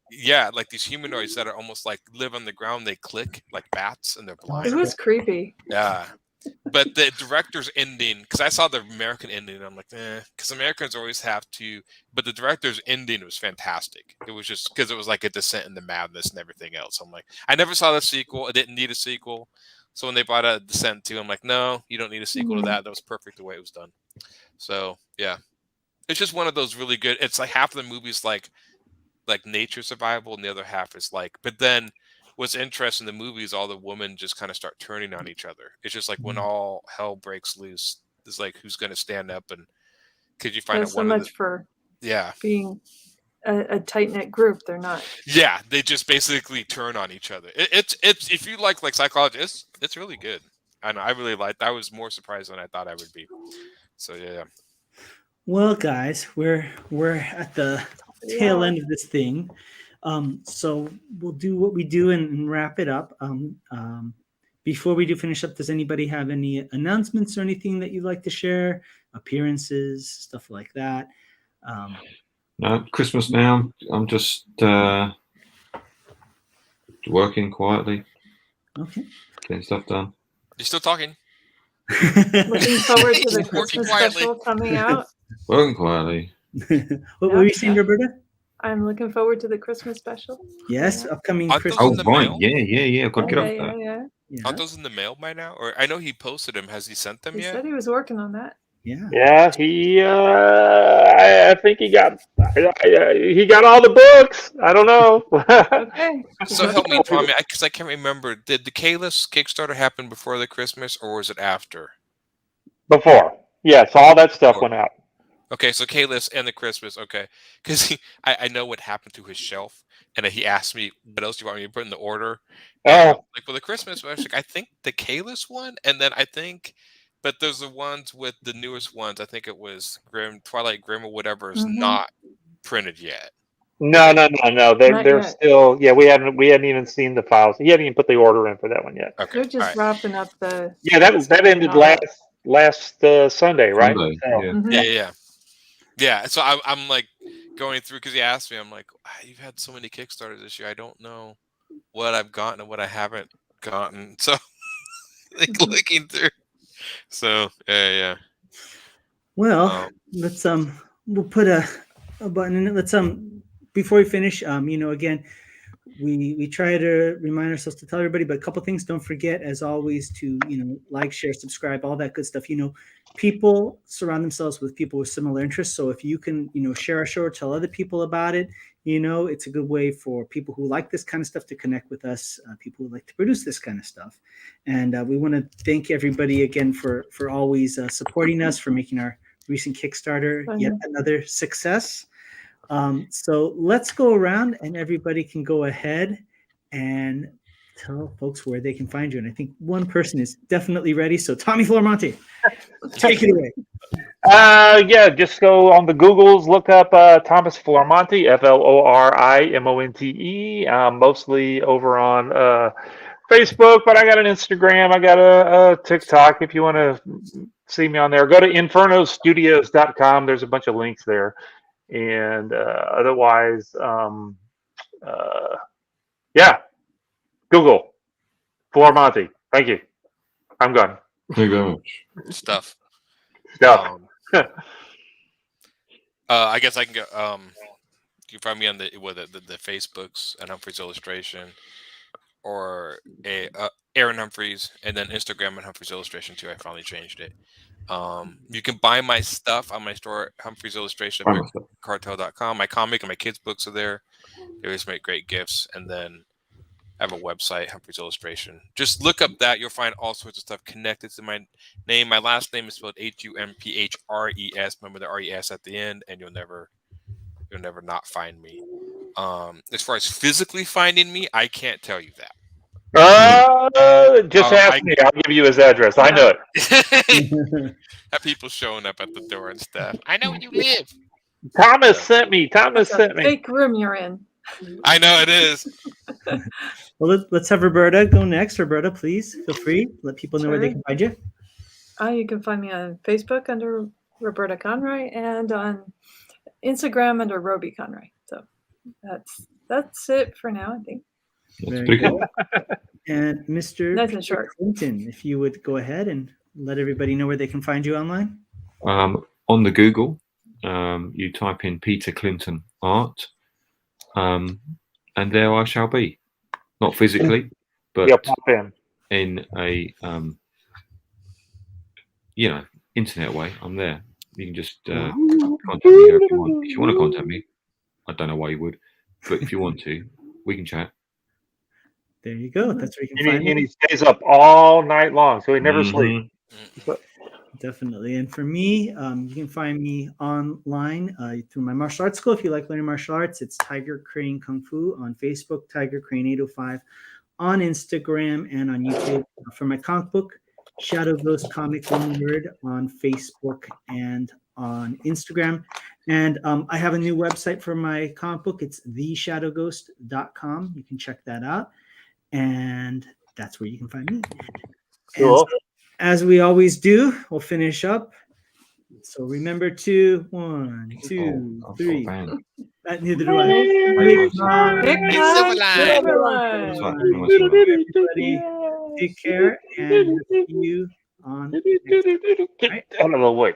like these humanoids that are almost like live on the ground. They click like bats, and they're blind. It was creepy. Yeah. But the director's ending, because I saw the American ending, and I'm like, because Americans always have to. But the director's ending was fantastic. It was just because it was like a descent into madness and everything else. I'm like, I never saw the sequel. I didn't need a sequel. So when they brought out Descent 2, I'm like, no, you don't need a sequel to that. That was perfect the way it was done. So yeah, it's just one of those really good. It's like half of the movie's like nature survival, and the other half is like. But then what's interesting in the movie is all the women just kind of start turning on each other. It's just like when all hell breaks loose, it's like who's going to stand up, and could you find There's out so one much of the, for yeah being a tight knit group. They're not. yeah they just basically turn on each other. It's if you like psychology, it's really good. I know I really liked. I was more surprised than I thought I would be. So yeah. Well, guys, we're at the tail Yeah. end of this thing. So we'll do what we do and wrap it up. Before we do finish up, does anybody have any announcements or anything that you'd like to share? Appearances, stuff like that. No, Christmas now. I'm just working quietly, Okay. getting stuff done. You're still talking. Looking forward to the Working Christmas quietly. special coming out. Working quietly. What were you saying, Roberta? I'm looking forward to the Christmas special. Yes, Yeah. upcoming Aren't those Christmas. in the right. mail? Yeah. I've got to get Yeah, off yeah, that. yeah. Yeah. Aren't those in the mail by now? Or I know he posted them. Has he sent them He yet? said he was working on that. Yeah. Yeah, he. I think he got all the books. I don't know. Okay. So help me, Tommy, because I can't remember. Did the Kalis Kickstarter happen before the Christmas, or was it after? Before, yes, all that stuff went out. Okay, so Kalis and the Christmas. Okay, because I know what happened to his shelf, and he asked me what else do you want me to put in the order. And like for the Christmas, I was like, I think the Kalis one, and then I think. But there's the ones with the newest ones. I think it was Twilight Grim or whatever is not printed yet. No. Not They're yet. still. Yeah, we hadn't even seen the files. He hadn't even put the order in for that one yet. Okay, They're just wrapping up the. Yeah, that ended last Sunday, right? Sunday, So, yeah. So I'm like going through because he asked me. I'm like, you've had so many Kickstarters this year. I don't know what I've gotten and what I haven't gotten. So like looking through. So yeah. Well, let's we'll put a button in it. Let's before we finish, again, we try to remind ourselves to tell everybody, but a couple things. Don't forget, as always, to like, share, subscribe, all that good stuff. People surround themselves with people with similar interests. So if you can, share our show or tell other people about it, it's a good way for people who like this kind of stuff to connect with us, people who like to produce this kind of stuff. And we want to thank everybody again for always supporting us, for making our recent Kickstarter yet another success. So let's go around and everybody can go ahead and tell folks where they can find you. And I think one person is definitely ready. So Tommy Formante, take it away. Yeah, just go on the Googles, look up Thomas Flormonte, FLORIMONTE. Mostly over on Facebook, but I got an Instagram, I got a TikTok. If you want to see me on there, go to infernostudios.com. There's a bunch of links there. And otherwise, Google Flormonte. Thank you. I'm gone. Thank you very much. Stuff. Stuff. I guess I can go. You can find me on the Facebooks and Humphreys Illustration, or Aaron Humphreys, and then Instagram and Humphreys Illustration too. I finally changed it. You can buy my stuff on my store, Humphreys Illustration, Buy my stuff. cartel.com. My comic and my kids' books are there. They always make great gifts. And then I have a website, Humphreys Illustration. Just look up that. You'll find all sorts of stuff connected to my name. My last name is spelled Humphrez. Remember the RES at the end, and you'll never not find me. As far as physically finding me, I can't tell you that. Just ask me. I'll give you his address. I know it. Have people showing up at the door and stuff. I know where you live. Thomas sent me. That's a fake room you're in. I know it is. Well, let's have Roberta go next. Roberta, please feel free. Let people know where they can find you. You can find me on Facebook under Roberta Conroy and on Instagram under Roby Conroy. So that's it for now, I think. That's pretty cool. And Mr. Nice and short. Clinton, if you would go ahead and let everybody know where they can find you online. On the Google, you type in Peter Clinton Art, and there I shall be. Not physically, but in a internet way. I'm there. You can just contact me here if you want. If you want to contact me, I don't know why you would, but if you want to, we can chat. There you go. That's where you can find me. And he stays up all night long, so he never sleeps. Definitely. And for me, you can find me online through my martial arts school. If you like learning martial arts, it's Tiger Crane Kung Fu on Facebook, Tiger Crane 805 on Instagram and on YouTube. For my comic book, Shadow Ghost Comics One Word on Facebook and on Instagram. And I have a new website for my comic book. It's theshadowghost.com. You can check that out. And that's where you can find me. Cool. And so, as we always do, we'll finish up. So remember to 1, 2, 3. Neither do I. Everybody, take care and see you on next time. Out of the way.